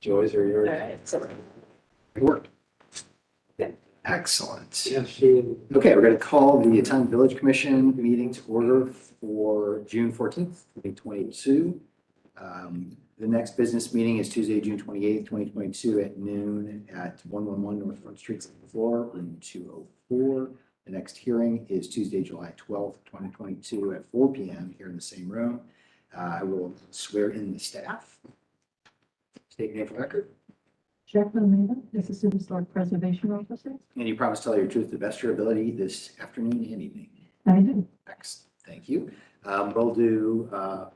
Joys are yours. All right, so It worked. Yeah. Excellent. Yeah, she. Okay, we're going to call the Tenant Village Commission meeting to order for June 14th, 2022. The next business meeting is Tuesday, June 28th, 2022 at noon at 111 North Front Street, second floor, room 204. The next hearing is Tuesday, July 12th, 2022 at 4 p.m. here in the same room. I will swear in the staff. State your name for the record. Jacqueline Leda, Assistant Historic Preservation Officer. And you promise to tell your truth to the best of your ability this afternoon and evening. I do. Excellent. Thank you. We'll do a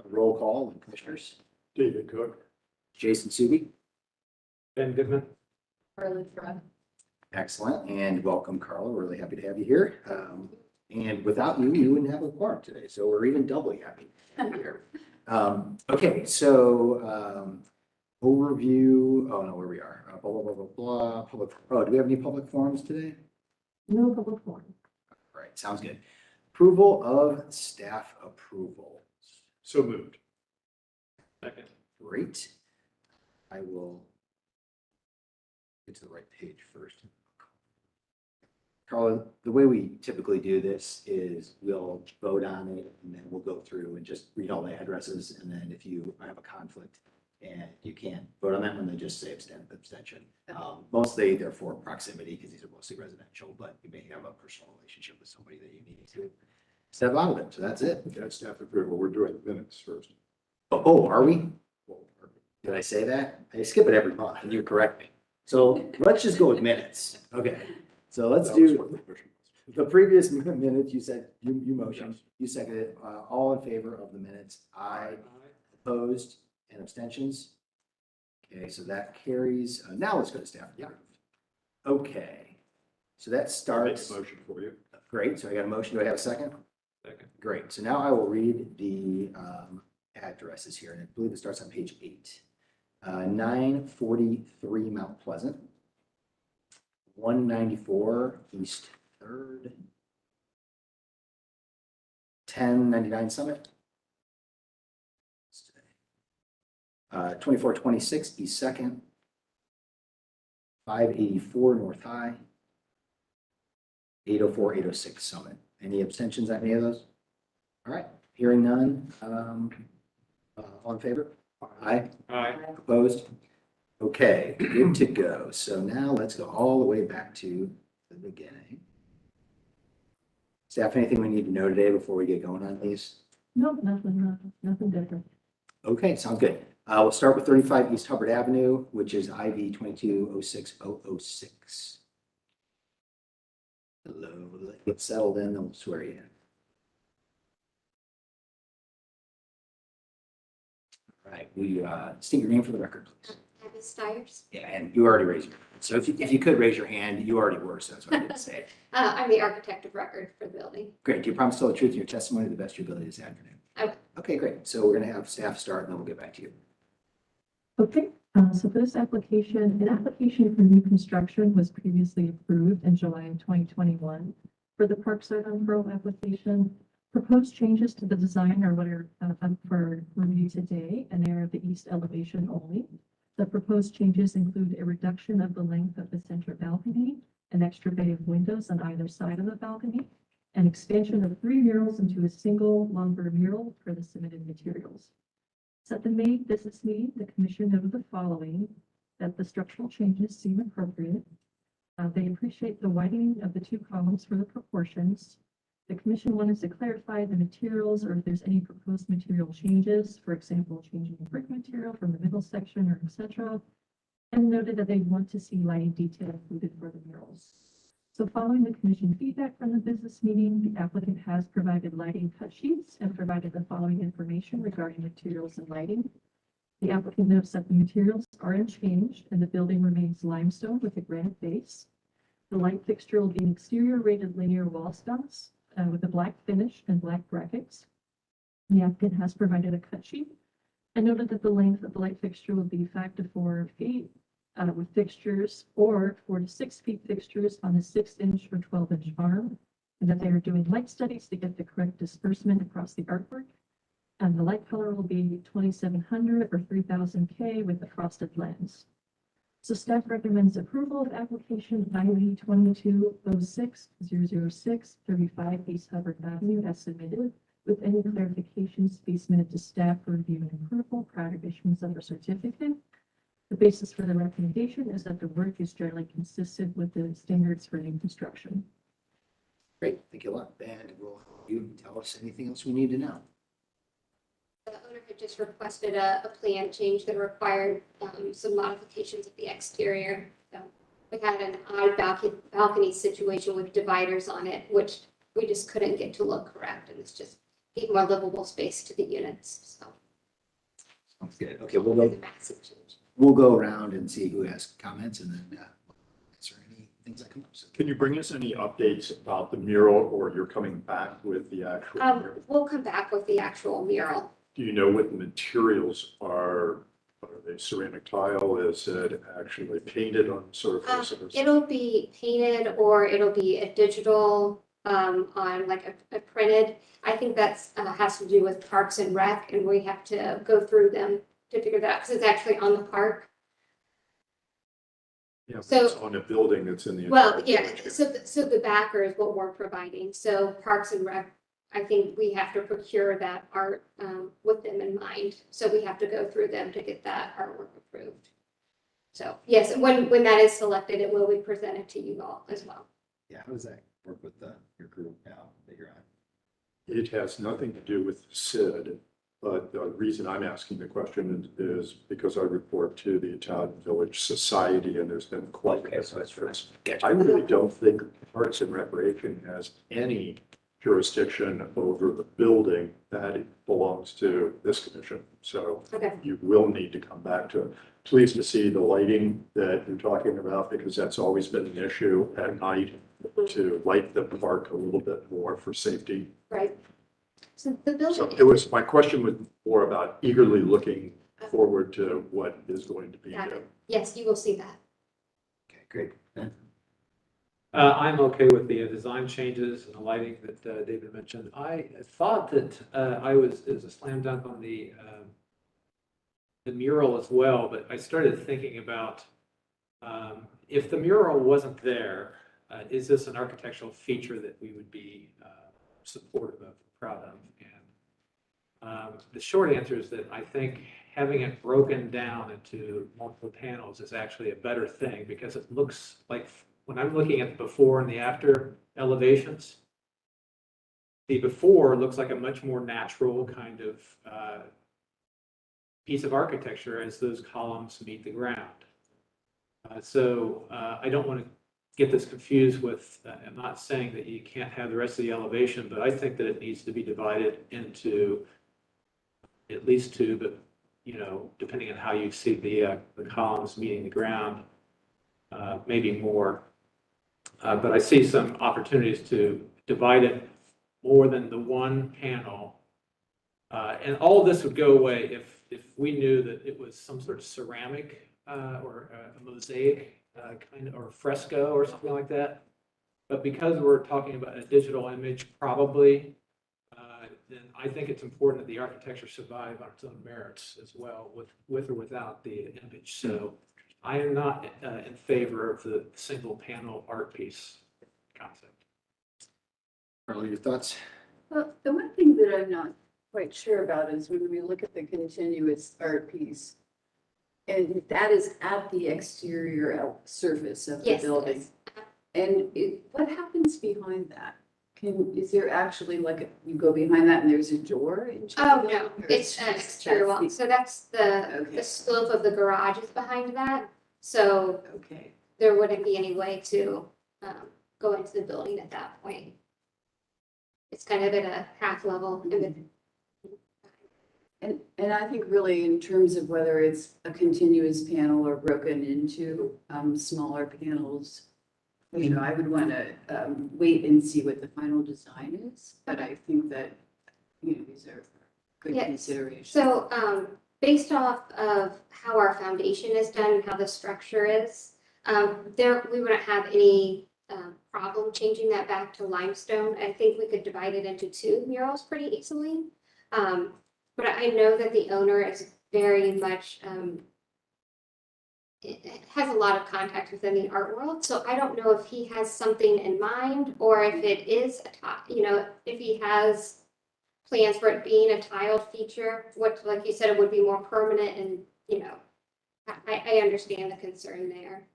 roll call with commissioners. David Cook. Jason Subi. Ben Goodman. Harlan Fred. Excellent. And welcome, Carla. We're really happy to have you here. And without you, you wouldn't have a quorum today. So we're even doubly happy to be here. Okay, so overview. Oh, no, where we are. Blah, blah, blah, blah, blah. Public. Oh, do we have any public forums today? No public forum. All right, sounds good. Approval of staff approval. So moved. Second. Great. I will get to the right page first. Carla, the way we typically do this is we'll vote on it and then we'll go through and just read all the addresses. And then if you have a conflict and you can't vote on that one, then just say abstention. Mostly they're for proximity because these are mostly residential, but you may have a personal relationship with somebody that you need to step out of it. So that's it. Got staff approval. We're doing minutes first. Oh, are we? Did I say that? I skip it every month and you correct me. So let's just go with minutes. Okay. So let's That was do what the motion was. the previous minutes. You said you motioned, you seconded, all in favor of the minutes. Aye. Opposed and abstentions. Okay, so that carries. Now let's go to staff. Yeah. Okay. So that I'll make starts. a motion for you. Great. So I got a motion. Do I have a second? Second. Great. So now I will read the addresses here, and I believe it starts on page 8. 943 Mount Pleasant, 194 East 3rd, 1099 Summit, 2426 East 2nd, 584 North High, 804, 806 Summit. Any abstentions on any of those? All right, hearing none. All in favor? Aye. Aye. Opposed? Okay, good to go. So now let's go all the way back to the beginning. Staff, anything we need to know today before we get going on these? No, nothing different. Okay, sounds good. We'll start with 35 East Hubbard Avenue, which is IV 2206006. Hello, let's get settled in, then we'll swear you in. All right, will you state your name for the record, please? Abby Stiers. Yeah, and you already raised your hand. So if you could raise your hand, you already were, so that's what I didn't say. I'm the architect of record for the building. Great. Do you promise to tell the truth in your testimony to the best of your ability this afternoon? I will. Okay, great. So we're going to have staff start and then we'll get back to you. Okay, so for this application, an application for new construction was previously approved in July of 2021. For the Parkside on Pearl application, proposed changes to the design are what are up for review today, and they are the east elevation only. The proposed changes include a reduction of the length of the center balcony, an extra bay of windows on either side of the balcony, an expansion of 3 murals into a single lumber mural for the submitted materials. So at the May business meeting, the commission noted the following, that the structural changes seem appropriate. They appreciate the widening of the 2 columns for the proportions. The commission wanted to clarify the materials or if there's any proposed material changes, for example, changing the brick material from the middle section or etc. And noted that they want to see lighting detail included for the murals. So following the commission feedback from the business meeting, the applicant has provided lighting cut sheets and provided the following information regarding materials and lighting. The applicant notes that the materials are unchanged and the building remains limestone with a granite base. The light fixture will be an exterior rated linear wall sconce with a black finish and black brackets. The applicant has provided a cut sheet and noted that the length of the light fixture will be 5 to 4 feet with fixtures or 4 to 6 feet fixtures on a 6-inch or 12-inch arm, and that they are doing light studies to get the correct disbursement across the artwork. And the light color will be 2700 or 3000 K with the frosted lens. So staff recommends approval of application ID 2206-006 35 East Hubbard Avenue as submitted, with any clarifications to be submitted to staff for review and approval prior to issuance of a certificate. The basis for the recommendation is that the work is generally consistent with the standards for new construction. Great, thank you a lot. And will you tell us anything else we need to know? The owner had just requested a plan change that required some modifications of the exterior. So we had an odd balcony situation with dividers on it, which we just couldn't get to look correct. And it's just give more livable space to the units. So Sounds good. Okay, it's a massive change. we'll go around and see who has comments and then answer any things that come up. So, Can you bring us any updates about the mural, or you're coming back with the actual mural? We'll come back with the actual mural. Do you know what the materials are? Are they ceramic tile? Is it actually painted on surfaces? It'll be painted or it'll be a digital on like a printed. I think that's has to do with Parks and Rec, and we have to go through them to figure that out because it's actually on the park. Yeah, but so- it's on a building that's in the. Well, yeah, so the backer is what we're providing. So Parks and Rec, I think we have to procure that art with them in mind. So we have to go through them to get that artwork approved. So yes, when that is selected, it will be presented to you all as well. yeah, how does that work with your group now that you're on? It has nothing to do with SID, but the reason I'm asking the question is because I report to the Italian Village Society, and there's been quite a difference. I really don't think Parks and Recreation has any jurisdiction over the building that it belongs to this commission. So Okay. you will need to come back to it. Pleased to see the lighting that you're talking about, because that's always been an issue at night, to light the park a little bit more for safety. Right. So the So building. it was, my question was more about eagerly looking forward to what is going to be Got there. it. Yes, you will see that. Okay, great. I'm okay with the design changes and the lighting that David mentioned. I thought that it was a slam dunk on the mural as well, but I started thinking about if the mural wasn't there, is this an architectural feature that we would be supportive of, proud of? And the short answer is that I think having it broken down into multiple panels is actually a better thing, because it looks like, when I'm looking at the before and the after elevations, the before looks like a much more natural kind of piece of architecture as those columns meet the ground. So I don't want to get this confused with, I'm not saying that you can't have the rest of the elevation, but I think that it needs to be divided into at least two, but depending on how you see the columns meeting the ground, maybe more. But I see some opportunities to divide it more than the one panel. And all of this would go away if we knew that it was some sort of ceramic or a mosaic kind of, or fresco or something like that. But because we're talking about a digital image, probably, then I think it's important that the architecture survive on its own merits as well, with or without the image. So I am not in favor of the single panel art piece concept. Carly, your thoughts? Well, the one thing that I'm not quite sure about is when we look at the continuous art piece, and that is at the exterior surface of the Yes, building. yes. And what happens behind that? Is there actually you go behind that and there's a door into the Oh, building? no, or it's an just- exterior that's wall. So that's the Okay. slope of the garage is behind that. So Okay, there wouldn't be any way to go into the building at that point. It's kind of at a half level. and I think really in terms of whether it's a continuous panel or broken into smaller panels, I would want to wait and see what the final design is, but I think that, these are good Yes. considerations. So based off of how our foundation is done and how the structure is, we wouldn't have any problem changing that back to limestone. I think we could divide it into two murals pretty easily. But I know that the owner is very much, it has a lot of contact within the art world, so I don't know if he has something in mind, or if it is if he has plans for it being a tiled feature, what, like you said, it would be more permanent and, I understand the concern there.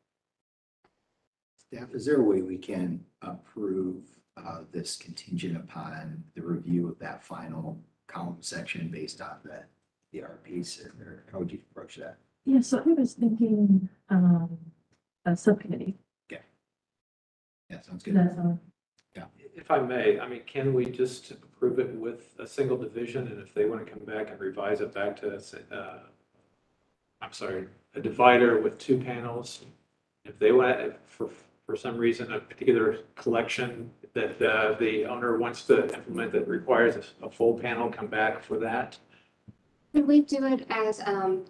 Staff, is there a way we can approve this contingent upon the review of that final column section based on the art piece, or how would you approach that? Yeah, so I was thinking, a subcommittee. Yeah, sounds good. That's, If I may, I mean, can we just approve it with a single division, and if they want to come back and revise it back to, I'm sorry, a divider with 2 panels? If they want, for some reason, a particular collection that the owner wants to implement that requires a full panel, come back for that? Could we do it as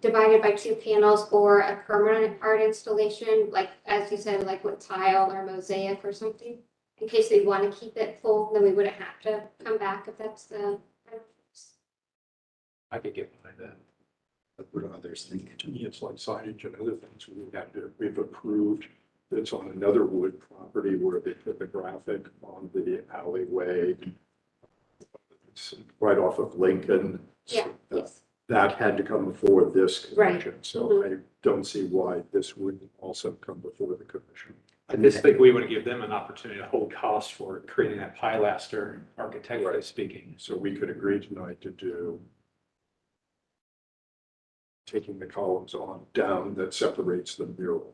divided by 2 panels or a permanent art installation, like, as you said, like with tile or mosaic or something? In case they want to keep it full, then we wouldn't have to come back if that's the. I could get behind that. What do others think? To me, it's like signage and other things we've approved. It's on another wood property where they put the graphic on the alleyway. It's right off of Lincoln. Yeah, yes. That had to come before this Right. commission, so I don't see why this wouldn't also come before the commission. I just think we want to give them an opportunity to hold costs for creating that pilaster, architecturally speaking. So we could agree tonight to do taking the columns on down that separates the mural.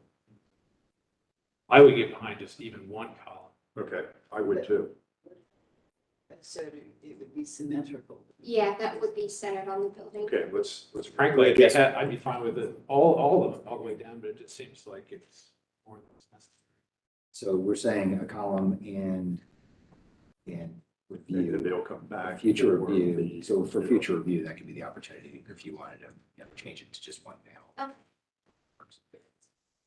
I would get behind just even 1 column. Okay, I would too. So it would be symmetrical. Yeah, that would be centered on the building. Okay, let's. Frankly, I'd be fine with it, all of it, all the way down, but it just seems like it's more than necessary. So we're saying a column and And review, they'll come back. future for review. the- So for future review, that could be the opportunity if you wanted to, change it to just 1 panel.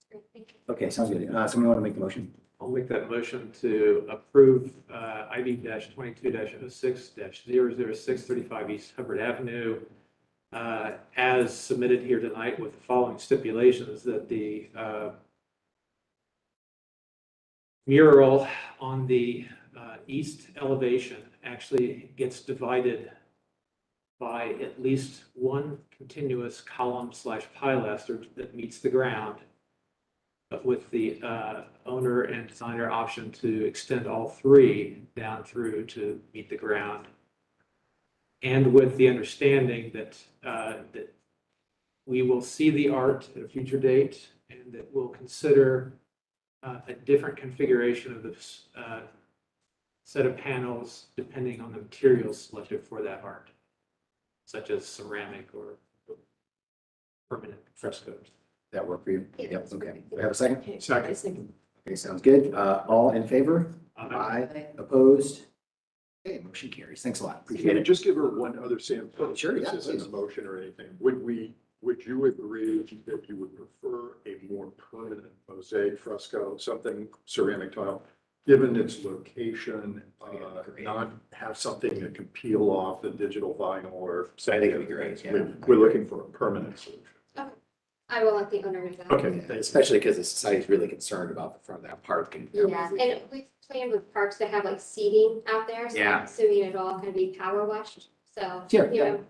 Great, thank you. Okay, sounds good. Somebody want to make the motion? I'll make that motion to approve ID-22-06-006, 35 East Hubbard Avenue, as submitted here tonight with the following stipulations: that the mural on the east elevation actually gets divided by at least 1 continuous column/pilaster that meets the ground, but with the owner and designer option to extend all 3 down through to meet the ground. And with the understanding that, that we will see the art at a future date, and that we'll consider a different configuration of this set of panels depending on the materials selected for that art, such as ceramic or permanent frescoes. That work for you? Yeah, Yep, that's okay. perfect. Do we have a second? Okay, Second. I think- Okay, sounds good. All in favor? Aye. Opposed? Okay, motion carries. Thanks a lot. Appreciate Can you it. just give her one other sample? Sure, yeah, This isn't please. a motion or anything. Would you agree that you would prefer a more permanent mosaic fresco, something ceramic tile, given its location, not have something that can peel off the digital vinyl or? I think it'd be great, yeah. We're looking for a permanent solution. I will let the owner know that. Okay, Yeah, especially because the society's really concerned about the front of that park and. Yeah, and we've planned with parks to have like seating out there, so Yeah. I'm assuming it all can be power washed. So, Sure,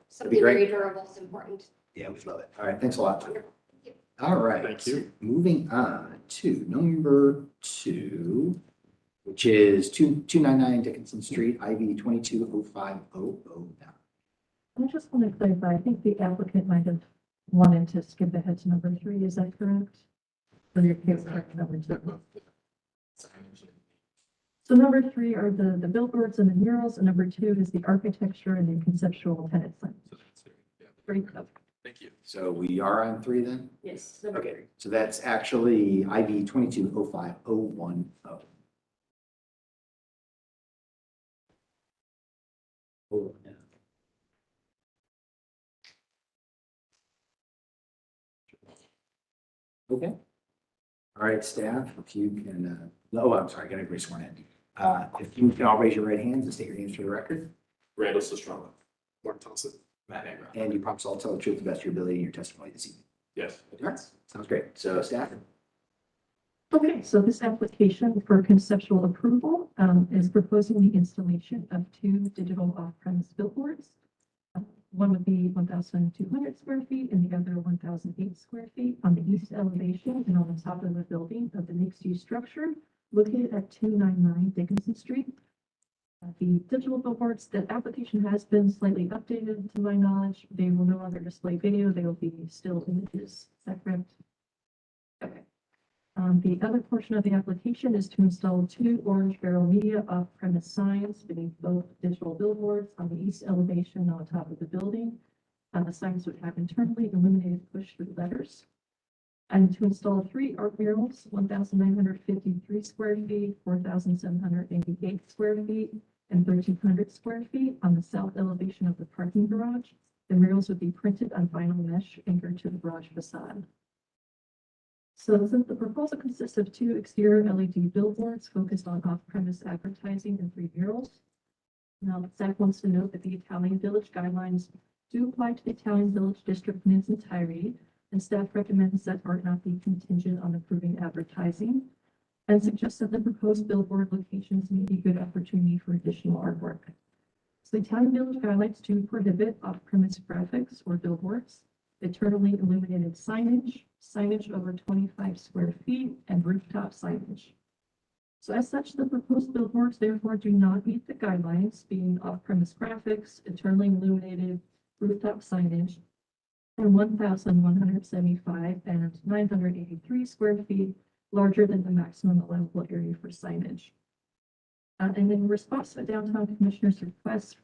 something great. very durable is important. Yeah, we love it. All right, thanks a lot. Wonderful. Thank you. All right. Thank you. Moving on to number 2, which is 299 Dickinson Street, IV 220500. I just want to clarify, I think the applicant might have wanted to skip ahead to number 3, is that correct? Or your case correct number 2? So number 3 are the billboards and the murals, and number 2 is the architecture and the conceptual tenant sign. Great. Thank you. So we are on 3 then? Yes. Number Okay, 3. so that's actually IV 220510. Oh, yeah. Okay. All right, staff, if you can, I'm sorry, I got to sworn in. If you can all raise your right hands and state your names for the record. Randall Sistrana. Mark Thompson. Matt Ingram. And you promise to tell the truth to the best of your ability in your testimony this evening. Yes. All right, sounds great. So staff? Okay, so this application for conceptual approval is proposing the installation of 2 digital off-premise billboards. One would be 1,200 square feet and the other 1,008 square feet on the east elevation and on the top of the building of the mixed-use structure located at 299 Dickinson Street. The digital billboards, the application has been slightly updated to my knowledge. They will no longer display video. They will be still images. Is that correct? Okay. The other portion of the application is to install 2 orange barrel media off-premise signs beneath both digital billboards on the east elevation on top of the building. The signs would have internally illuminated push-through letters. And to install 3 art murals, 1,953 square feet, 4,788 square feet, and 1,300 square feet on the south elevation of the parking garage. The murals would be printed on vinyl mesh anchored to the garage facade. So since the proposal consists of 2 exterior LED billboards focused on off-premise advertising and 3 murals. Now, staff wants to note that the Italian Village guidelines do apply to the Italian Village District in its entirety, and staff recommends that art not be contingent on approving advertising, and suggests that the proposed billboard locations may be a good opportunity for additional artwork. So the Italian Village guidelines do prohibit off-premise graphics or billboards, internally illuminated signage, signage over 25 square feet, and rooftop signage. So as such, the proposed billboards therefore do not meet the guidelines, being off-premise graphics, internally illuminated rooftop signage, and 1,175 and 983 square feet larger than the maximum allowable area for signage. And in response to the Downtown Commissioner's request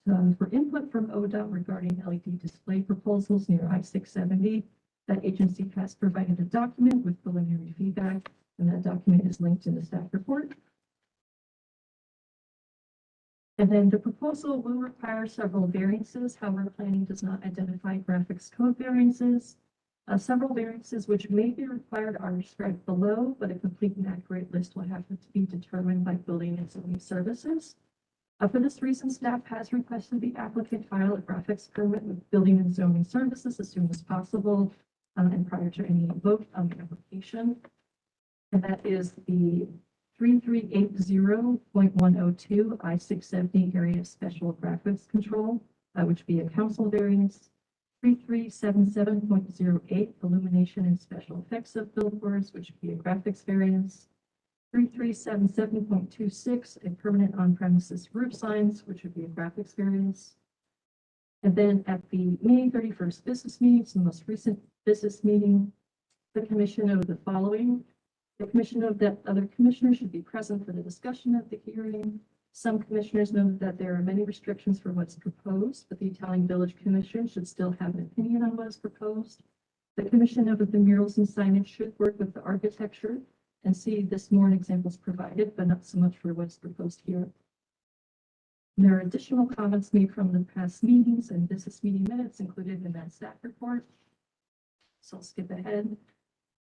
for input from ODOT regarding LED display proposals near I-670, that agency has provided a document with preliminary feedback, and that document is linked in the staff report. And then the proposal will require several variances. However, planning does not identify graphics code variances. Several variances which may be required are described below, but a complete and accurate list will have to be determined by building and zoning services. For this reason, staff has requested the applicant file a graphics permit with building and zoning services as soon as possible and prior to any vote on the application. And that is the 3380.102 I-670 area special graphics control, which would be a council variance. 3377.08 illumination and special effects of billboards, which would be a graphics variance. 3377.26 a permanent on-premises roof signs, which would be a graphics variance. And then at the May 31st business meeting, so the most recent business meeting, the commission noted the following. The commission noted that other commissioners should be present for the discussion of the hearing. Some commissioners noted that there are many restrictions for what's proposed, but the Italian Village Commission should still have an opinion on what is proposed. The commission noted the murals and signage should work with the architecture and see this more in examples provided, but not so much for what's proposed here. And there are additional comments made from the past meetings and business meeting minutes included in that staff report. So I'll skip ahead.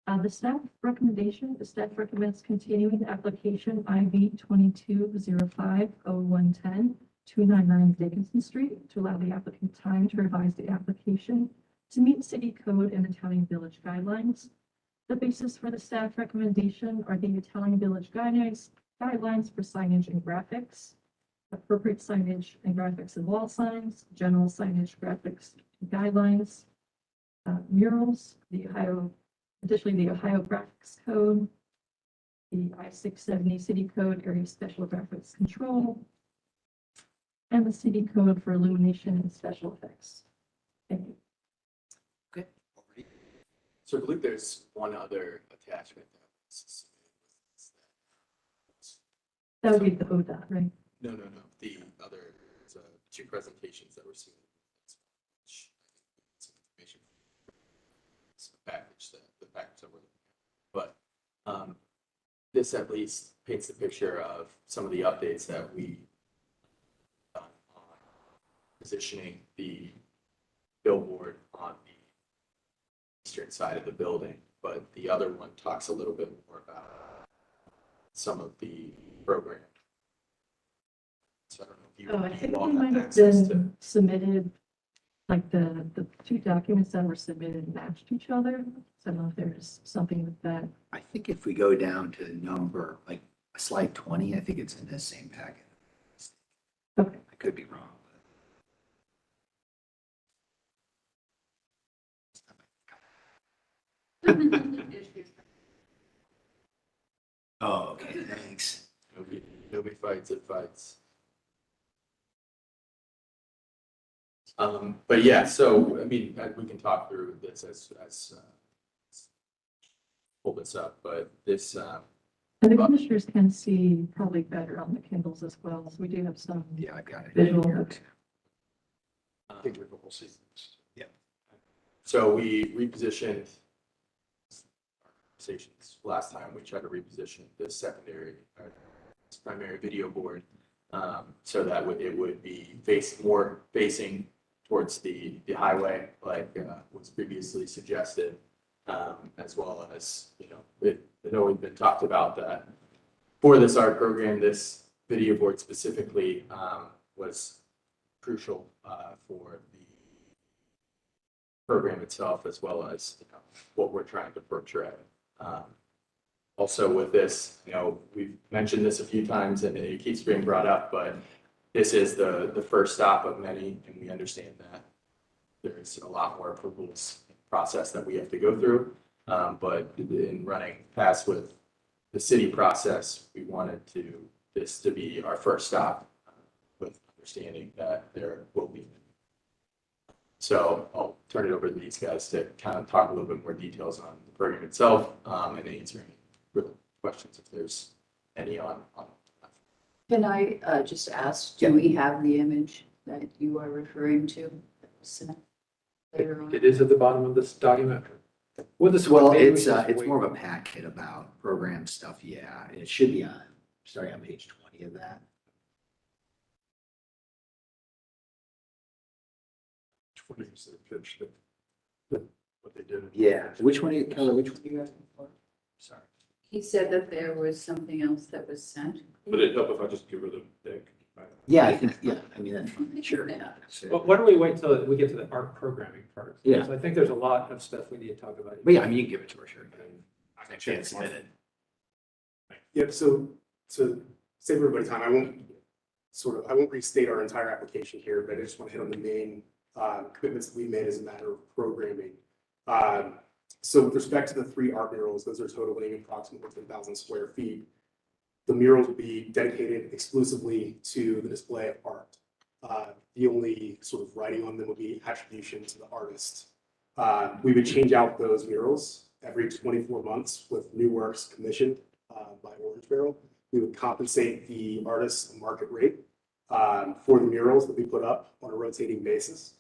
The staff recommends continuing the application IV 2205-0110, 299 Dickinson Street to allow the applicant time to revise the application to meet city code and Italian Village guidelines. The basis for the staff recommendation are the Italian Village guidelines for signage and graphics, appropriate signage and graphics and wall signs, general signage graphics guidelines, murals, additionally, the Ohio Graphics Code, the I-670 City Code Area Special Graphics Control, and the City Code for Illumination and Special Effects. Thank you. Okay. So I believe there's one other attachment that was That would be the ODOT, right? no. The other 2 presentations that were seen. Information. It's the package the package that we're looking at. But this at least paints the picture of some of the updates that we done on positioning the billboard on the eastern side of the building. But the other one talks a little bit more about some of the program. So I don't know if you, I think you all they have might have access to. been submitted like the two documents that were submitted matched each other. So I don't know if there's something with that. I think if we go down to number, like slide 20, I think it's in this same packet. Okay. I could be wrong. Oh, okay, thanks. Nobody fights, it fights. But yeah, so, I mean, we can talk through this as pull this up, but this, And the commissioners can see probably better on the Kindles as well. So we do have some Yeah, I've got it. visual. I think we will see this. so we repositioned stations. Last time we tried to reposition this secondary, this primary video board, so that it would be more facing towards the highway, like was previously suggested, as well as, it always been talked about that for this art program, this video board specifically was crucial for the program itself, as well as what we're trying to portray. Also with this, we've mentioned this a few times and it keeps being brought up, but this is the first stop of many, and we understand that there's a lot more approvals process that we have to go through. But in running past with the city process, we wanted this to be our first stop with understanding that there will be. So I'll turn it over to these guys to kind of talk a little bit more details on the program itself, and answer any real questions if there's any on. Can I just ask, do we have the image that you are referring to? Later on? It is at the bottom of this document. Well, it's wait. more of a packet about program stuff, yeah. It should be starting on page 20 of that. What is the pitch that what they did? Yeah, which one, Keller, which one are you asking for? Sorry. He said that there was something else that was sent. Would it help if I just give her the deck? Yeah, I think, yeah, I mean, sure, yeah. Well, why don't we wait till we get to the art programming part? Yeah. Because I think there's a lot of stuff we need to talk about. But yeah, I mean, you can give it to her, sure. I Chance to minute. Yep, so save everybody time, I won't restate our entire application here, but I just want to hit on the main commitments that we made as a matter of programming. So with respect to the 3 art murals, those are totaling approximately 10,000 square feet. The murals will be dedicated exclusively to the display of art. The only sort of writing on them will be attribution to the artist. We would change out those murals every 24 months with new works commissioned by Orange Barrel. We would compensate the artist a market rate for the murals that we put up on a rotating basis.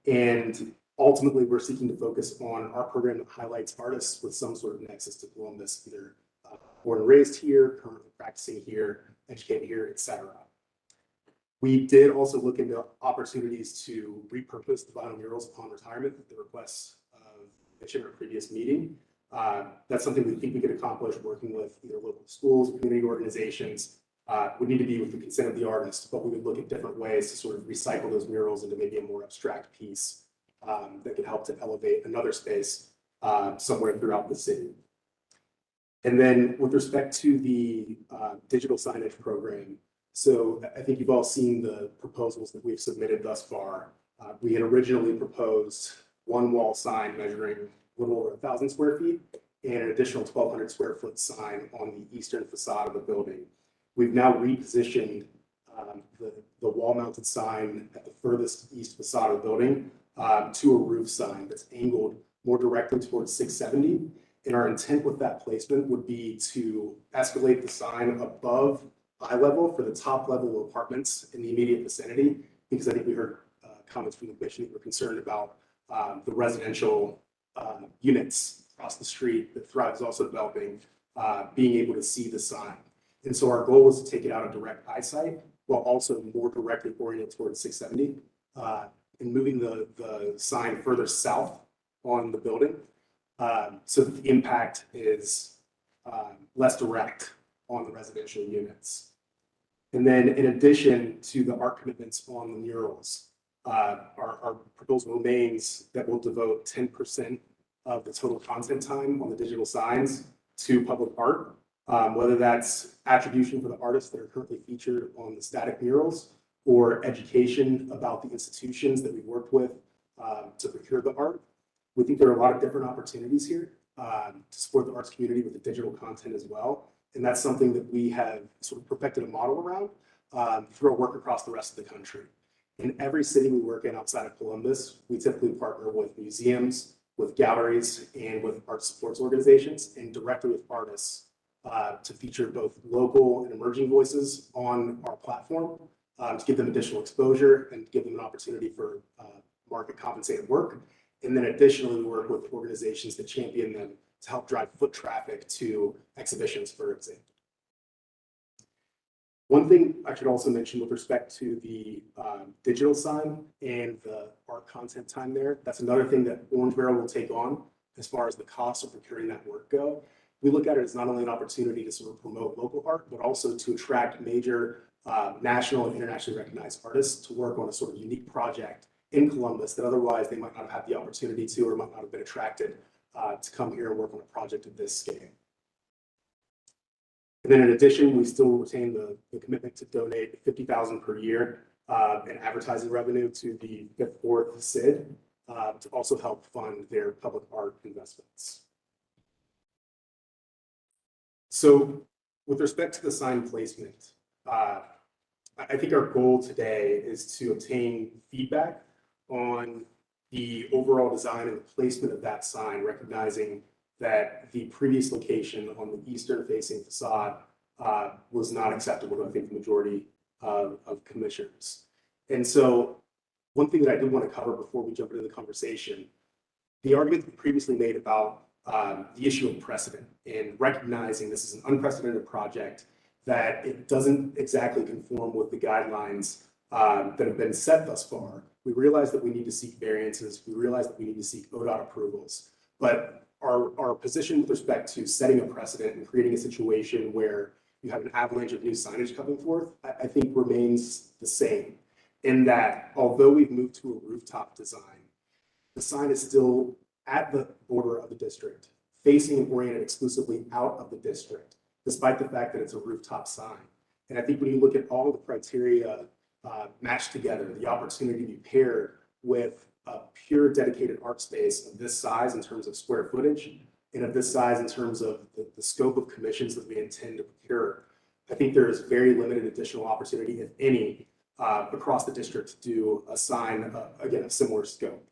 And ultimately, we're seeking to focus on our program that highlights artists with some sort of nexus to Columbus, either born and raised here, currently practicing here, educated here, etc. We did also look into opportunities to repurpose the vinyl murals upon retirement at the request of mentioned in our previous meeting. That's something we think we could accomplish working with either local schools, community organizations. Would need to be with the consent of the artist, but we would look at different ways to sort of recycle those murals into maybe a more abstract piece that could help to elevate another space somewhere throughout the city. And then with respect to the digital signage program, so I think you've all seen the proposals that we've submitted thus far. We had originally proposed one wall sign measuring a little over 1,000 square feet and an additional 1,200 square foot sign on the eastern facade of the building. We've now repositioned the wall-mounted sign at the furthest east facade of the building to a roof sign that's angled more directly towards 670. And our intent with that placement would be to escalate the sign above eye level for the top level of apartments in the immediate vicinity, because I think we heard comments from the commission that were concerned about the residential units across the street that Thrive is also developing, being able to see the sign. And so our goal was to take it out of direct eyesight while also more directly oriented towards 670 and moving the sign further south on the building so that the impact is less direct on the residential units. And then in addition to the art commitments on the murals, our proposal remains that we'll devote 10% of the total content time on the digital signs to public art, whether that's attribution for the artists that are currently featured on the static murals or education about the institutions that we worked with to procure the art. We think there are a lot of different opportunities here to support the arts community with the digital content as well. And that's something that we have sort of perfected a model around through our work across the rest of the country. In every city we work in outside of Columbus, we typically partner with museums, with galleries, and with art supports organizations, and directly with artists to feature both local and emerging voices on our platform to give them additional exposure and give them an opportunity for market compensated work. And then additionally, we work with organizations that champion them to help drive foot traffic to exhibitions, for example. One thing I should also mention with respect to the digital sign and the art content time there, that's another thing that Orange Barrel will take on as far as the cost of procuring that work go. We look at it as not only an opportunity to sort of promote local art, but also to attract major national and internationally recognized artists to work on a sort of unique project in Columbus that otherwise they might not have had the opportunity to or might not have been attracted to come here and work on a project of this scale. And then in addition, we still retain the commitment to donate $50,000 per year in advertising revenue to the 5th Fourth SID to also help fund their public art investments. So with respect to the sign placement, I think our goal today is to obtain feedback on the overall design and the placement of that sign, recognizing that the previous location on the eastern facing facade was not acceptable to, I think, the majority of commissioners. And so one thing that I did want to cover before we jump into the conversation, the argument that we previously made about the issue of precedent and recognizing this is an unprecedented project, that it doesn't exactly conform with the guidelines that have been set thus far. We realize that we need to seek variances. We realize that we need to seek ODOT approvals. But our position with respect to setting a precedent and creating a situation where you have an avalanche of new signage coming forth, I think remains the same. In that, although we've moved to a rooftop design, the sign is still at the border of the district, facing and oriented exclusively out of the district, despite the fact that it's a rooftop sign. And I think when you look at all the criteria matched together, the opportunity to be paired with a pure dedicated art space of this size in terms of square footage and of this size in terms of the scope of commissions that we intend to procure, I think there is very limited additional opportunity, if any, across the district to do a sign, again, of similar scope.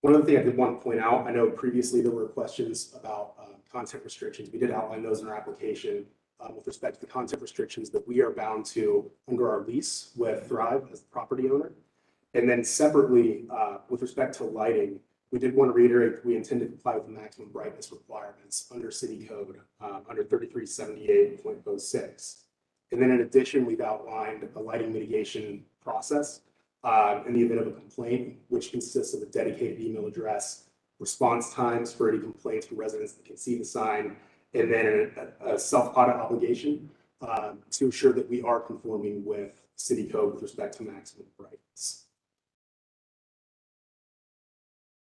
One other thing I did want to point out, I know previously there were questions about content restrictions. We did outline those in our application with respect to the content restrictions that we are bound to under our lease with Thrive as the property owner. And then separately, with respect to lighting, we did want to reiterate that we intend to comply with the maximum brightness requirements under city code, under 3378.06. And then in addition, we've outlined a lighting mitigation process in the event of a complaint, which consists of a dedicated email address, response times for any complaints from residents that can see the sign, and then a self-audit obligation to ensure that we are conforming with city code with respect to maximum brightness.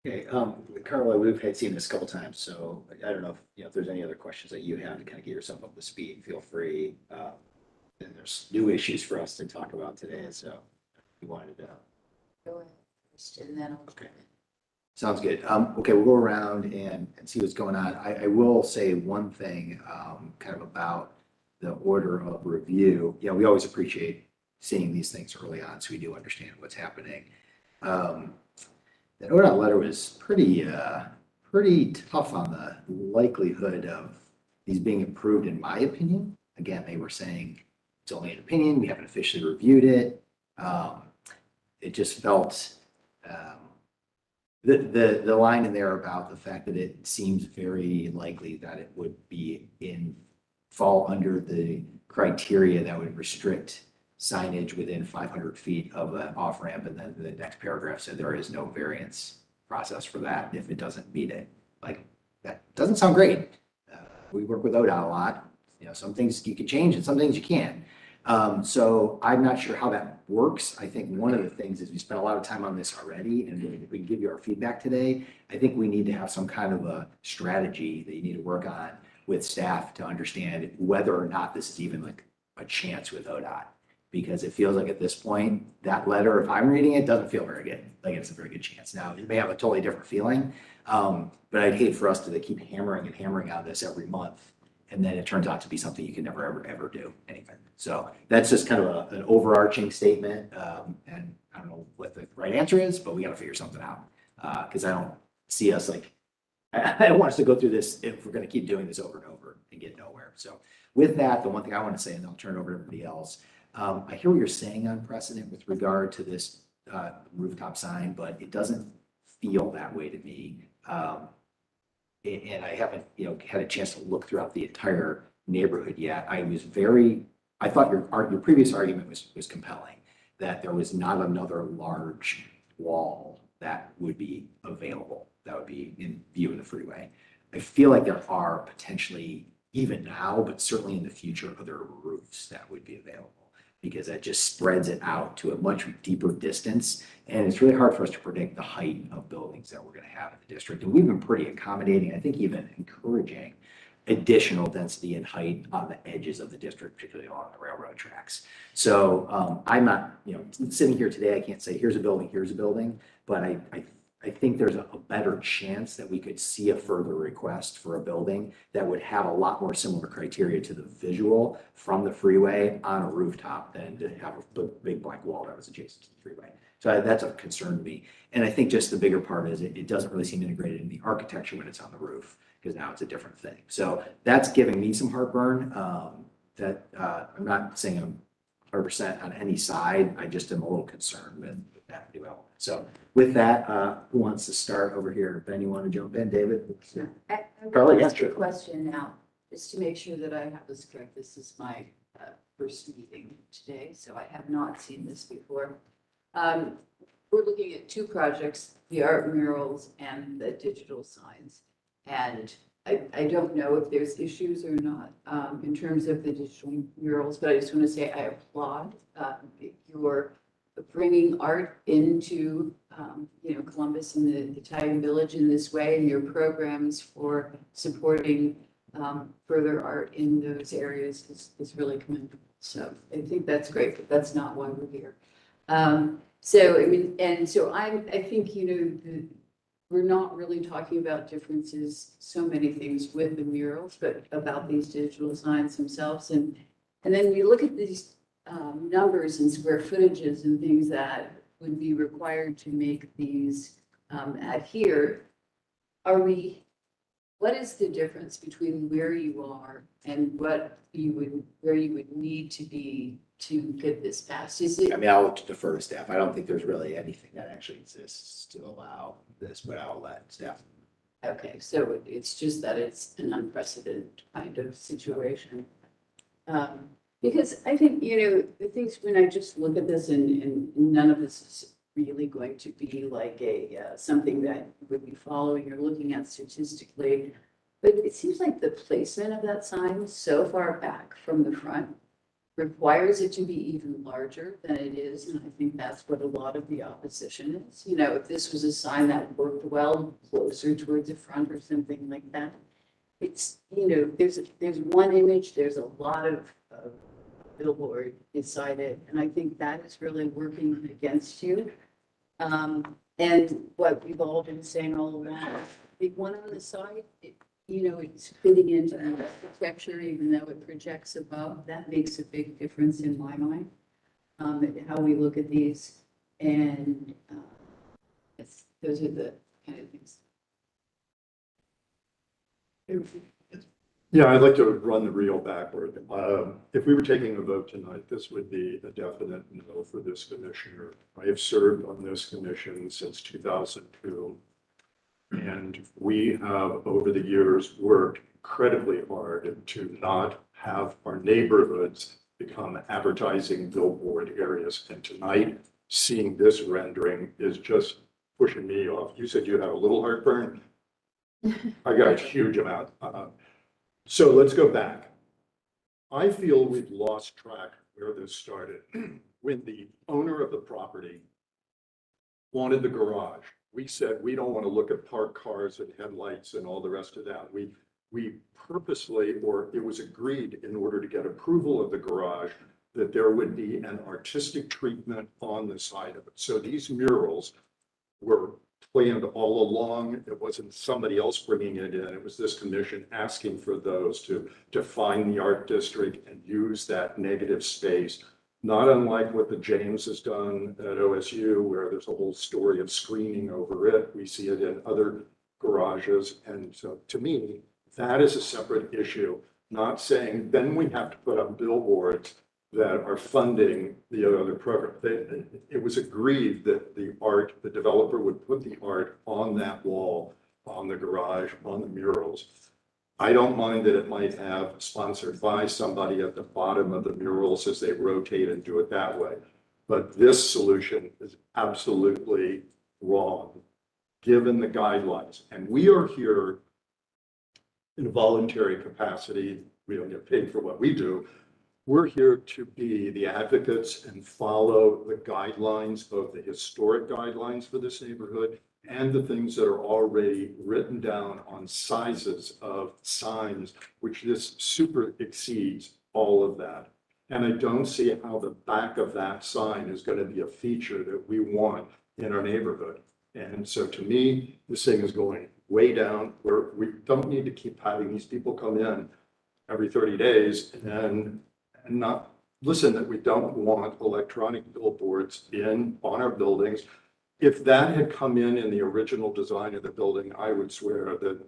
Okay, Carla, we've had seen this a couple times, so I don't know if there's any other questions that you have to kind of get yourself up to speed. Feel free. And there's new issues for us to talk about today, so we wanted to. Go ahead first, and then I'll. Okay. Sounds good. Okay, we'll go around and see what's going on. I will say one thing kind of about the order of review. You know, we always appreciate seeing these things early on so we do understand what's happening. That ODOT letter was pretty tough on the likelihood of these being approved, in my opinion. Again, they were saying it's only an opinion. We haven't officially reviewed it. It just felt the line in there about the fact that it seems very likely that it would be fall under the criteria that would restrict signage within 500 feet of an off-ramp, and then the next paragraph said there is no variance process for that if it doesn't meet it. Like, that doesn't sound great. We work with ODOT a lot. You know, some things you can change and some things you can't. So I'm not sure how that works. I think one of the things is we spent a lot of time on this already, and if we can give you our feedback today, I think we need to have some kind of a strategy that you need to work on with staff to understand whether or not this is even like a chance with ODOT. Because it feels like at this point, that letter, if I'm reading it, doesn't feel very good. Like it's a very good chance. Now, you may have a totally different feeling, but I'd hate for us to keep hammering and hammering on this every month. And then it turns out to be something you can never, ever do anything. So that's just kind of an overarching statement. And I don't know what the right answer is, but we got to figure something out. Because I don't see us like, I don't want us to go through this if we're going to keep doing this over and over and get nowhere. So with that, the one thing I want to say, and I'll turn it over to everybody else. I hear what you're saying on precedent with regard to this rooftop sign, but it doesn't feel that way to me. And I haven't, had a chance to look throughout the entire neighborhood yet. I thought your previous argument was compelling, that there was not another large wall that would be available, that would be in view of the freeway. I feel like there are potentially, even now, but certainly in the future, other roofs that would be available, because that just spreads it out to a much deeper distance. And it's really hard for us to predict the height of buildings that we're going to have in the district. And we've been pretty accommodating, I think even encouraging additional density and height on the edges of the district, particularly along the railroad tracks. So I'm not, sitting here today, I can't say here's a building, but I think there's a better chance that we could see a further request for a building that would have a lot more similar criteria to the visual from the freeway on a rooftop than to have a big blank wall that was adjacent to the freeway. So that's a concern to me. And I think just the bigger part is it doesn't really seem integrated in the architecture when it's on the roof, because now it's a different thing. So that's giving me some heartburn. I'm not saying I'm 100% on any side. I just am a little concerned with that new element. So with that, who wants to start over here? Ben, you want to jump in? David? Carly, yeah, sure. Question now, just to make sure that I have this correct. This is my first meeting today, so I have not seen this before. We're looking at two projects, the art murals and the digital signs. And I don't know if there's issues or not in terms of the digital murals, but I just want to say I applaud your bringing art into Columbus and the Italian Village in this way, and your programs for supporting further art in those areas is really commendable. So I think that's great, but that's not why we're here. I think we're not really talking about differences, so many things with the murals, but about these digital signs themselves. And then we look at these numbers and square footages and things that would be required to make these adhere. What is the difference between where you are and where you would need to be to get this passed? Is it? I mean, I'll defer to staff. I don't think there's really anything that actually exists to allow this, but I'll let staff. Okay, so it's just that it's an unprecedented kind of situation. Because I think, the things when I just look at this and none of this is really going to be like something that you would be following or looking at statistically. But it seems like the placement of that sign so far back from the front requires it to be even larger than it is. And I think that's what a lot of the opposition is. If this was a sign that worked well closer towards the front or something like that, it's, there's one image, there's a lot of billboard beside it. And I think that is really working against you. And what we've all been saying all along, the one on the side, it's fitting into the architecture, even though it projects above. That makes a big difference in my mind, how we look at these. And those are the kind of things. Yeah, I'd like to run the reel backward. If we were taking a vote tonight, this would be a definite no for this commissioner. I have served on this commission since 2002. And we have, over the years, worked incredibly hard to not have our neighborhoods become advertising billboard areas. And tonight, seeing this rendering is just pushing me off. You said you had a little heartburn. I got a huge amount. So let's go back. I feel we've lost track where this started. when the owner of the property wanted the garage, we said, we don't want to look at parked cars and headlights and all the rest of that. We purposely, or it was agreed in order to get approval of the garage, that there would be an artistic treatment on the side of it. So these murals were planned all along. It wasn't somebody else bringing it in. It was this commission asking for those to define the art district and use that negative space. Not unlike what the James has done at OSU, where there's a whole story of screening over it. We see it in other garages. And so to me, that is a separate issue, not saying then we have to put up billboards that are funding the other program. It was agreed that the developer would put the art on that wall, on the garage, on the murals. I don't mind that it might have sponsored by somebody at the bottom of the murals as they rotate and do it that way. But this solution is absolutely wrong, given the guidelines. And we are here in a voluntary capacity. We don't get paid for what we do. We're here to be the advocates and follow the guidelines, both the historic guidelines for this neighborhood and the things that are already written down on sizes of signs, which this super exceeds all of that. And I don't see how the back of that sign is going to be a feature that we want in our neighborhood. And so to me, this thing is going way down where we don't need to keep having these people come in every 30 days and not listen that we don't want electronic billboards on our buildings. If that had come in the original design of the building, I would swear that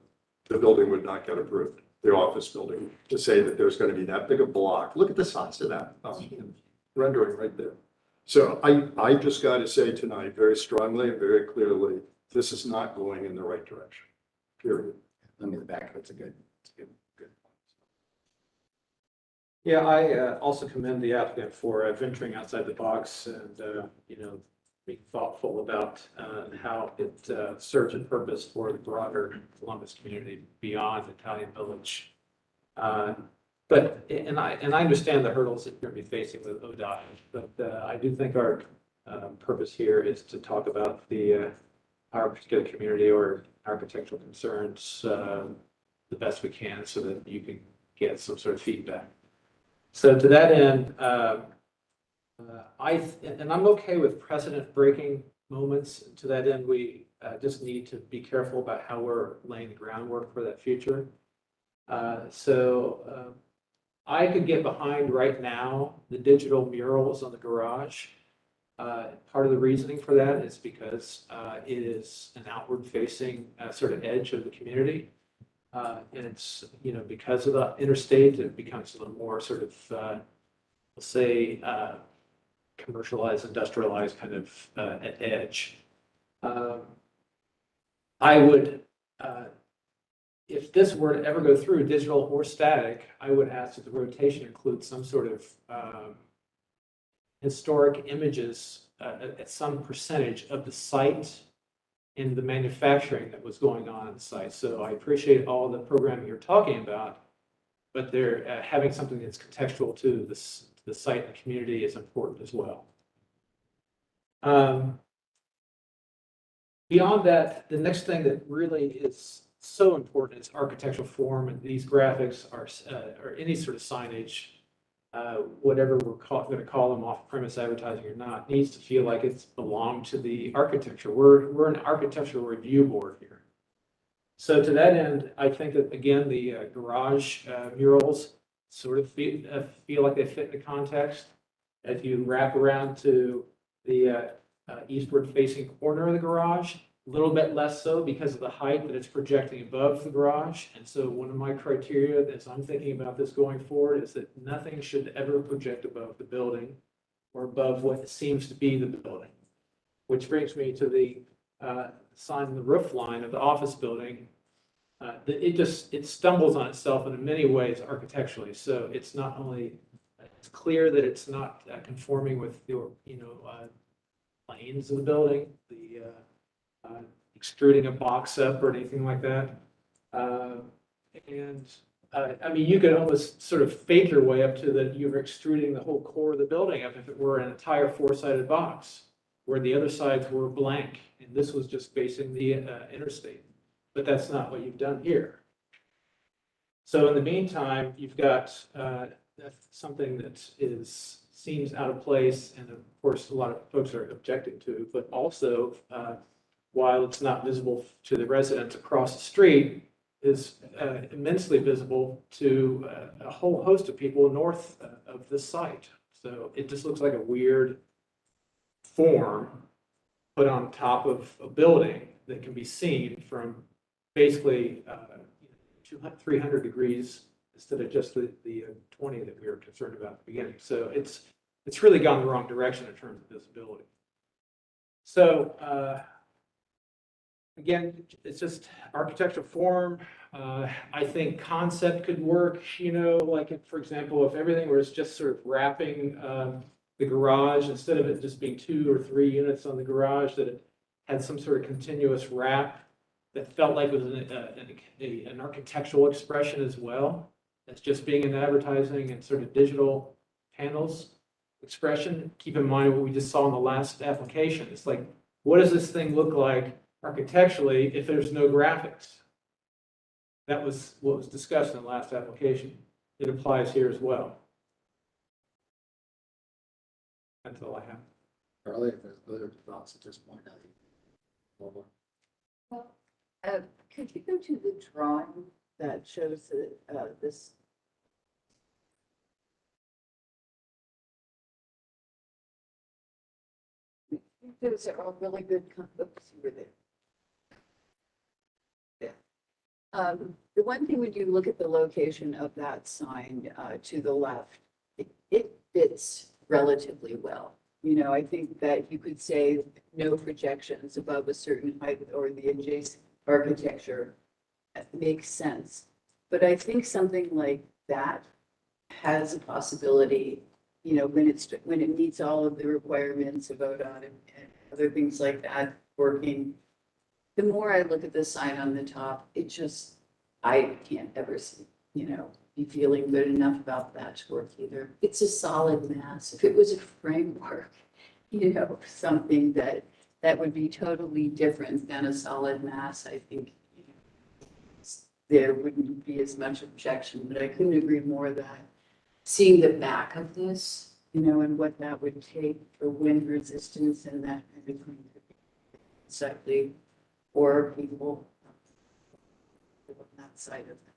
the building would not get approved, the office building, to say that there's going to be that big a block. Look at the size of that rendering right there. So I just got to say tonight very strongly and very clearly, this is not going in the right direction, period. Let me the back of it's a good. Yeah, I also commend the applicant for venturing outside the box and, being thoughtful about how it serves a purpose for the broader Columbus community beyond Italian Village. And I understand the hurdles that you're going to be facing with ODOT, but I do think our purpose here is to talk about our particular community or architectural concerns the best we can so that you can get some sort of feedback. So to that end, I'm okay with precedent-breaking moments. To that end, we just need to be careful about how we're laying the groundwork for that future. I could get behind right now the digital murals on the garage. Part of the reasoning for that is because it is an outward-facing sort of edge of the community. And it's, because of the interstate, it becomes a little more sort of, let's say, commercialized, industrialized kind of edge. I would, if this were to ever go through, digital or static, I would ask that the rotation include some sort of historic images at some percentage of the site and the manufacturing that was going on the site. So I appreciate all the programming you're talking about, but they're having something that's contextual to the site and the community is important as well. Beyond that, the next thing that really is so important is architectural form, and these graphics are or any sort of signage, whatever we're going to call them, off-premise advertising or not, needs to feel like it's belonged to the architecture. We're an architectural review board here. So to that end, I think that, again, the garage murals sort of feel like they fit the context. If you wrap around to the eastward-facing corner of the garage, a little bit less so because of the height that it's projecting above the garage. And so one of my criteria as I'm thinking about this going forward is that nothing should ever project above the building or above what seems to be the building. Which brings me to the sign on the roof line of the office building. It stumbles on itself in many ways architecturally. So it's not only, it's clear that it's not conforming with the, planes of the building, the extruding a box up or anything like that. I mean, you could almost sort of fake your way up to that you're extruding the whole core of the building up if it were an entire four-sided box, where the other sides were blank, and this was just facing the interstate. But that's not what you've done here. So in the meantime, you've got something that seems out of place, and of course, a lot of folks are objecting to, but also, while it's not visible to the residents across the street, is immensely visible to a whole host of people north of this site. So it just looks like a weird form put on top of a building that can be seen from basically 300 degrees instead of just the 20 that we were concerned about at the beginning. So it's really gone the wrong direction in terms of visibility. So again, it's just architectural form. I think concept could work, like if, for example, if everything was just sort of wrapping the garage, instead of it just being 2 or 3 units on the garage, that it had some sort of continuous wrap that felt like it was an architectural expression as well. That's just being in advertising and sort of digital panels expression. Keep in mind what we just saw in the last application. It's like, what does this thing look like architecturally if there's no graphics? That was what was discussed in the last application. It applies here as well. That's all I have. Charlie, if there's other thoughts at this point, Could you go to the drawing that shows this? Those are all really good. Oops, you were there. The one thing when you look at the location of that sign to the left, it fits relatively well. I think that you could say no projections above a certain height or the adjacent architecture makes sense. But I think something like that has a possibility, when it meets all of the requirements of ODOT and other things like that working. The more I look at the sign on the top, I can't ever see, be feeling good enough about that to work either. It's a solid mass. If it was a framework, something that would be totally different than a solid mass, I think there wouldn't be as much objection. But I couldn't agree more that seeing the back of this, and what that would take for wind resistance and that kind of thing, exactly, for people on that side of that.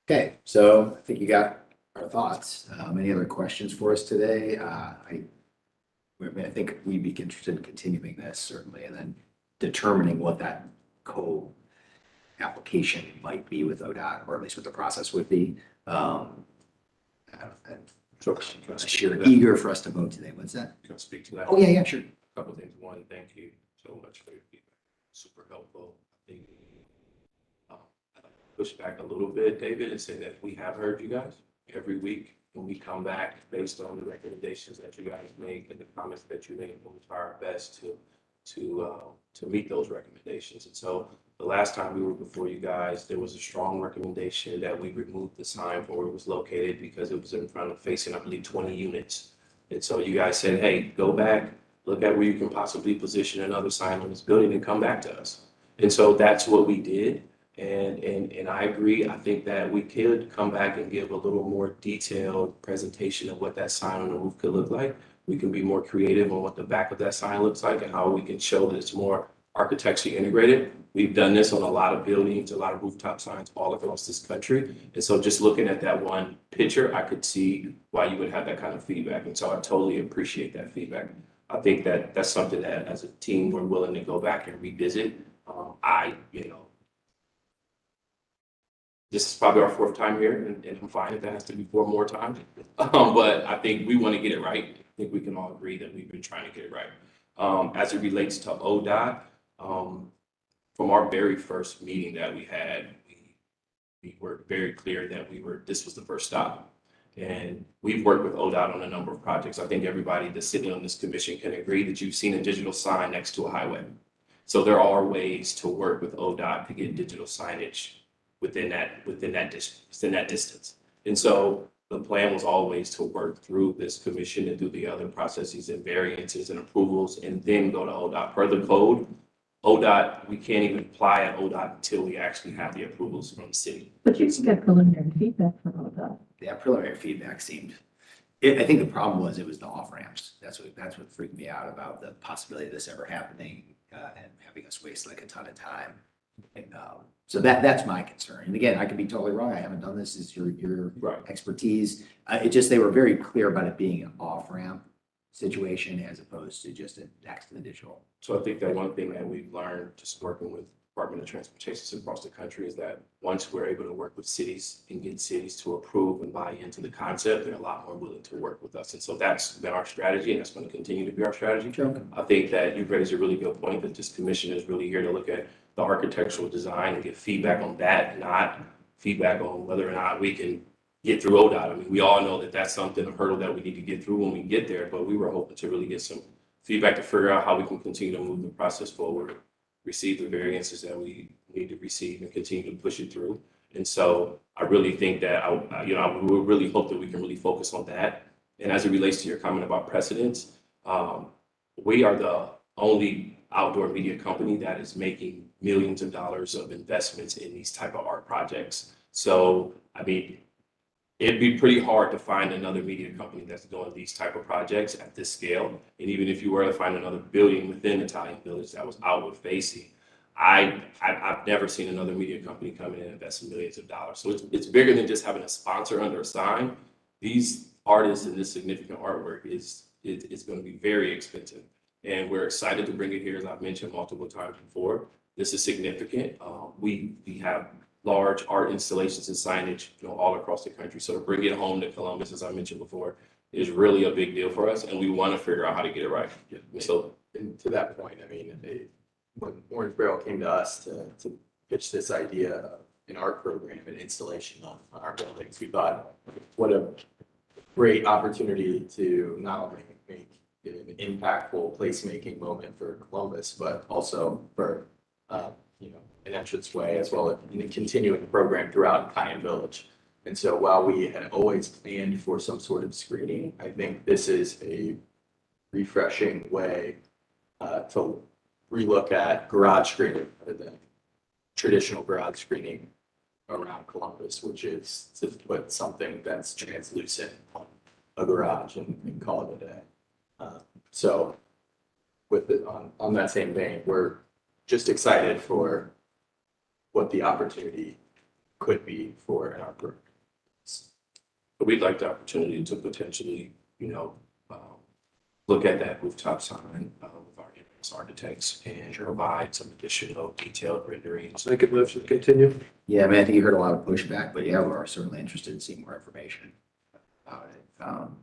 Okay, so I think you got our thoughts. Any other questions for us today? I think we'd be interested in continuing this certainly, and then determining what that application might be with ODOT, or at least what the process would be. You're eager for us to vote today. What's that? Can I speak to that? Oh, yeah, sure. A couple of things. One, thank you so much for your feedback. Super helpful. I think I'd like to push back a little bit, David, and say that we have heard you guys every week when we come back based on the recommendations that you guys make and the comments that you make. We'll try our best to meet those recommendations. And so the last time we were before you guys, there was a strong recommendation that we remove the sign from where it was located because it was in front of facing, I believe, 20 units. And so you guys said, hey, go back, look at where you can possibly position another sign on this building and come back to us. And so that's what we did. And I agree. I think that we could come back and give a little more detailed presentation of what that sign on the roof could look like. We can be more creative on what the back of that sign looks like and how we can show that it's more architecturally integrated. We've done this on a lot of buildings, a lot of rooftop signs all across this country. And so just looking at that one picture, I could see why you would have that kind of feedback. And so I totally appreciate that feedback. I think that that's something that as a team, we're willing to go back and revisit. This is probably our 4th time here, and I'm fine if that has to be 4 more times. But I think we want to get it right. I think we can all agree that we've been trying to get it right. As it relates to ODOT, from our very first meeting that we had, we were very clear that this was the first stop. And we've worked with ODOT on a number of projects. I think everybody that's sitting on this commission can agree that you've seen a digital sign next to a highway. So there are ways to work with ODOT to get digital signage within that distance. And so the plan was always to work through this commission and through the other processes and variances and approvals and then go to ODOT. Per the code, ODOT, we can't even apply at ODOT until we actually have the approvals from the city. But you can get preliminary feedback from ODOT. That preliminary feedback seemed, I think the problem was it was the off-ramps. That's what freaked me out about the possibility of this ever happening and having us waste like a ton of time. And, so that's my concern. And again, I could be totally wrong. I haven't done this. It's your Right. expertise. It just, they were very clear about it being an off-ramp situation as opposed to just a next to the digital. So I think that one thing that we've learned just working with Department of Transportation across the country is that once we're able to work with cities and get cities to approve and buy into the concept, they're a lot more willing to work with us. And so that's been our strategy and that's going to continue to be our strategy. Sure. I think that you've raised a really good point that this commission is really here to look at the architectural design and get feedback on that, not feedback on whether or not we can get through ODOT. I mean, we all know that that's something, a hurdle that we need to get through when we get there, but we were hoping to really get some feedback to figure out how we can continue to move the process forward, receive the variances that we need to receive and continue to push it through. And so I really think that, I would really hope that we can really focus on that. And as it relates to your comment about precedents, we are the only outdoor media company that is making millions of dollars of investments in these type of art projects. So, I mean, it'd be pretty hard to find another media company that's doing these type of projects at this scale. And even if you were to find another building within Italian Village that was outward facing, I've never seen another media company come in and invest millions of dollars. So it's bigger than just having a sponsor under a sign. These artists and this significant artwork is going to be very expensive. And we're excited to bring it here, as I've mentioned multiple times before. This is significant. We have large art installations and signage, all across the country. So to bring it home to Columbus, as I mentioned before, is really a big deal for us, and we want to figure out how to get it right. So, And to that point, I mean, when Orange Barrel came to us to pitch this idea of an art program and installation on our buildings, we thought, what a great opportunity to not only make it an impactful placemaking moment for Columbus, but also for an entranceway as well as continuing the program throughout Italian Village. And so while we had always planned for some sort of screening, I think this is a refreshing way to relook at garage screening rather than traditional garage screening around Columbus, which is to put something that's translucent on a garage and call it a day. So with it on that same vein, we're just excited for what the opportunity could be for an art program. But we'd like the opportunity to potentially, look at that rooftop sign with our in-house architects and provide some additional detailed renderings. Make a motion to continue. Yeah, I mean, I think you heard a lot of pushback, but yeah, we're certainly interested in seeing more information about it. I'm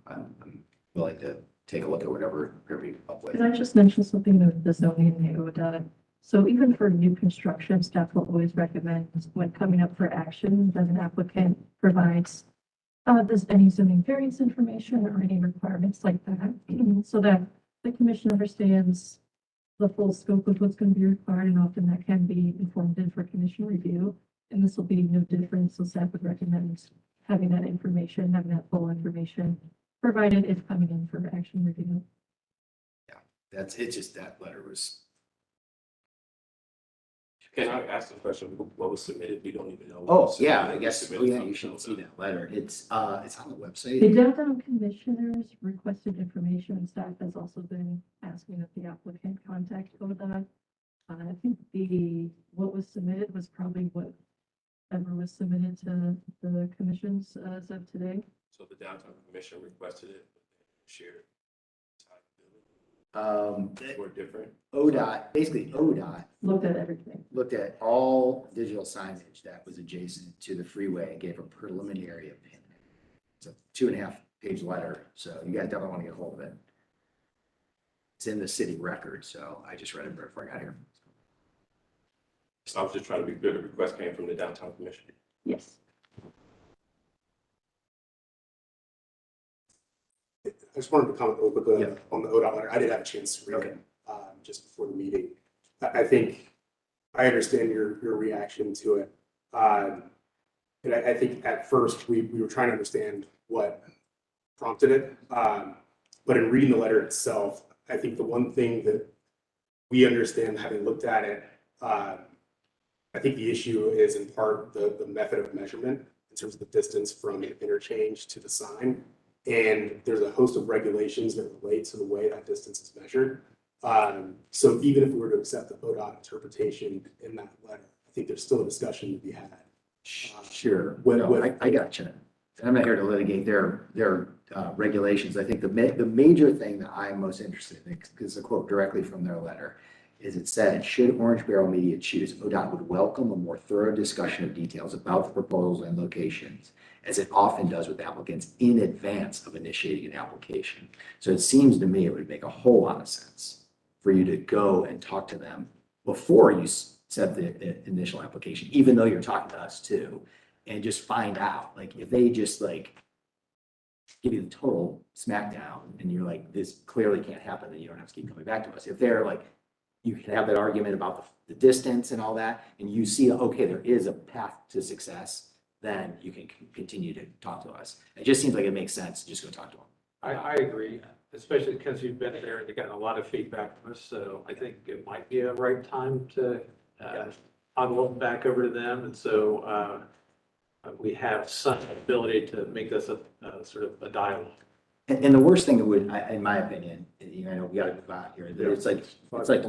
willing to take a look at whatever you come up with. Could I just mention something about the zoning and the ODOT? So even for new construction, staff will always recommend when coming up for action that an applicant provides there's any zoning variance information or any requirements like that, so that the commission understands the full scope of what's going to be required, and often that can be informed in for commission review. And this will be no different. So staff would recommend having that information, having that full information provided if coming in for action review. It's just that letter was. Can I ask the question, what was submitted? We don't even know. what Oh, was yeah, submitted. I guess, Submitted yeah, from you should ODOT. see that letter. It's on the The website. downtown commissioners requested information, and staff has also been asking that the applicant contact ODOT. I think what was submitted was probably whatever was submitted to the commissions as of today. So the downtown commission requested it, shared. Or different. ODOT Looked at everything. looked at all digital signage that was adjacent to the freeway and gave a preliminary opinion. It's a 2.5-page letter, so you guys definitely want to get a hold of it. It's in the city record, so I just read it before I got here. So I was just trying to be clear, the request came from the downtown commission. Yes. I just wanted to comment real quickly Yeah. on the ODOT letter. I did have a chance to read Okay. it just before the meeting. I think I understand your reaction to it. And I think at first we were trying to understand what prompted it. But in reading the letter itself, I think the one thing that we understand, having looked at it, I think the issue is in part the method of measurement in terms of the distance from the interchange to the sign. And there's a host of regulations that relate to the way that distance is measured. So even if we were to accept the ODOT interpretation in that letter, I think there's still a discussion to be had. Sure. When- No, I got you. I'm not here to litigate their regulations. I think the major thing that I'm most interested in, because the quote directly from their letter, is it said, should Orange Barrel Media choose, ODOT would welcome a more thorough discussion of details about the proposals and locations, as it often does with applicants in advance of initiating an application. So it seems to me it would make a whole lot of sense for you to go and talk to them before you set the initial application, even though you're talking to us too, and just find out, like, if they just like give you the total smackdown and you're like, this clearly can't happen, then you don't have to keep coming back to us. If they're like, you can have that argument about the distance and all that, and you see, okay, there is a path to success, then you can continue to talk to us. It just seems like it makes sense to just go talk to them. I agree, especially because you've been there and you've gotten a lot of feedback from us. So I think it might be a right time to toggle back over to them. And so we have some ability to make this a sort of a dialogue. And the worst thing that would, in my opinion, you know, we got to move on here. It's like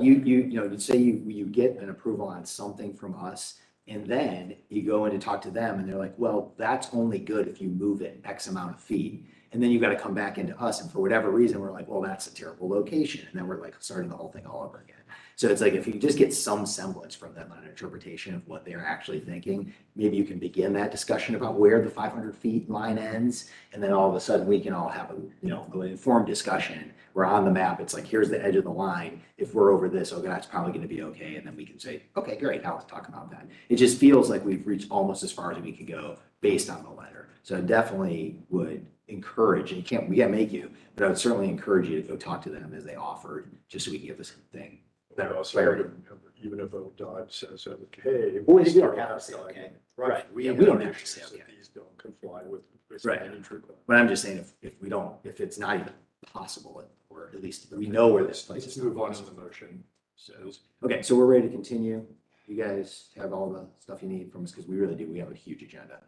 you know, you say you get an approval on something from us, and then you go in to talk to them, and they're like, well, that's only good if you move it X amount of feet. And then you got to come back into us, and for whatever reason, we're like, well, that's a terrible location, and then we're like starting the whole thing all over again. So it's like if you just get some semblance from them on an interpretation of what they're actually thinking, maybe you can begin that discussion about where the 500 feet line ends, and then all of a sudden we can all have a, you know, an informed discussion. We're on the map. It's like, here's the edge of the line. If we're over this, okay, that's probably going to be okay. And then we can say, okay, great, now let's talk about that. It just feels like we've reached almost as far as we could go based on the letter. So I definitely would encourage, and we can't make you, but I would certainly encourage you to go talk to them as they offered, just so we can get this thing. But also, remember, even if ODOT says, okay. Well, we don't have to say, okay. Right. Yeah, we don't have to say, okay. These don't comply with. Right. signage requirements. But I'm just saying, if it's not even possible, or at least we know where this place Let's is. move on to the motion. So, Okay, so we're ready to continue. You guys have all the stuff you need from us, because we really do. We have a huge agenda.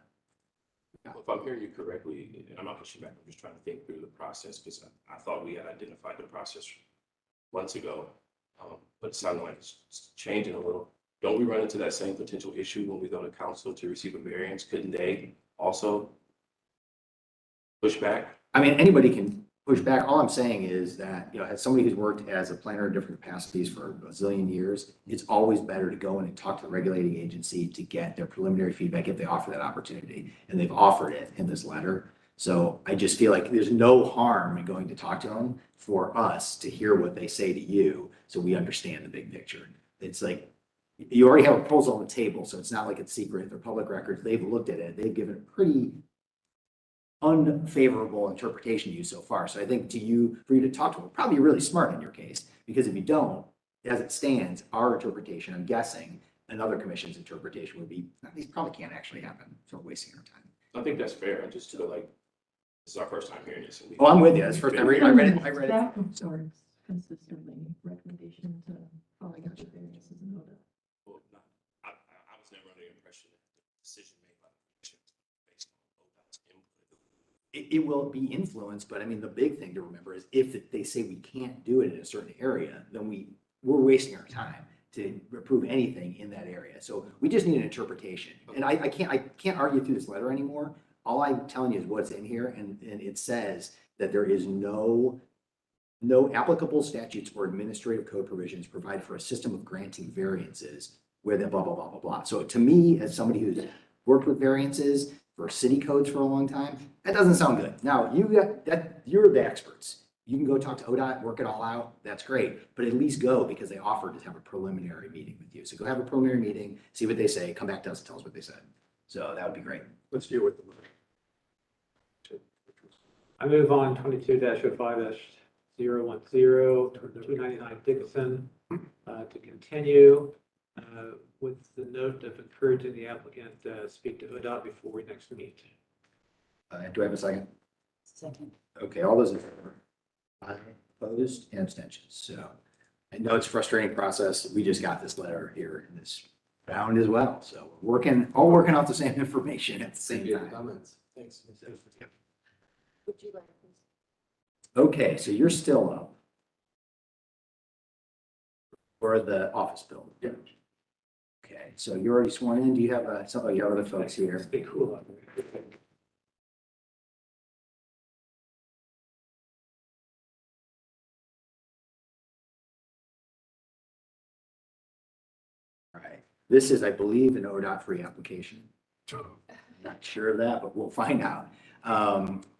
If I'm hearing you correctly, and I'm not pushing back, I'm just trying to think through the process, because I thought we had identified the process months ago. But it sounded like it's changing a little. Don't we run into that same potential issue when we go to council to receive a variance? Couldn't they also push back? I mean, anybody can push back. All I'm saying is that, you know, as somebody who's worked as a planner in different capacities for a zillion years, it's always better to go in and talk to the regulating agency to get their preliminary feedback if they offer that opportunity. And they've offered it in this letter. So I just feel like there's no harm in going to talk to them for us to hear what they say to you, so we understand the big picture. It's like, you already have a proposal on the table, so it's not like it's secret. They're public records. They've looked at it. They've given a pretty unfavorable interpretation to you so far. So I think for you to talk to them, probably really smart in your case, because if you don't, as it stands, our interpretation, I'm guessing, another commission's interpretation would be, these probably can't actually happen, so we're wasting our time. I think that's fair. I just feel like this is our first time hearing this. Oh, I'm with you. That's the first time I read it. Back and forth consistently, recommendation to following out the variances and all that. Well, I was never under the impression that the decision made by the commission was based on ODOT's input. It will be influenced, but I mean, the big thing to remember is if they say we can't do it in a certain area, then we're wasting our time to approve anything in that area. So we just need an interpretation. And I can't argue through this letter anymore. All I'm telling you is what's in here, and it says that there is no applicable statutes or administrative code provisions provide for a system of granting variances where the blah, blah, blah, blah, blah. So to me, as somebody who's worked with variances for city codes for a long time, that doesn't sound good. Now, you're the experts. You can go talk to ODOT, work it all out. That's great. But at least go, because they offered to have a preliminary meeting with you. So go have a preliminary meeting, see what they say, come back to us and tell us what they said. So that would be great. Let's deal with the motion. I move on 22-05-010, 299 Dickinson. to continue with the note of encouraging the applicant speak to ODOT before we next meet. Do I have a second? Second. Okay, all those in favor? Aye. Opposed and abstentions. So I know it's a frustrating process. We just got this letter here in this round as well. So we're all working off the same information at the same Appreciate the time. comments. Thanks. Would you like this? Okay, so you're still up for the office building. Yeah. Okay, so you're already sworn in. Do you have some of your other folks here? Stay cool out there. All right. This is, I believe, an ODOT free application. Not sure of that, but we'll find out.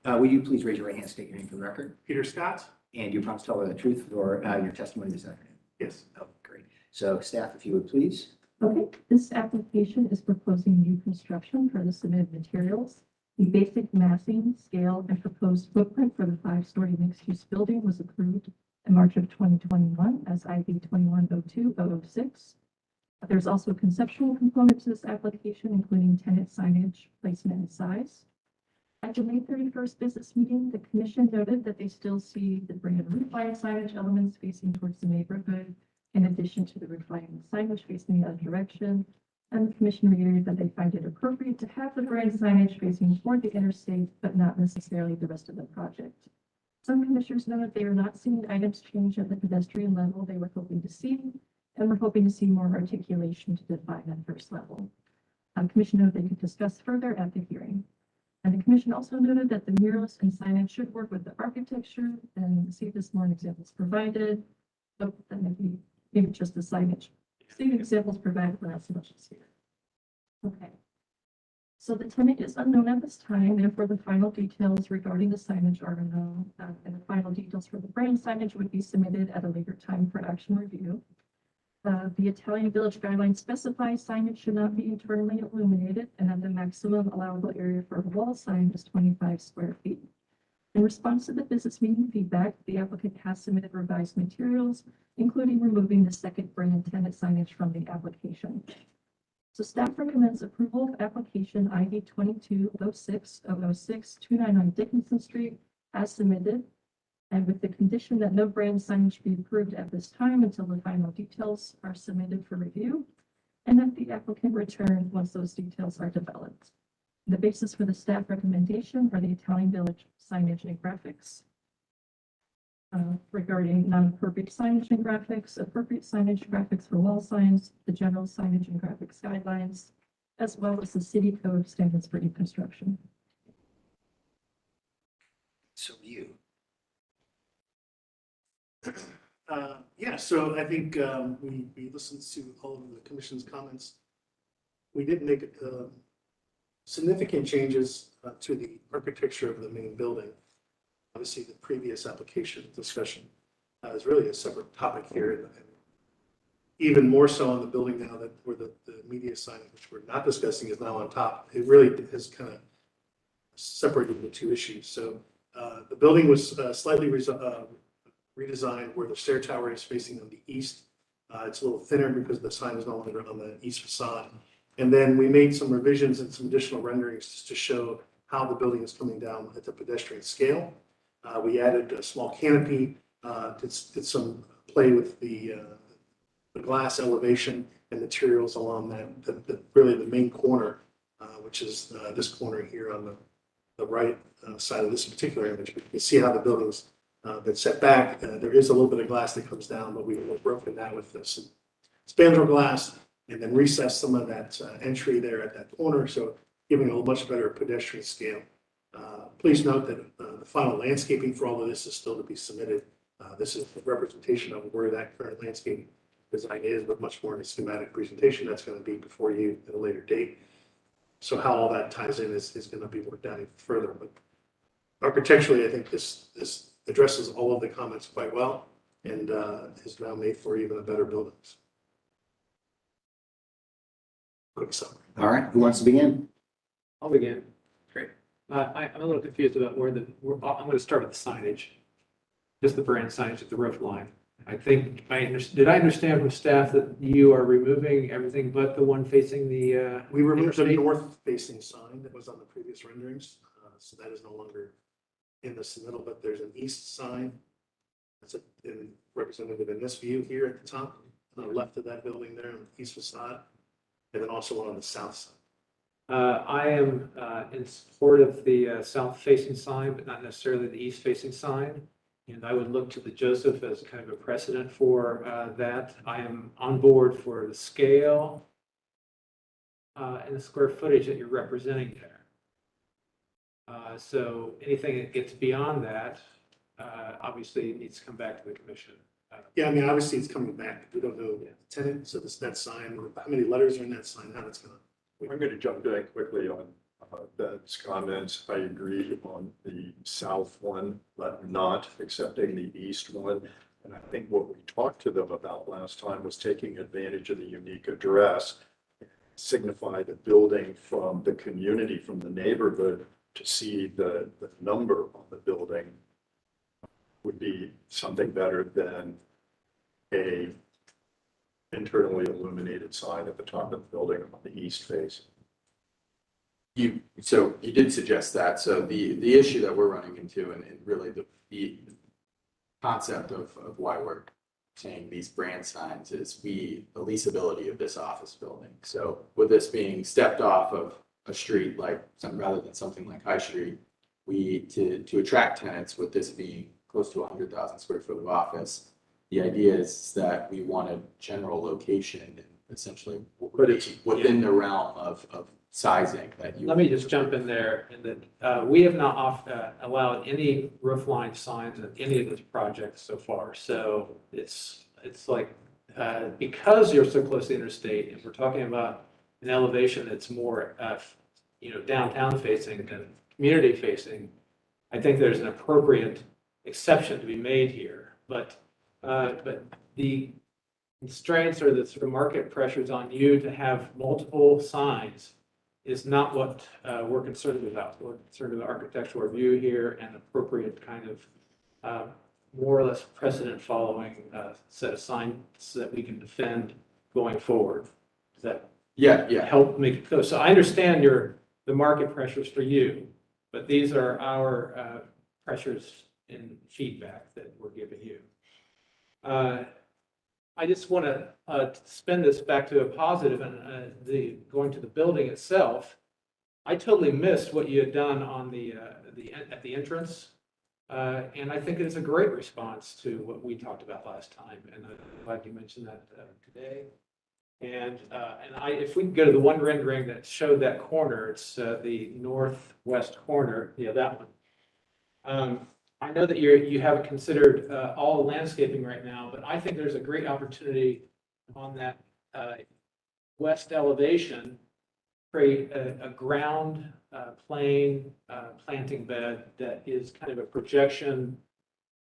Will you please raise your right hand, state your name for the record, Peter Scott? and you promise to tell the truth for your testimony this afternoon? Yes. Oh, great. So staff, if you would please. Okay, this application is proposing new construction for the submitted materials. The basic massing, scale, and proposed footprint for the 5-story mixed-use building was approved in March of 2021 as IV 2102-006. There's also a conceptual component to this application, including tenant signage, placement, and size. At the May 31st business meeting, the commission noted that they still see the brand roof line signage elements facing towards the neighborhood, in addition to the roof line signage facing the other direction. And the commission reiterated that they find it appropriate to have the brand signage facing toward the interstate, but not necessarily the rest of the project. Some commissioners noted they are not seeing items change at the pedestrian level they were hoping to see, and we're hoping to see more articulation to define that first level. Commission noted they could discuss further at the hearing. And the commission also noted that the murals and signage should work with the architecture and see if there's more examples provided. Oh, that might be maybe just the signage. See examples provided, but not so much as here. Okay. So the tenant is unknown at this time, therefore the final details regarding the signage are unknown. And the final details for the brand signage would be submitted at a later time for action review. The Italian Village guidelines specify signage should not be internally illuminated, and that the maximum allowable area for a wall sign is 25 square feet. In response to the business meeting feedback, the applicant has submitted revised materials, including removing the second brand tenant signage from the application. So staff recommends approval of application ID 2206-006-299 Dickinson Street as submitted, and with the condition that no brand signage be approved at this time until the final details are submitted for review, and that the applicant return once those details are developed. The basis for the staff recommendation are the Italian Village signage and graphics. Regarding non-appropriate signage and graphics, appropriate signage graphics for wall signs, the general signage and graphics guidelines, as well as the city code standards for new construction. So you. Yeah, so I think we listened to all of the commission's comments. We did make significant changes to the architecture of the main building. Obviously, the previous application discussion is really a separate topic here. And even more so on the building now that where the media sign, which we're not discussing, is now on top. It really has kind of separated the two issues. So the building was slightly redesigned where the stair tower is facing on the east. It's a little thinner because the sign is no longer on the east facade. And then we made some revisions and some additional renderings to show how the building is coming down at the pedestrian scale. We added a small canopy, did some play with the glass elevation and materials along that, really the main corner, which is this corner here on the right side of this particular image. You can see how the building's been set back. There is a little bit of glass that comes down, but we've broken that with some spandrel glass and then recessed some of that entry there at that corner, so giving a much better pedestrian scale. Please note that the final landscaping for all of this is still to be submitted. This is a representation of where that current landscape design is, but much more in a schematic presentation that's going to be before you at a later date. So how all that ties in is going to be worked out even further. But architecturally, I think this addresses all of the comments quite well and is now made for even a better buildings. Quick summary. All right, who wants to begin? I'll begin. Great. I'm a little confused about I'm going to start with the signage, just the brand signage at the roof line. I think did I understand from staff that you are removing everything but the one facing the, We removed the interstate? north-facing sign that was on the previous renderings, so that is no longer in the submittal, but there's an east sign that's represented in this view here at the top, on the left of that building there, on the east facade, and then also one on the south side. I am in support of the south-facing sign, but not necessarily the east-facing sign. And I would look to the Joseph as kind of a precedent for that. I am on board for the scale and the square footage that you're representing there. So anything that gets beyond that, obviously needs to come back to the commission. Yeah, I mean, obviously it's coming back. We don't know the tenant, so that sign, how many letters are in that sign, how that's gonna. I'm going to jump in quickly on Ben's comments. I agree on the south one, but not accepting the east one. And I think what we talked to them about last time was taking advantage of the unique address, signify the building from the community, from the neighborhood, to see the number on the building would be something better than a internally illuminated sign at the top of the building on the east face. So you did suggest that. So the issue that we're running into, and really the concept of why we're saying these brand signs, is the leasability of this office building. So with this being stepped off of a street, like rather than something like High Street, to attract tenants, with this being close to 100,000 square foot of office, the idea is that we want a general location and essentially But it's within the realm of sizing that you. Let me just jump in there, and that we have not allowed any roof line signs in any of this project so far. So it's like, because you're so close to the interstate, and we're talking about an elevation that's more, downtown facing than community facing, I think there's an appropriate exception to be made here. But the constraints or the sort of market pressures on you to have multiple signs is not what we're concerned about. We're concerned with architectural review here and appropriate kind of more or less precedent following set of signs that we can defend going forward. Does that help make it go? So I understand the market pressures for you, but these are our pressures in feedback that we're giving you. I just want to spin this back to a positive, and going to the building itself. I totally missed what you had done on at the entrance, and I think it's a great response to what we talked about last time. And I'm glad you mentioned that today. And if we can go to the one rendering that showed that corner, it's the northwest corner. Yeah, that one. I know that you haven't considered all landscaping right now, but I think there's a great opportunity on that west elevation, create a ground plane planting bed that is kind of a projection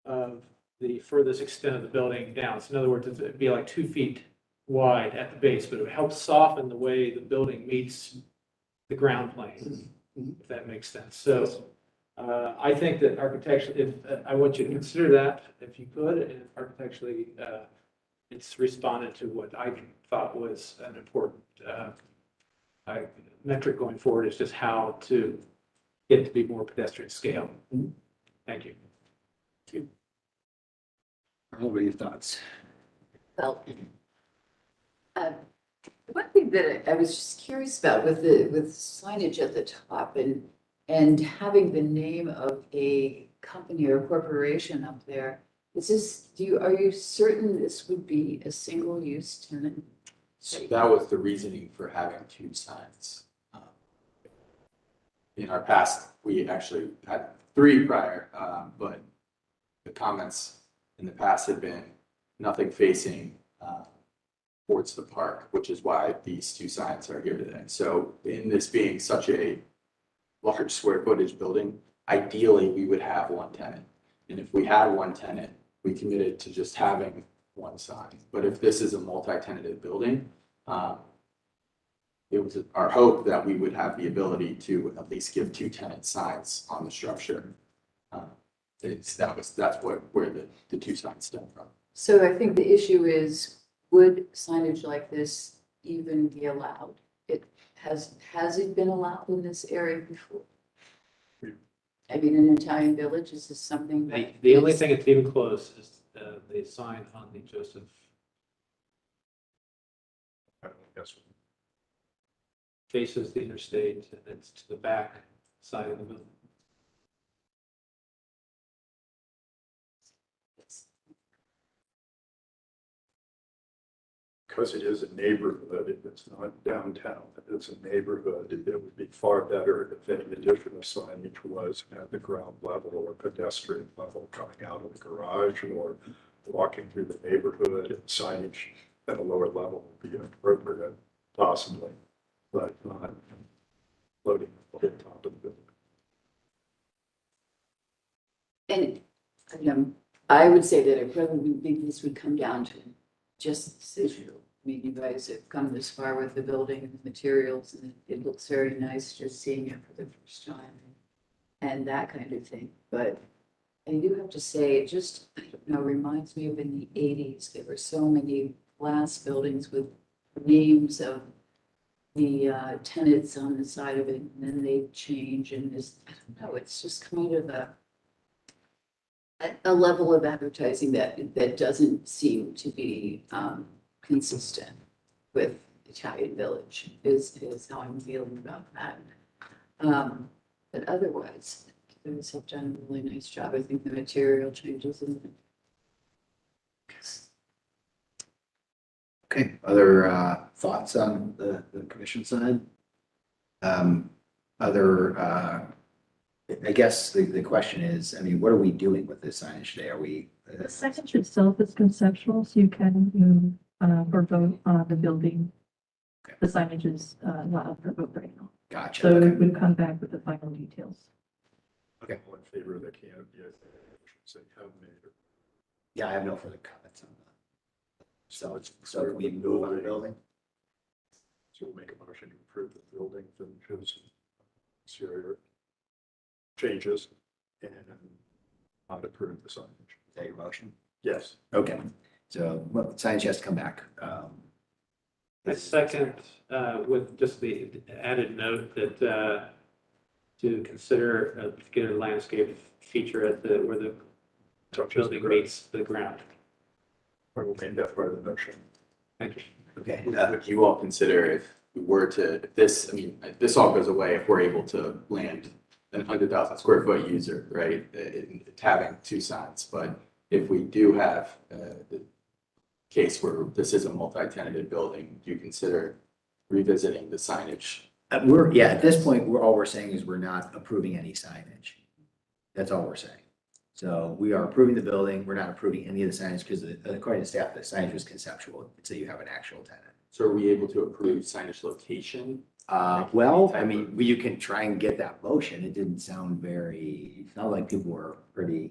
of the furthest extent of the building down. So in other words, it'd be like 2 feet wide at the base, but it would help soften the way the building meets the ground plane, if that makes sense. So I think that architecturally, I want you to consider that if you could, and architecturally, it's responded to what I thought was an important metric going forward, is just how to get to be more pedestrian scale. Thank you. What are your thoughts? Well, one thing that I was just curious about with signage at the top and having the name of a company or corporation up there, are you certain this would be a single-use tenant? So that was the reasoning for having 2 signs. In our past, we actually had 3 prior, but the comments in the past had been nothing facing towards the park, which is why these 2 signs are here today. So in this being such a large square footage building, ideally we would have 1 tenant. And if we had 1 tenant, we committed to just having 1 sign. But if this is a multi-tenanted building, it was our hope that we would have the ability to at least give 2 tenant signs on the structure. That's where the 2 signs stem from. So I think the issue is, would signage like this even be allowed? Has it been allowed in this area before? I mean, in Italian Village, is this something that? The only is- thing that's even close is the sign on the Joseph. Yes. Faces the interstate and it's to the back side of the building. Because it is a neighborhood, it's not downtown, it's a neighborhood, it would be far better if any additional signage was at the ground level or pedestrian level coming out of the garage or walking through the neighborhood. Signage at a lower level would be appropriate, possibly, but not floating on top of the building. And I would say that I probably think this would come down to just this issue. I mean, you guys have come this far with the building and the materials, and it looks very nice just seeing it for the first time and that kind of thing. But I do have to say, it just, I don't know, reminds me of in the 80s, there were so many glass buildings with names of the tenants on the side of it, and then they change, and this, I don't know, it's just kind of a level of advertising that doesn't seem to be consistent with Italian Village is how I'm feeling about that. But otherwise, you guys have done a really nice job. I think the material changes in Okay, other thoughts on the commission side? I guess the question is, I mean, what are we doing with this signage today? Are we? The signage itself is conceptual, so you can move or vote on the building. Okay. The signage is not for vote right now. Gotcha. So Okay. it would come back with the final details. Okay. All in favor of the canopy, I think I should say have made it. Yeah, I have no further comments on that. So can we move on the building? So we'll make a motion to approve the building finishes, exterior changes, and not approve the signage. Is that your motion? Yes. Okay, so well, signage has to come back. I second, with just the added note that, to consider a particular landscape feature at where the building meets the ground. I will make that part of the motion. Thank you. Okay, Would you all consider if we were to, if this, I mean, this all goes away if we're able to land an 100,000 square foot user, right? Having two signs, but if we do have the case where this is a multi-tenanted building, do you consider revisiting the signage? at this point, all we're saying is we're not approving any signage. That's all we're saying. So we are approving the building. We're not approving any of the signage because according to staff, the signage was conceptual. So you have an actual tenant. So are we able to approve signage location? Well, I mean, you can try and get that motion. It didn't sound very, it sounded like people were pretty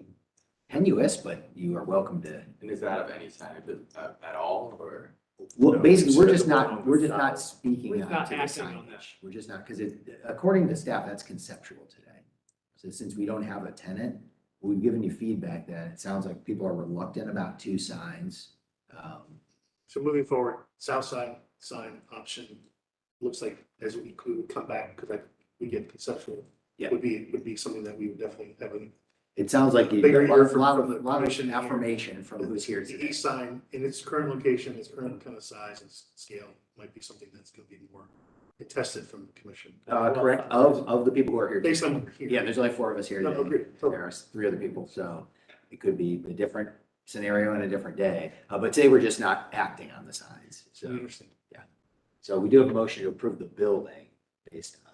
tenuous, but you are welcome to. And is that of any signage at all, or? Well, No, basically, we're consider just the one not, on the we're just side. not speaking We're on not to the acting on that. signage. We're just not, because according to staff, that's conceptual today. So since we don't have a tenant, we've given you feedback that it sounds like people are reluctant about two signs. So moving forward, south side sign option, looks like as we could come back, because we get conceptual. Yeah. Would be something that we would definitely have a It sounds like you Bigger a ear lot from the of commission here. affirmation from who's here the today. east sign in its current location, its current kind of size and scale might be something that's going to be more contested from the commission. Correct, of the people who are here. Based today. on here. Yeah, there's only 4 of us here No, today. agreed. There are 3 other people, so it could be a different scenario and a different day. But today we're just not acting on the signs. I So, understand. so we do have a motion to approve the building based on.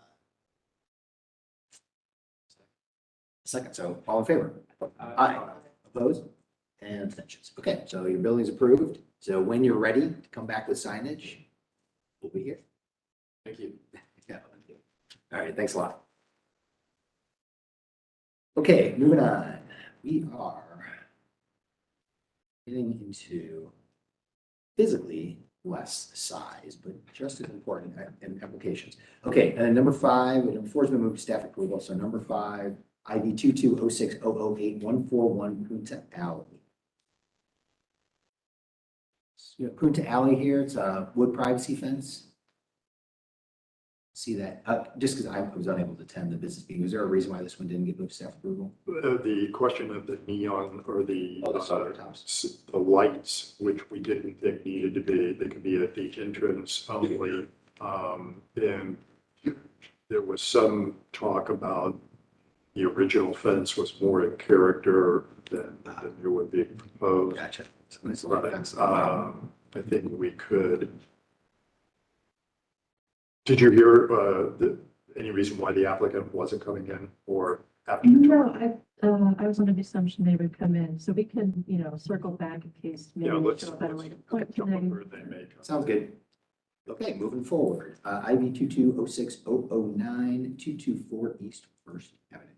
Second, so all in favor? Aye. Opposed? And abstentions. Okay, so your building's approved. So when you're ready to come back with signage, we'll be here. Thank you. Yeah. All right, thanks a lot. Okay, moving on. We are getting into physically less size, but just as important in applications. Okay, number 5, and number 4 has been moved to staff approval. So number 5, ID 2206008 141 Punta Alley. you have Punta Alley here. It's a wood privacy fence. See that, just because I was unable to attend the business meeting, was there a reason why this one didn't get moved to staff approval? The question of the neon or the Oh, the solar tops. the lights, which we didn't think needed to be, they could be at the entrance only. And there was some talk about the original fence was more in character than it would be proposed. Gotcha. So it's a But, fence. I think we could. Did you hear any reason why the applicant wasn't coming in or after? No, I was under the assumption they would come in, so we can, circle back in case maybe Yeah, we let's show a better way to put jump today. over, they may come. Sounds good. Okay, moving forward. IV 2206009, 224 East First Avenue.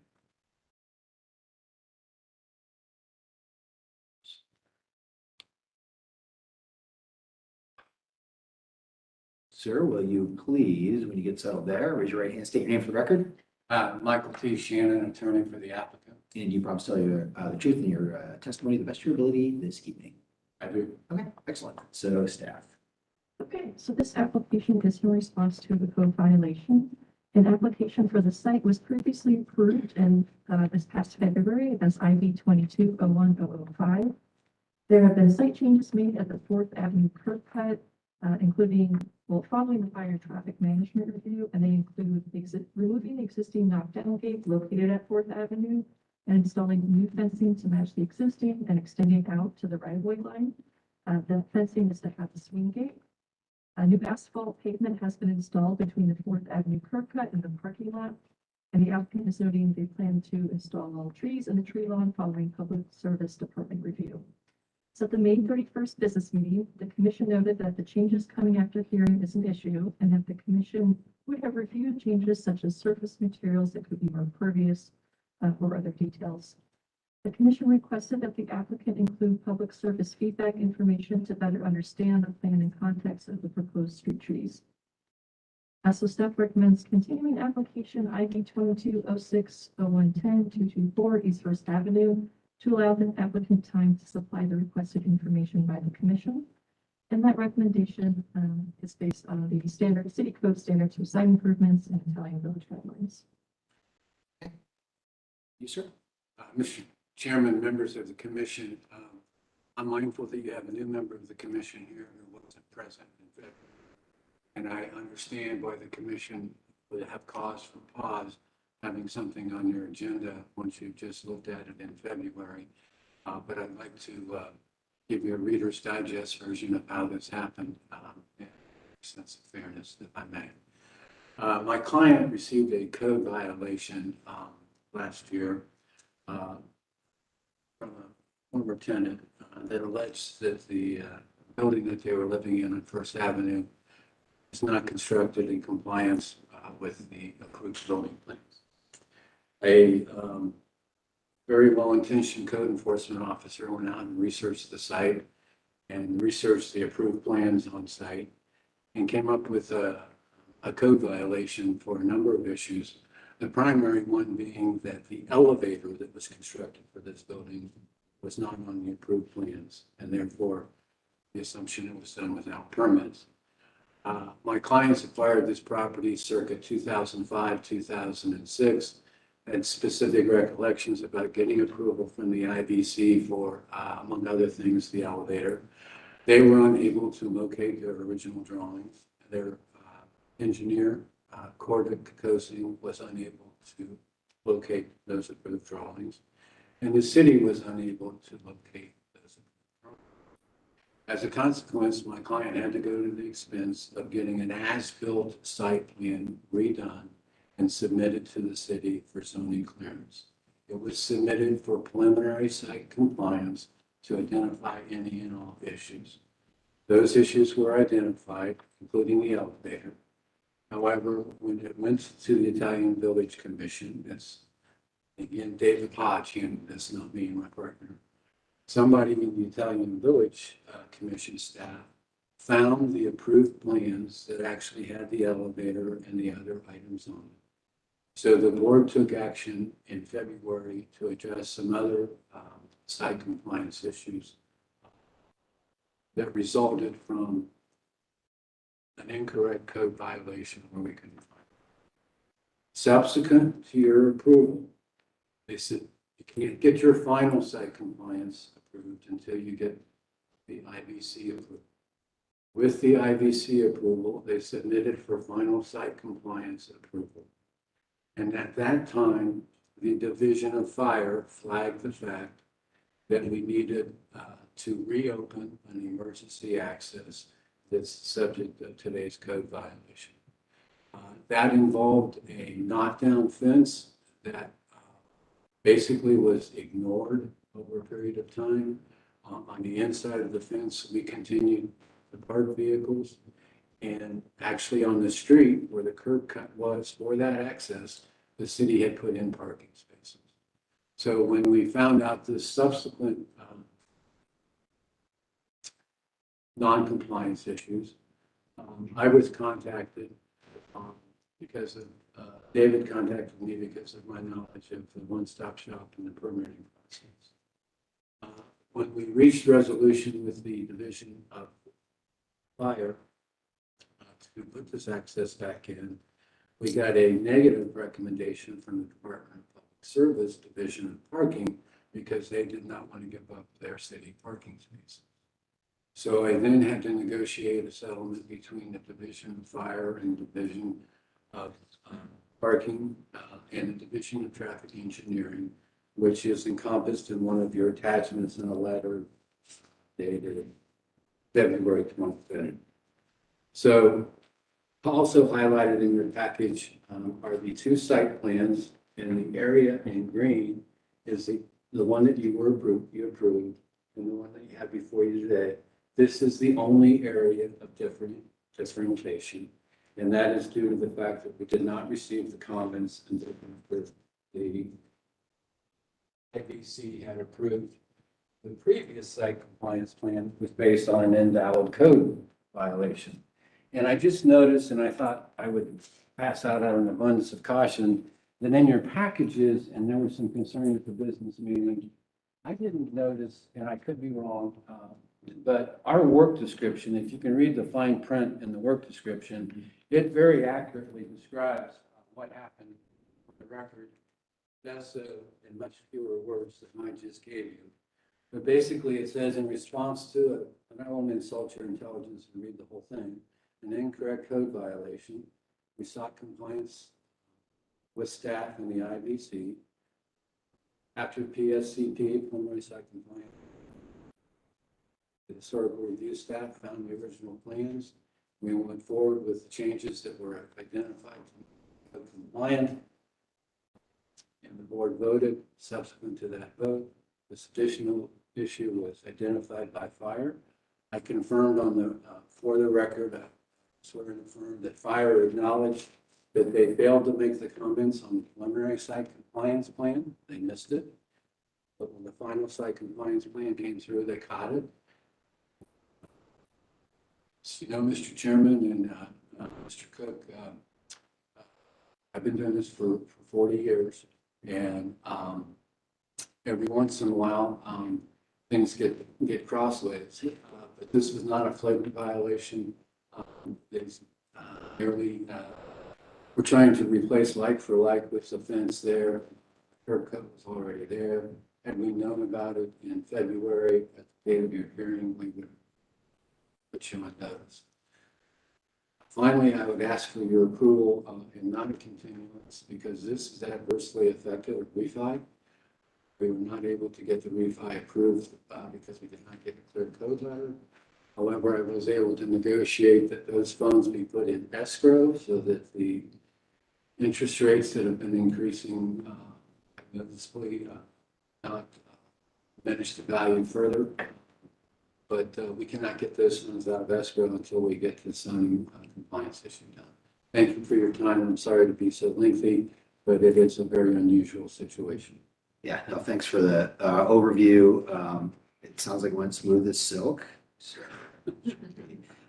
Sir, will you please, when you get settled there, raise your right hand, state your name for the record, Michael T. Shannon, attorney for the applicant. and you promise to tell you the truth in your testimony to the best of your ability this evening. I do. Okay, excellent. So staff. Okay, so this application is in response to the code violation. An application for the site was previously approved in this past February as IV 2201005. There have been site changes made at the 4th Avenue curb cut, including, following the fire traffic management review, and they include removing the existing knockdown gate located at 4th Avenue and installing new fencing to match the existing and extending out to the right-of-way line. The fencing is to have a swing gate. A new asphalt pavement has been installed between the 4th Avenue curb cut and the parking lot. And the applicant is noting they plan to install all trees in the tree lawn following Public Service Department review. So at the May 31st business meeting, the commission noted that the changes coming after hearing is an issue and that the commission would have reviewed changes such as surface materials that could be more pervious or other details. The commission requested that the applicant include public service feedback information to better understand the plan and context of the proposed street trees. So staff recommends continuing application IV 2206010-224 East First Avenue to allow the applicant time to supply the requested information by the commission. And that recommendation is based on the standard city code standards for site improvements and Italian village guidelines. You, sir? Mr. Chairman, members of the commission, I'm mindful that you have a new member of the commission here who wasn't present in February. And I understand why the commission would have cause for pause having something on your agenda once you've just looked at it in February. But I'd like to give you a Reader's Digest version of how this happened, in a sense of fairness, if I may. My client received a code violation last year from a former tenant that alleged that the building that they were living in on First Avenue is not constructed in compliance with the approved building plans. A very well-intentioned code enforcement officer went out and researched the site and researched the approved plans on site and came up with a code violation for a number of issues. The primary one being that the elevator that was constructed for this building was not on the approved plans, and therefore the assumption it was done without permits. My clients acquired this property circa 2005, 2006, had specific recollections about getting approval from the IBC for, among other things, the elevator. They were unable to locate their original drawings. Their engineer, Corda Kokosing, was unable to locate those approved drawings, and the city was unable to locate those approved drawings. As a consequence, my client had to go to the expense of getting an as-built site plan redone and submitted to the city for zoning clearance. It was submitted for preliminary site compliance to identify any and all issues. Those issues were identified, including the elevator. However, when it went to the Italian Village Commission, that's again David Hodge, that's not me, my partner. Somebody in the Italian Village Commission staff found the approved plans that actually had the elevator and the other items on it. So the board took action in February to address some other site compliance issues that resulted from an incorrect code violation where we couldn't find it. Subsequent to your approval, they said you can't get your final site compliance approved until you get the IVC approval. With the IVC approval, they submitted for final site compliance approval. And at that time, the Division of Fire flagged the fact that we needed to reopen an emergency access that's subject to today's code violation. That involved a knockdown fence that basically was ignored over a period of time. On the inside of the fence, we continued to park vehicles. And actually on the street where the curb cut was for that access, the city had put in parking spaces. So when we found out the subsequent non-compliance issues, I was contacted because of, David contacted me because of my knowledge of the one-stop shop and the permitting process. When we reached resolution with the Division of Fire to put this access back in, we got a negative recommendation from the Department of Public Service Division of Parking because they did not want to give up their city parking spaces. So I then had to negotiate a settlement between the Division of Fire and Division of Parking and the Division of Traffic Engineering, which is encompassed in one of your attachments in a letter dated February 25th. So also highlighted in your package are the two site plans, and the area in green is the one that you approved, and the one that you have before you today. This is the only area of differentiation, and that is due to the fact that we did not receive the comments and the IBC had approved. The previous site compliance plan was based on an invalid code violation. And I just noticed, and I thought I would pass out an abundance of caution, that in your packages, and there was some concern at the business meeting, I didn't notice, and I could be wrong, but our work description, if you can read the fine print in the work description, it very accurately describes what happened on the record. That's in much fewer words than I just gave you. But basically it says in response to it, and I won't insult your intelligence and read the whole thing, an incorrect code violation, we sought compliance with staff and the IBC. After PSCP, preliminary site compliance, the historical review staff found the original plans. We went forward with the changes that were identified to be compliant, and the board voted. Subsequent to that vote, this additional issue was identified by fire. I confirmed on the for the record, I sort of confirmed that fire acknowledged that they failed to make the comments on the preliminary site compliance plan. They missed it. But when the final site compliance plan came through, they caught it. So, you know, Mr. Chairman and Mr. Cook, I've been doing this for 40 years, and every once in a while, things get crossways. But this was not a flagrant violation. We're trying to replace like for like with the fence there. Curb cut was already there. Had we known about it in February at the date of your hearing, we would put you on notice. Finally, I would ask for your approval and not a continuance because this is adversely affected a refi. We were not able to get the refi approved because we did not get a clear code letter. However, I was able to negotiate that those funds be put in escrow so that the interest rates that have been increasing noticeably not diminish the value further. But we cannot get those funds out of escrow until we get the zoning compliance issue done. Thank you for your time. I'm sorry to be so lengthy, but it is a very unusual situation. Yeah, no, thanks for the overview. It sounds like it went smooth as silk.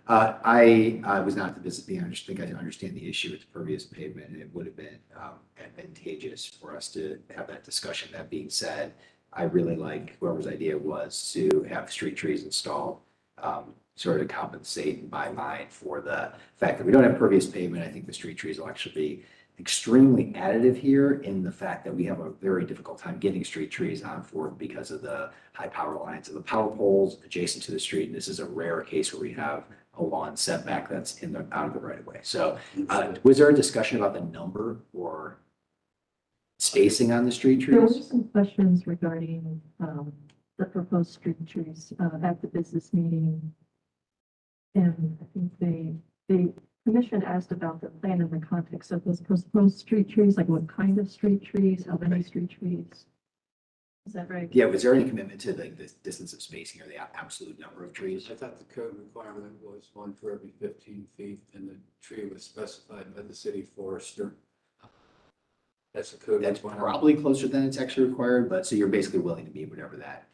I was not at the visit meeting. I just think I understand the issue with the pervious pavement, and it would have been advantageous for us to have that discussion. That being said, I really like whoever's idea was to have street trees installed. sort of compensate in my mind for the fact that we don't have pervious pavement. I think the street trees will actually be extremely additive here in the fact that we have a very difficult time getting street trees on Fourth because of the high power lines and the power poles adjacent to the street. And this is a rare case where we have a lawn setback that's in the, out of the right of way. So was there a discussion about the number or spacing on the street There were trees? some questions regarding the proposed street trees at the business meeting. And I think the commission asked about the plan in the context of those proposed street trees, like what kind of street trees, how many street trees? Is that right? Yeah, was there any commitment to the distance of spacing or the absolute number of trees? I thought the code requirement was one for every 15 feet, and the tree was specified by the city forester. That's a code That's requirement. probably closer than it's actually required, but so you're basically willing to meet whatever that.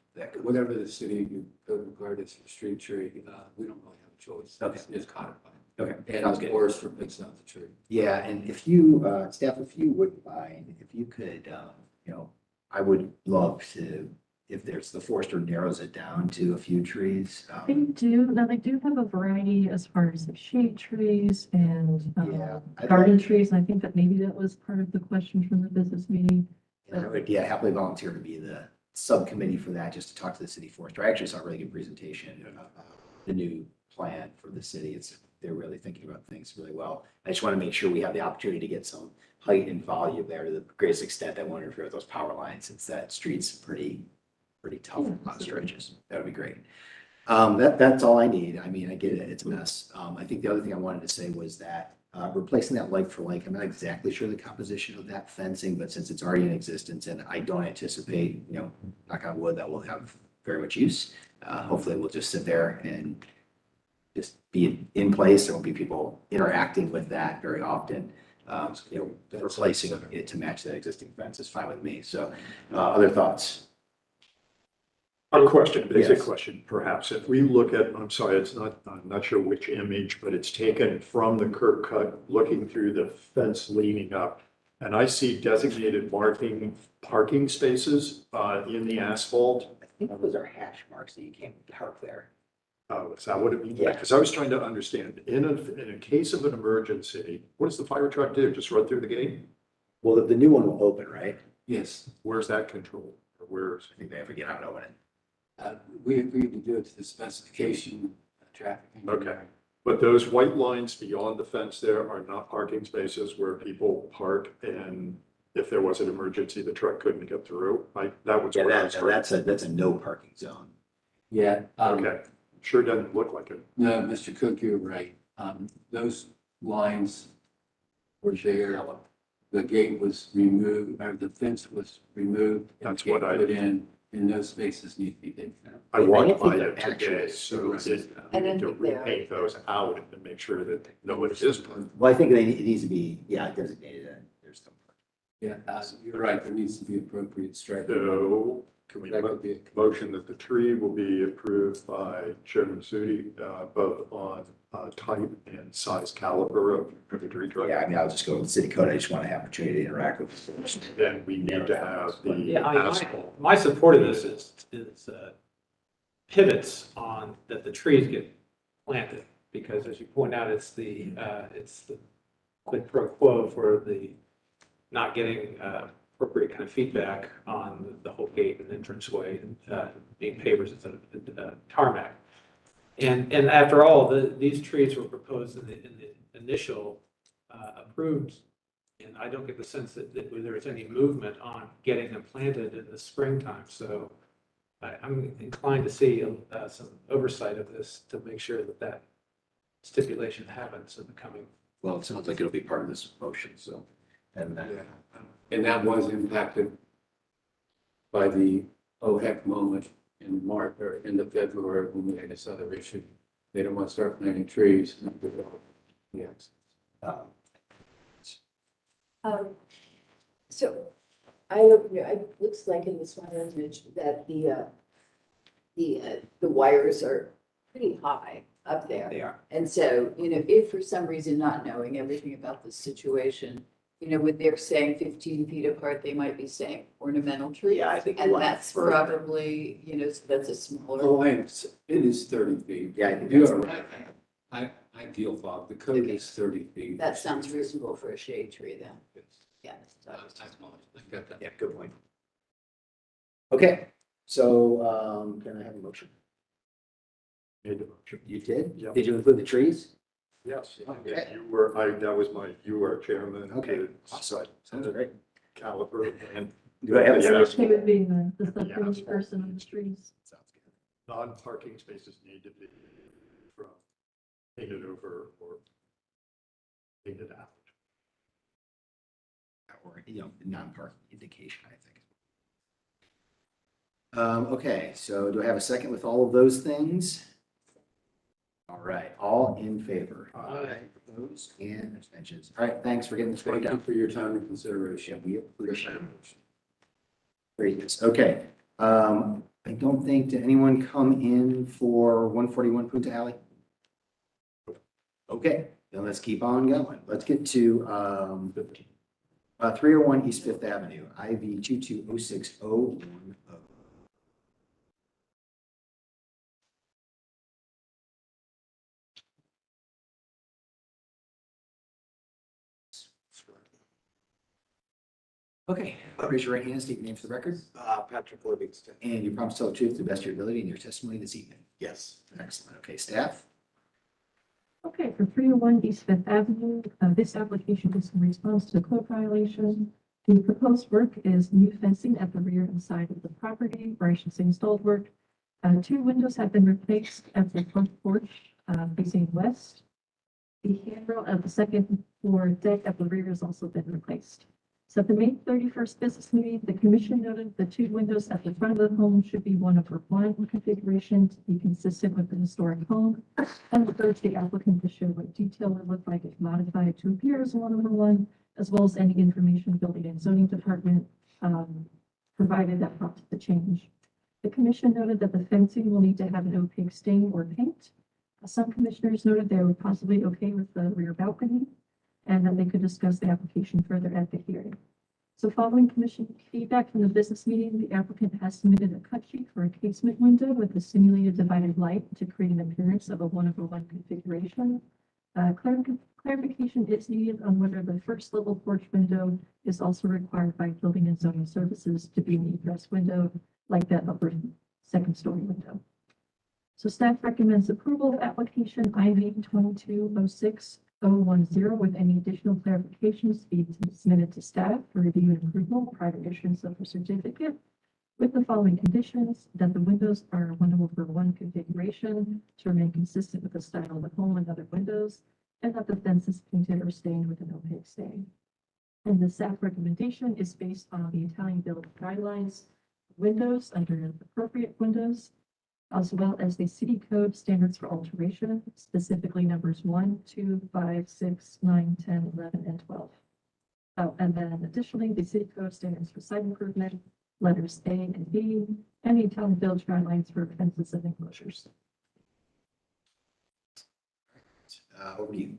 Whatever the city code required is for street tree, we don't really have a choice. Okay. It's codified. Okay, And sounds the good. forester picks out the tree. Yeah, and if you, staff, if you wouldn't mind, if you could, I would love to, if there's, the forester narrows it down to a few trees. They do, now they do have a variety as far as the shade trees and Yeah, I'd garden trees. And I think that maybe that was part of the question from the business meeting. And I would, yeah, happily volunteer to be the subcommittee for that, just to talk to the city forester. I actually saw a really good presentation about the new plan for the city. They're really thinking about things really well. I just want to make sure we have the opportunity to get some height and volume there to the greatest extent that won't interfere with those power lines, since that street's pretty tough on stretches. That would be great. That's all I need. I mean, I get it, it's a mess. I think the other thing I wanted to say was that replacing that like for like, I'm not exactly sure the composition of that fencing, but since it's already in existence and I don't anticipate, knock on wood, that will have very much use. Hopefully we'll just sit there and just be in place. There won't be people interacting with that very often. Replacing it to match that existing fence is fine with me. So other thoughts? A question, basic Yes. question, perhaps. If we look at, I'm sorry, I'm not sure which image, but it's taken from the curb cut, looking through the fence leaning up. And I see designated parking spaces in the asphalt. I think those are hash marks that you can't park there. Oh, is that what it means? Yeah. Because I was trying to understand, in a case of an emergency, what does the fire truck do? Just run through the gate? Well, the new one will open, right? Yes, Where's that control? Or where's? I think they have to get out and open it. we agreed to do it to the specification, traffic. Okay. But those white lines beyond the fence there are not parking spaces where people park, and if there was an emergency, the truck couldn't get through. That was Yeah, what I was trying. that's a no parking zone. Yeah. Okay, sure doesn't look like it. No, Mr. Cook, you're right. Those lines were there. The gate was removed, or the fence was removed. and That's the what gate I- Put in, and those spaces need to be taken out. I walked think by they're it today, so actually- we need to repaint those out and make sure that nobody is. Well, I think it needs to be, designated. There's some. Yeah, you're right. There needs to be appropriate striping. So can we That could be, motion that the tree will be approved by Chairman Sudi, both on type and size caliber of the tree truck? Yeah, I mean, I'll just go with the city code. I just want the opportunity to interact with. Then we need to have the Yeah, I mean, asphalt. my support of this is pivots on that the trees get planted, because as you point out, it's the quid pro quo for the not getting appropriate kind of feedback on the whole gate and entranceway and being pavers instead of tarmac. And after all, these trees were proposed in the initial approved, and I don't get the sense that there is any movement on getting them planted in the springtime. So I'm inclined to see some oversight of this to make sure that stipulation happens in the coming. Well, it sounds like it'll be part of this motion, so. And and that was impacted by the oh heck moment in March or end of February when we had this other issue. They don't want to start planting trees. Yes. So I look, it looks like in this one image that the wires are pretty high up there. they are. And so, if for some reason not knowing everything about the situation, with their saying 15 feet apart, they might be saying ornamental trees. Yeah, I think And you're right. that's probably, so that's a smaller. Oh, it is 30 feet. Yeah, I think You that's. are right. I deal Bob. The code is 30 feet. That sounds reasonable for a shade tree then. Yeah. I got that. Yeah, good point. Okay, so, can I have a motion? Made the motion. You did? Yep. Did you include the trees? Yes, Okay. you were, that was you were chairman. Okay, the awesome. Sounds great. Caliber and Do I have a Yeah. second? Okay with being the Yeah. subcommittee person on the trees. Sounds good. non-parking spaces need to be from painted over or painted out. Or, non-parking indication, I think. Okay, so do I have a second with all of those things? All right, all in favor? Aye. Opposed and abstentions. All right, thanks for getting this Thank you done. for your time and consideration. We appreciate it. Very good. Okay, I don't think, did anyone come in for 141 Punta Alley? Okay, then let's keep on going. Let's get to 301 East Fifth Avenue, IV 220601. Okay, raise your right hand, state your name for the record, Patrick Livingston. and you promise to tell the truth to the best of your ability in your testimony this evening. Yes. Excellent. Okay, staff? Okay, for 301 East Fifth Avenue, this application is in response to a code violation. The proposed work is new fencing at the rear and side of the property, or I should say installed work. 2 windows have been replaced at the front porch facing west. The handrail at the second floor deck at the rear has also been replaced. So at the May 31st business meeting, the commission noted the 2 windows at the front of the home should be 1/1 configuration to be consistent with the historic home, and urged the applicant to show what detail would look like if modified to appear as 1/1, as well as any information building and zoning department provided that prompted the change. The commission noted that the fencing will need to have an opaque stain or paint. Some commissioners noted they were possibly okay with the rear balcony, and that they could discuss the application further at the hearing. So following commission feedback from the business meeting, the applicant has submitted a cut sheet for a casement window with a simulated divided light to create an appearance of a 1/1 configuration. Clarification is needed on whether the first level porch window is also required by building and zoning services to be an egress window like that upper second story window. So staff recommends approval of application IV 2206-010 with any additional clarifications to be submitted to staff for review and approval prior to issuance of a certificate, with the following conditions: that the windows are 1/1 configuration to remain consistent with the style of the home and other windows, and that the fence is painted or stained with an opaque stain. And the staff recommendation is based on the Italian Building Guidelines windows under appropriate windows, as well as the city code standards for alteration, specifically numbers 1, 2, 5, 6, 9, 10, 11, and 12. Oh, and then additionally, the city code standards for site improvement, letters A and B, and the Italian Village Guidelines for fences and enclosures. Over to you.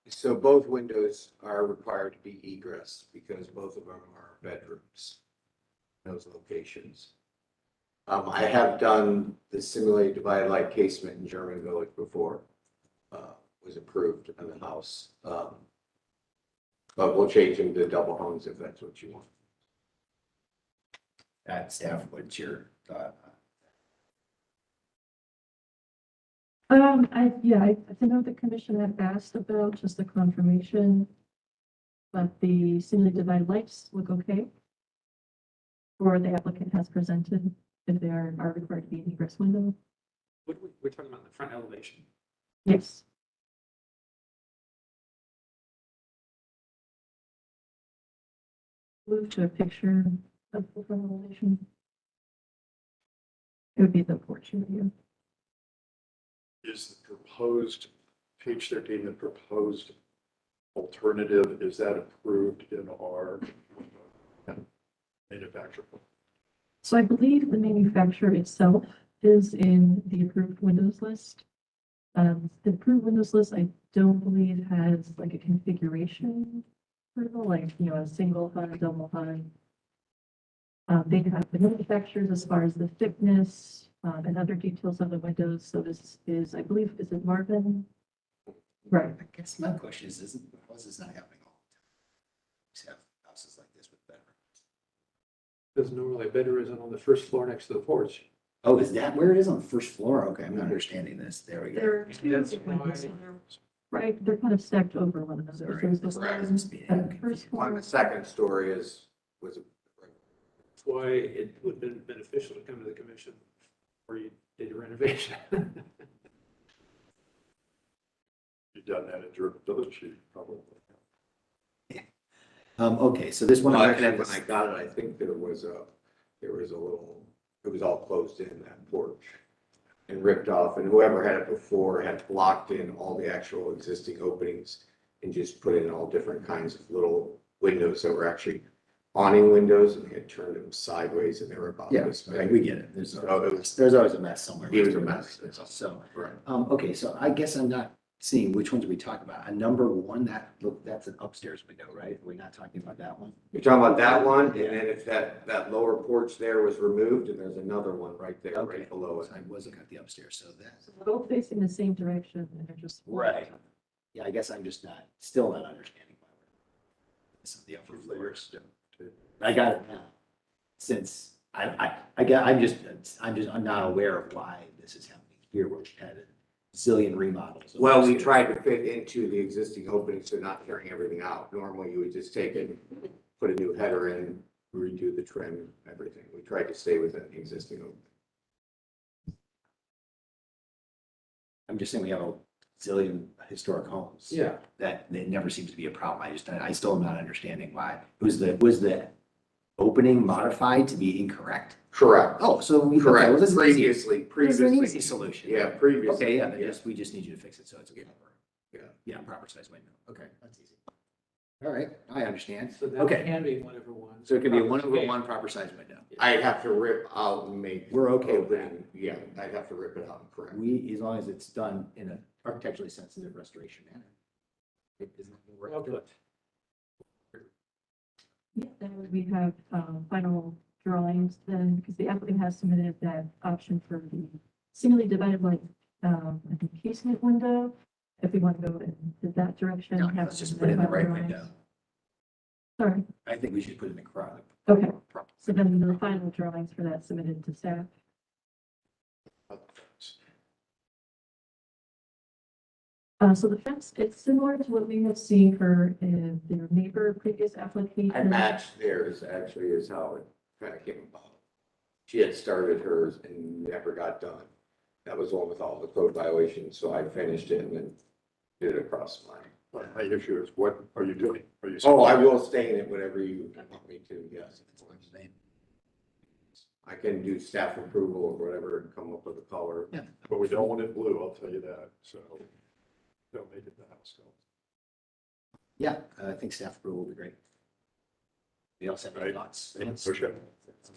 So both windows are required to be egress because both of them are bedrooms. Those locations. I have done the simulated divided light casement in German Village before. Was approved in the house. But we'll change them to double homes if that's what you want. Staff, what's your thought? I know the commission had asked about just a confirmation, but the simulated divided lights look okay. Or the applicant has presented if they are required to be an egress window. We're talking about the front elevation. Yes. Move to a picture of the front elevation. It would be the porch area. Is the proposed, page 13, the proposed alternative, is that approved in our manufacturer? So I believe the manufacturer itself is in the approved windows list. The approved windows list, I don't believe has like a configuration for the, like, you know, a single HUD, double HUD. They have the manufacturers as far as the thickness, and other details of the windows. So this is, I believe, is it Marvin? Right. I guess my question is, why is this not happening all the time? Just have houses like this with bedrooms. Because normally a bedroom isn't on the first floor next to the porch. Oh, is that where it is on the first floor? Okay, I'm not understanding this. There we go. There are two That's windows, why- and they're- right, they're kind of stacked over one another. Sorry, There's this the is being one at the confusing. first On floor. the second story was a That's why it would have been beneficial to come to the commission before you did your renovation. You've done that in your village, you probably. Okay, so this one, Well, I'm looking actually, at when I this. got it, I think there was a little, it was all closed in, that porch. And ripped off, and whoever had it before had blocked in all the actual existing openings and just put in all different kinds of little windows that were actually awning windows, and they had turned them sideways, and they were about Yeah, this okay, big. we get it. So it was- There's always a mess somewhere. It was a mess. So, Right. okay, so I guess I'm not seeing which ones we talk about. A number one, that's an upstairs window, right? We're not talking about that one? You're talking about that one, and then if that lower porch there was removed, and there's another one right there, Okay. right below it. I was looking at the upstairs, so that. So they're both facing the same direction and they're just. Right. Yeah, I guess I'm just still not understanding why this is the upper floors. I got it now. Since I'm not aware of why this is happening here, where we had a zillion remodels. Well, we tried to fit into the existing openings, so not tearing everything out. Normally, you would just take it, put a new header in, redo the trim, everything. We tried to stay within the existing opening. I'm just saying we have a zillion historic homes. Yeah. That it never seems to be a problem. I still am not understanding why. Was the opening modified to be incorrect? Correct. Oh, so we. okay, Correct. well, this is easy. This is an easy Previously. solution. Yeah, previously. Okay, yeah, we just need you to fix it, so it's okay. Yeah. Yeah, proper size window. Okay, that's easy. All right, I understand. So that Okay. can be 1/1. So it could be a 1/1 proper size window. I'd have to rip out and make. We're okay with that. opening. Yeah, I'd have to rip it out and correct. We, as long as it's done in an architecturally sensitive restoration manner. It isn't. Well put. Yeah, then we have, final drawings then, because the applicant has submitted that option for the singly divided like, I think casement window. If we want to go in that direction. No, have let's just the put it in the final right drawings. window. Sorry, I think we should put it in the crowd. okay, so then the final drawings for that submitted to staff. So the fence, it's similar to what we have seen for their neighbor previous application. I matched theirs, actually, is how it kind of came about. She had started hers and never got done. That was one with all the code violations, so I finished it and then did it across mine. My issue is, what are you doing? Are you? Oh, I will stain it whatever you want me to, yes. I can do staff approval or whatever and come up with a color. Yeah. But we don't want it blue, I'll tell you that, so don't make it the house color. Yeah, I think staff approval would be great. We also have any Right. thoughts? Okay.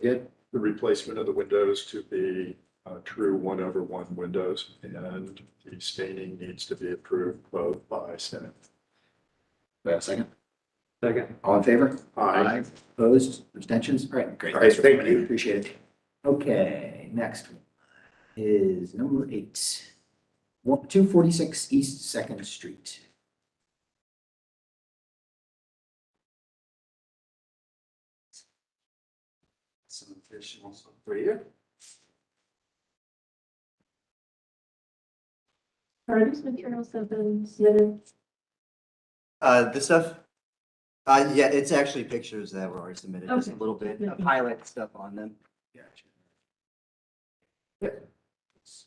Good. The replacement of the windows to be true 1/1 windows, and the staining needs to be approved both by staff. Do I have a second? Second. All in favor? Aye. Opposed, abstentions? All right, great. All right, Thanks for thank coming in. you. Appreciate it. Okay, next one is number 8. 246 East Second Street. Some fish also for you. Are these materials have been submitted? This stuff? Yeah, it's actually pictures that were already submitted, just a Okay. little bit of highlight stuff on them. Gotcha. Yeah.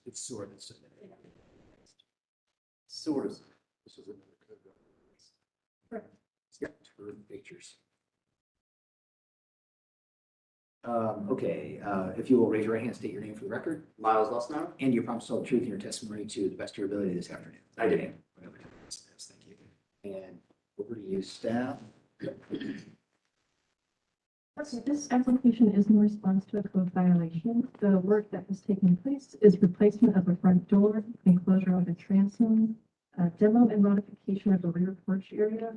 It's sort of. Sort of. This is it. It's got 2 pictures. Okay, if you will raise your right hand, state your name for the record, Miles Lustnau? and you promise to tell the truth in your testimony to the best of your ability this afternoon. I did. Okay. Thank you. And over to you, staff. Okay, this application is in response to a code violation. The work that has taken place is replacement of a front door, enclosure of a transom, demo and modification of the rear porch area,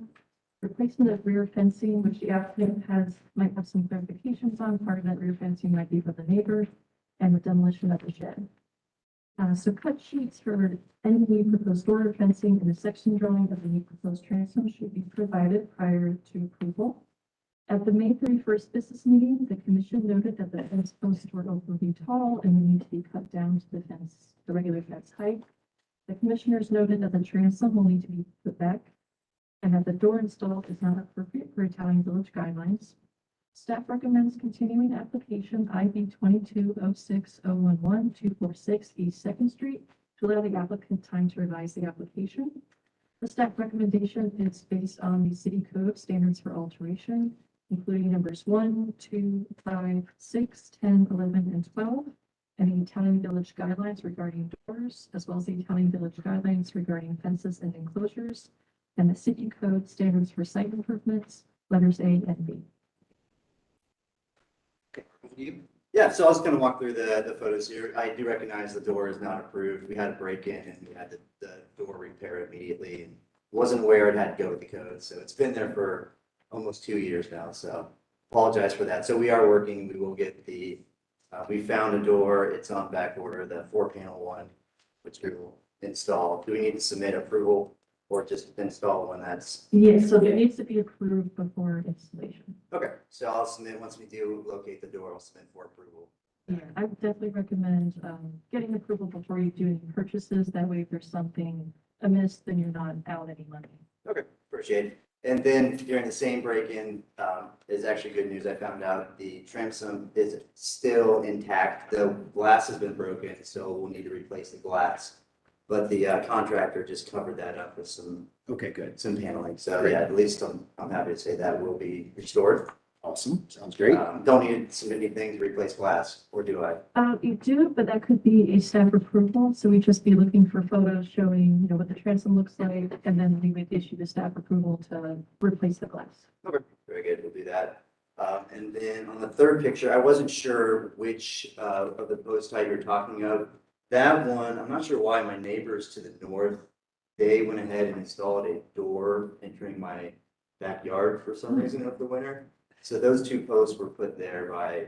replacement of rear fencing, which the applicant might have some clarifications on. Part of that rear fencing might be for the neighbor, and the demolition of the shed. So cut sheets for any new proposed door or fencing and a section drawing of the new proposed transom should be provided prior to approval. At the May 31st business meeting, the commission noted that the fence posts were overly tall and would need to be cut down to the regular fence height. The commissioners noted that the transom will need to be put back and that the door installed is not appropriate for Italian Village guidelines. Staff recommends continuing application IB 2206011246 East Second Street to allow the applicant time to revise the application. The staff recommendation is based on the city code standards for alteration, including numbers 1, 2, 5, 6, 10, 11, and 12, and the Italian Village guidelines regarding doors, as well as the Italian Village guidelines regarding fences and enclosures, and the city code standards for site improvements, letters A and B. Yeah, so I was going to walk through the photos here. I do recognize the door is not approved. We had a break-in and we had the door repair immediately and wasn't aware it had to go with the code. So it's been there for almost 2 years now. So apologize for that. So we are working. We will get we found a door. It's on back order, the 4-panel one, which we will install. Do we need to submit approval or just install one that's? Yes, so it needs to be approved before installation. Okay, so I'll submit, once we do locate the door, I'll submit for approval. Yeah, I would definitely recommend getting approval before you do any purchases. That way, if there's something amiss, then you're not out any money. Okay, appreciate it. And then during the same break-in, is actually good news. I found out the transom is still intact. The glass has been broken, so we'll need to replace the glass. But the contractor just covered that up with some paneling. So yeah, at least I'm happy to say that will be restored. Awesome. Sounds great. Don't need to submit anything to replace glass, or do I? You do, but that could be a staff approval. So we'd just be looking for photos showing, what the transom looks like, and then we would issue the staff approval to replace the glass. Okay, very good. We'll do that. And then on the third picture, I wasn't sure which of the post height you're talking of. That one, I'm not sure why my neighbors to the north, they went ahead and installed a door entering my backyard for some reason over the winter. So those two posts were put there by,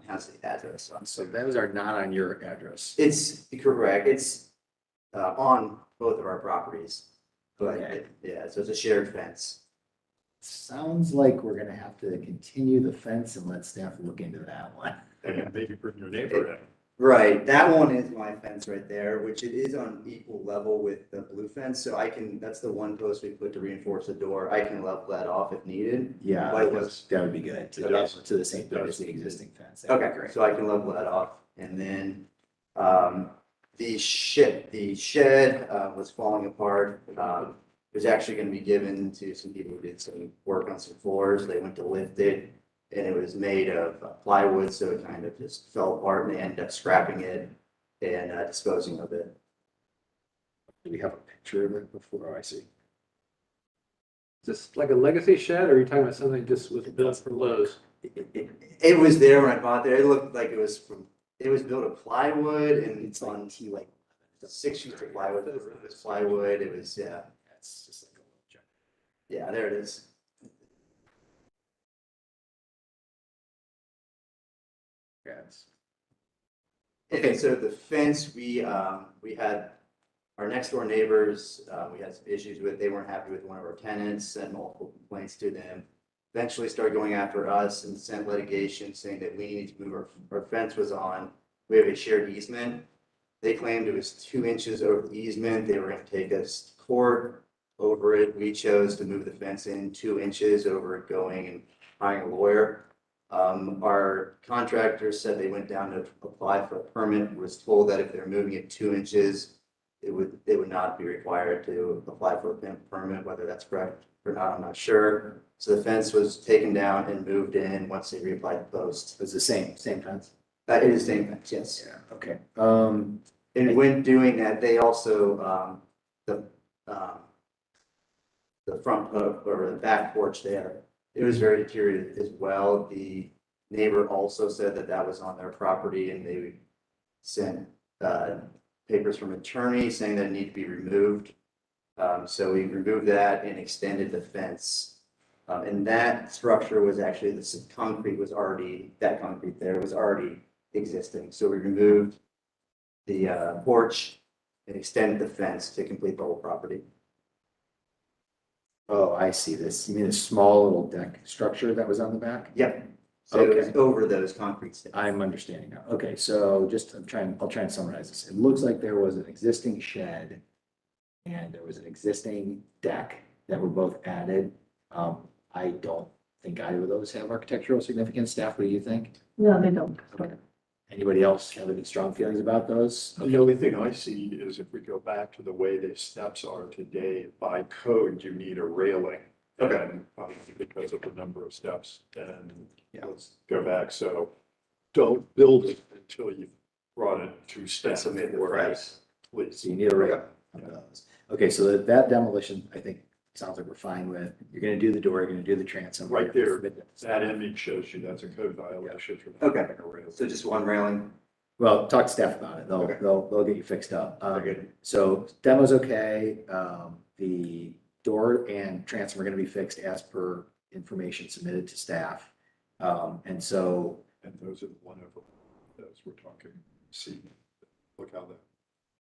how's the address on? So those are not on your address. It's correct. It's on both of our properties. But Okay. yeah, so it's a shared fence. Sounds like we're gonna have to continue the fence and let staff look into that one. And maybe bring your neighbor in. Right, that one is my fence right there, which it is on equal level with the blue fence, so that's the one post we put to reinforce the door. I can level that off if needed. Yeah, But that would be good. It does. To the same point as the existing fence. That'd be Okay, great. so I can level that off. And then, the shed was falling apart. It was actually gonna be given to some people who did some work on some floors. They went to lift it. And it was made of plywood, so it kind of just fell apart, and they ended up scrapping it and disposing of it. Do we have a picture of it before? Oh, I see. Is this like a legacy shed, or are you talking about something just was built for Lowe's? It was there when I bought it. It looked like it was built of plywood, and It's on T like. 6 sheets of plywood. It was plywood. It was, yeah. That's just like a little check. Yeah, there it is. Yes. Okay, so the fence, we had our next door neighbors, we had some issues with, they weren't happy with one of our tenants, sent multiple complaints to them. Eventually started going after us and sent litigation saying that we needed to move our fence was on. We have a shared easement. They claimed it was 2 inches over the easement. They were going to take us to court over it. We chose to move the fence in 2 inches over it going and hiring a lawyer. Our contractor said they went down to apply for a permit, was told that if they're moving it 2 inches, they would not be required to apply for a permit, whether that's correct or not, I'm not sure. So the fence was taken down and moved in once they reapplied the post. It's the same fence? It is the same fence, yes. Yeah, okay. And when doing that, they also, the front or the back porch there, it was very deteriorated as well. The neighbor also said that that was on their property and they sent papers from attorney saying that it needed to be removed. So we removed that and extended the fence. And that structure was actually, the concrete was already, that concrete there was already existing. So we removed the porch and extended the fence to complete the whole property. Oh, I see this. You mean a small little deck structure that was on the back? Yep. So it was Okay. over those concrete steps. I'm understanding now. Okay, so just, I'll try and summarize this. It looks like there was an existing shed and there was an existing deck that were both added. I don't think either of those have architectural significance. Staff, what do you think? No, they don't. Okay. Anybody else have any strong feelings about those? The only thing I see is if we go back to the way the steps are today, by code, you need a railing. And because of the number of steps, and let's go back, so don't build it until you've brought it to steps. Submit the or price. Please. So you need a railing on those. Okay, so that demolition, I think, sounds like we're fine with. You're gonna do the door, you're gonna do the transom. Right there, that image shows you that's a code violation. for not Okay. having a railing. So just one railing. Well, talk to staff about it. Okay. They'll get you fixed up. Very good. So demo's okay. The door and transom are gonna be fixed as per information submitted to staff. And so, And those are the one over, those we're talking, see, look how that,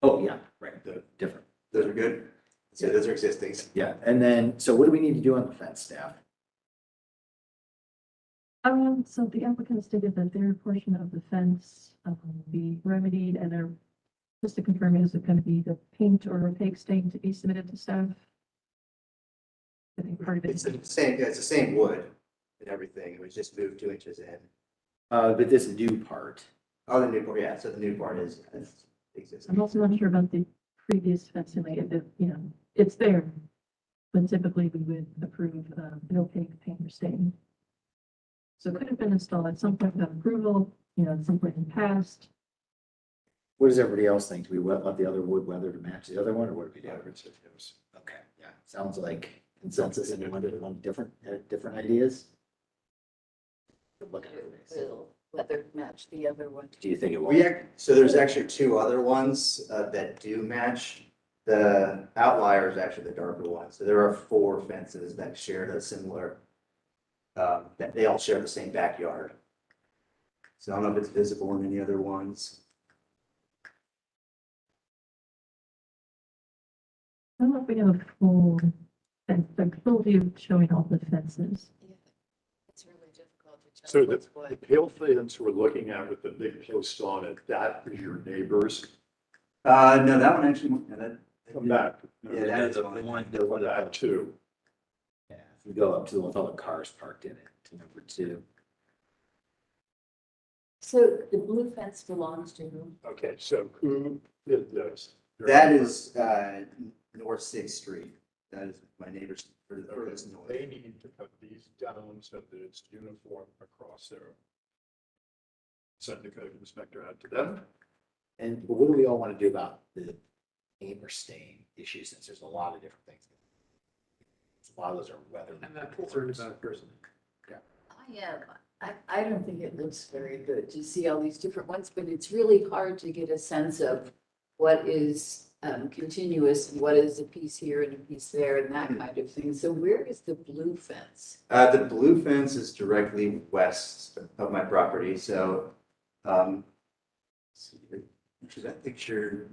oh, yeah, right, that different. Those are good. So those are existing. Yeah, and then, so what do we need to do on the fence, staff? So the applicant stated that their portion of the fence be remedied, and they're, just to confirm, is it going to be the paint or opaque stain to be submitted to staff? I think part of it It's is, the same, it's the same wood and everything. It was just moved 2 inches in. But this new part, Oh, the new part, yeah, so the new part is existing. I'm also not sure about the previous fencing, like, it's there. But typically we would approve an opaque paint or stain. So it could have been installed at some point without approval, at some point in the past. what does everybody else think? Do we let the other wood weather to match the other one, or what do we do? Okay, yeah, sounds like consensus. Anyone different ideas? Look at it. Will weather match the other one. Do you think it will? So there's actually 2 other ones that do match. The outlier is actually the darker one. So there are 4 fences that share a similar, that they all share the same backyard. So I don't know if it's visible in any other ones. I don't know if we have a full, full view showing all the fences. It's really difficult to tell. So what's the what. pale fence we're looking at with the big post on it, that is your neighbors. No, that one actually, no, that. Come back. Yeah, that is fine. Come back too. Yeah, if we go up to the one with all the cars parked in it, to number 2. So the blue fence belongs to whom? Okay, so who did this? That is North 6th Street. That is my neighbor's. They need to put these down so that it's uniform across there. Send the code inspector out to them. And what do we all want to do about the paint or stain issue, since there's a lot of different things? A lot of those are weather. I'm not concerned about it personally. I am. I don't think it looks very good to see all these different ones, but it's really hard to get a sense of what is continuous and what is a piece here and a piece there and that kind of thing. So where is the blue fence? The blue fence is directly west of my property, so, see here, which is that picture?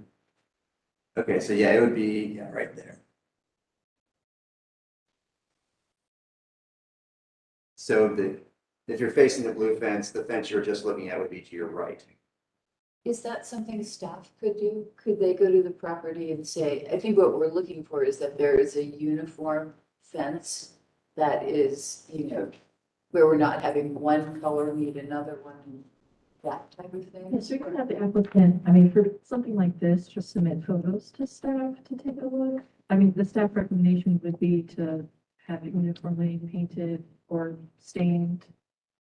Okay, so yeah, it would be, yeah, right there. So if you're facing the blue fence, the fence you're just looking at would be to your right. Is that something staff could do? Could they go to the property and say, I think what we're looking for is that there is a uniform fence that is, where we're not having one color meet another one, that type of thing? Yes, we can have the applicant, for something like this, just submit photos to staff to take a look. The staff recommendation would be to have it uniformly painted or stained.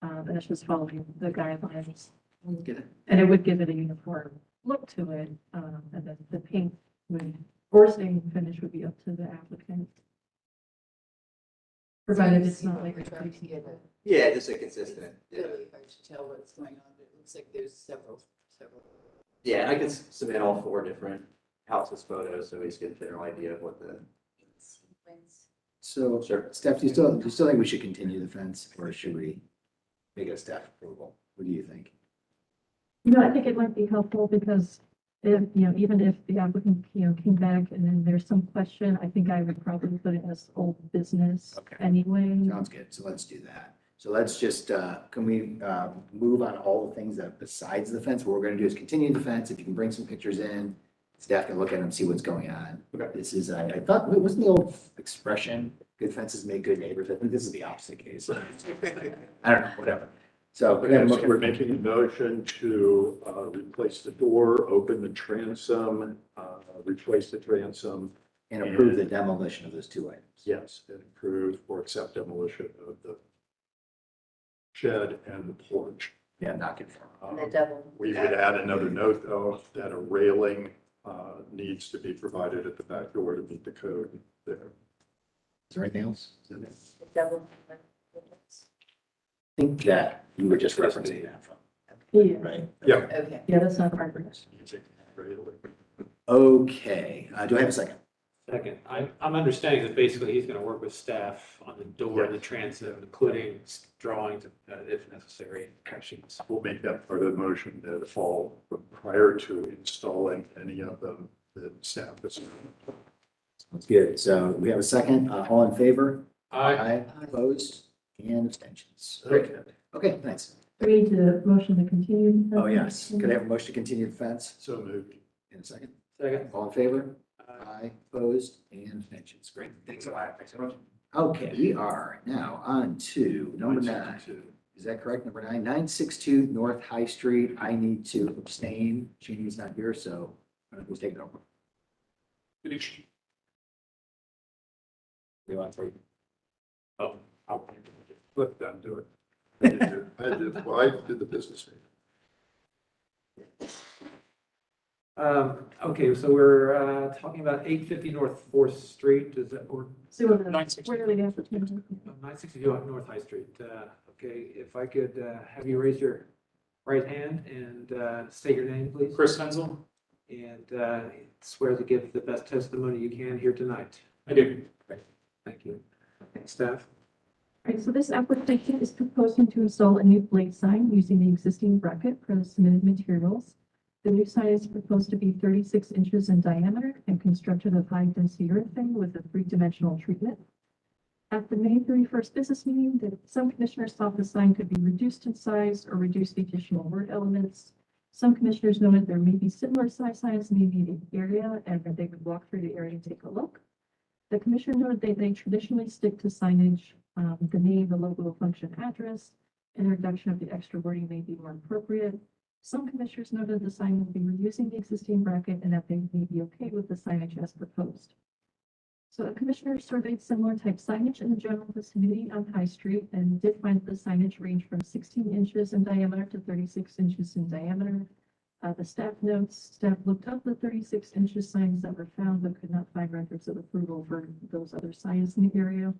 And that's just following the guidelines. And it would give it a uniform look to it. And then the paint or stain finish would be up to the applicant. Provided it's not like We're a trying to get it. Yeah, just a consistent, It's really hard to tell what's going on, but it looks like there's several. yeah, and I can submit all 4 different houses photos, so we just get a general idea of what the. So, Sure. Steph, do you still think we should continue the fence, or should we make it a staff approval? What do you think? I think it might be helpful because if, even if the applicant, came back and then there's some question, I think I would probably put it as old business Okay. anyway. Sounds good. So let's do that. So let's just, can we move on all the things that besides the fence? What we're gonna do is continue the fence. If you can bring some pictures in, staff can look at them, see what's going on. Okay. This is, I thought, wasn't the old expression, good fences make good neighbors? I think this is the opposite case. I don't know, whatever. So we're gonna Okay, look so we're at, making a motion to replace the door, open the transom, replace the transom. and approve the demolition of those 2 items. Yes, and approve or accept demolition of the shed and the porch. Yeah, not confirmed. And the double. We would add another note, though, that a railing needs to be provided at the back door to meet the code there. Is there anything else? The double. I think that you were just referencing that from, Yeah, right? Yeah. Okay. yeah, that's not hard. Railing. Okay, do I have a second? Second, I'm understanding that basically he's going to work with staff on the door and the transom, including drawings if necessary. Captions. We'll make that part of the motion that fall prior to installing any of them, the staff is. Sounds good. So we have a second. All in favor? Aye. Opposed and abstentions. Great. Okay, thanks. We need to motion to continue. Oh, yes. Could I have a motion to continue the fence So moved. in a second? Second. All in favor? Aye. Opposed and abstentions. Great. Thanks a lot. Thanks so much. Okay, we are now on to number 9. Is that correct? Number 9, 962 North High Street. I need to abstain. Jeannie's not here, so who's taking over? We want to. Oh, I'll let them do it. I did the business meeting. Okay, so we're talking about 850 North 4th Street. Is that, or So where are the applicants? 962 North High Street? Okay, if I could have you raise your right hand and state your name, please. Chris Menzel? And swear to give the best testimony you can here tonight. I do. Thank you. Okay, staff. Right, so this application is proposing to install a new blade sign using the existing bracket for the submitted materials. The new sign is proposed to be 36 inches in diameter and constructed of high-density urethane with a 3-dimensional treatment. At the May 31st business meeting, some commissioners thought the sign could be reduced in size or reduce the additional word elements. Some commissioners noted there may be similar size signs in the immediate area and that they would walk through the area and take a look. The commissioner noted they traditionally stick to signage, the name, the logo, function, address. Introduction of the extra wording may be more appropriate. Some commissioners noted the sign will be reusing the existing bracket and that they may be okay with the signage as proposed. So a commissioner surveyed similar type signage in the general vicinity on High Street and did find that the signage ranged from 16 inches in diameter to 36 inches in diameter. The staff notes, staff looked up the 36 inches signs that were found, but could not find records of approval for those other signs in the area.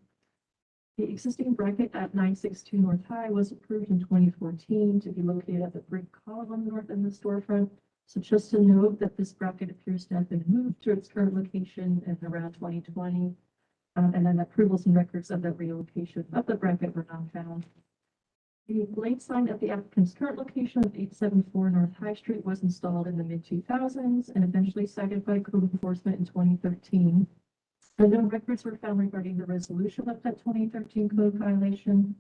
The existing bracket at 962 North High was approved in 2014 to be located at the brick column north in the storefront. So just to note that this bracket appears to have been moved to its current location in around 2020. And then approvals and records of that relocation of the bracket were not found. The blade sign at the applicant's current location of 874 North High Street was installed in the mid-2000s and eventually cited by code enforcement in 2013. And no records were found regarding the resolution of that 2013 code violation.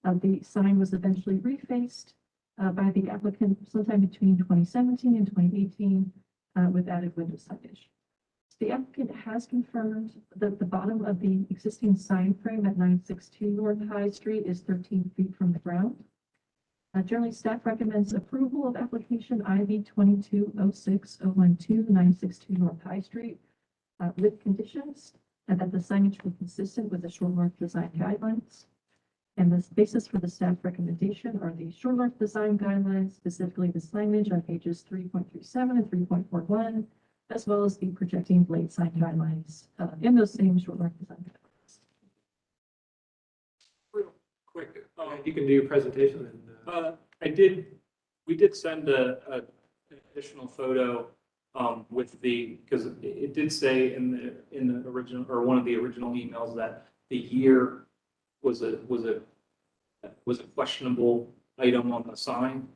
The sign was eventually refaced by the applicant sometime between 2017 and 2018 with added window signage. The applicant has confirmed that the bottom of the existing sign frame at 962 North High Street is 13 feet from the ground. Generally, staff recommends approval of application IV 2206-012 962 North High Street with conditions and that the signage be consistent with the Short North Design Guidelines. And the basis for the staff recommendation are the Short North Design Guidelines, specifically the signage on pages 3.37 and 3.41, as well as the projecting blade sign guidelines in those same Short North Design Guidelines. quick, you can do your presentation and, We did send an additional photo with because it did say in the original, or one of the original emails, that the year was a questionable item on the sign.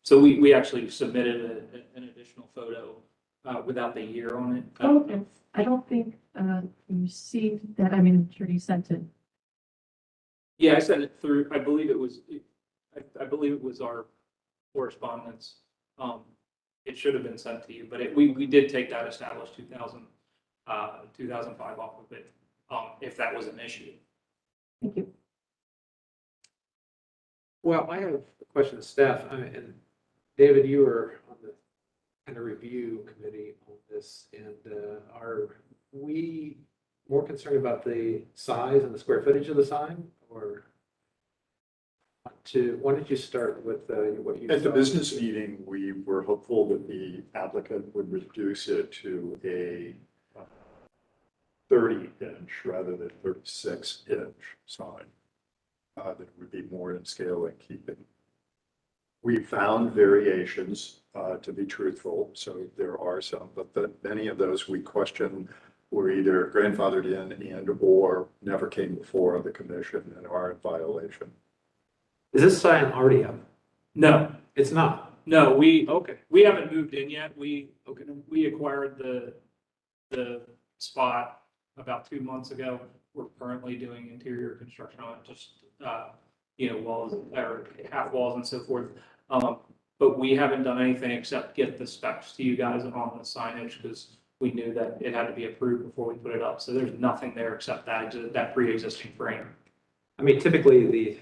So we actually submitted an additional photo without the year on it. Okay, I don't think you see that, I mean, I'm sure you sent it. Yeah, I sent it through, I believe it was our correspondence. It should have been sent to you, but we did take that established 2005 off of it, if that was an issue. Thank you. well, I have a question to staff. I mean, and David, you were on the kind of review committee on this, and are we more concerned about the size and the square footage of the sign, or why don't you start with what you At the saw? business meeting, we were hopeful that the applicant would reduce it to a 30-inch rather than 36-inch sign. That would be more in scale and keeping. We found variations, to be truthful, so there are some, but many of those we question were either grandfathered in and or never came before the commission and are in violation. Is this sign already up? No, It's not. no, Okay. we haven't moved in yet. We acquired the spot about 2 months ago. We're currently doing interior construction on it, just, walls or half walls and so forth. But we haven't done anything except get the specs to you guys on the signage, because we knew that it had to be approved before we put it up. So there's nothing there except that pre-existing frame. I mean, typically the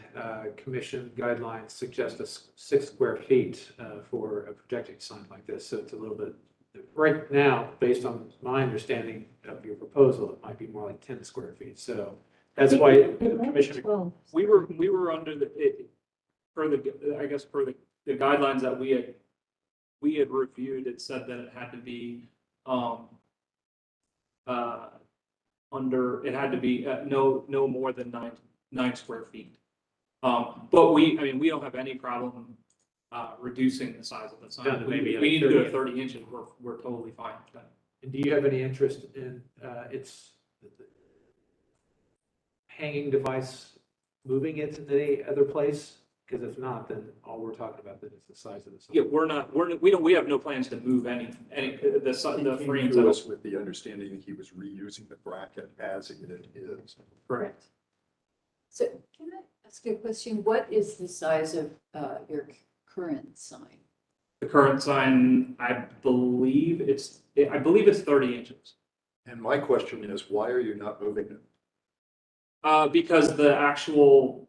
commission guidelines suggest 6 square feet for a projecting sign like this. So it's a little bit, right now, based on my understanding of your proposal, it might be more like 10 square feet. So that's why the commission. 12. We were under per the guidelines that we had reviewed, it said that it had to be no more than 9 square feet. But we don't have any problem reducing the size of the sign. Down to maybe We need to do it 30. 30 inches. We're totally fine with that. And do you have any interest in its hanging device, moving it to the other place? Because if not, then all we're talking about then is the size of the sign. Yeah, we have no plans to move any the He frames. came to us with the understanding that he was reusing the bracket as it is. Correct. So can I ask you a question? What is the size of your current sign? The current sign, I believe it's 30 inches. And my question is, why are you not moving it? Because the actual,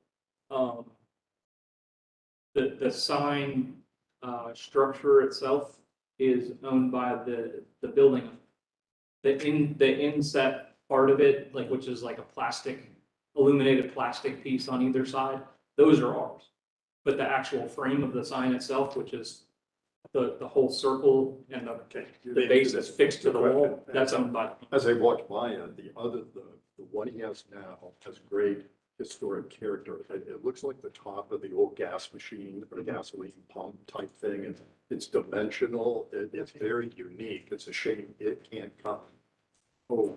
the sign structure itself is owned by the building. The inset part of it, which is like a illuminated plastic piece on either side, those are ours. But the actual frame of the sign itself, which is the whole circle and the base that's fixed to the wall, that's owned by. As I walked by it, the one he has now has great historic character. It looks like the top of the old gas machine or gasoline pump type thing. And it's dimensional. It's very unique. It's a shame it can't come. Oh,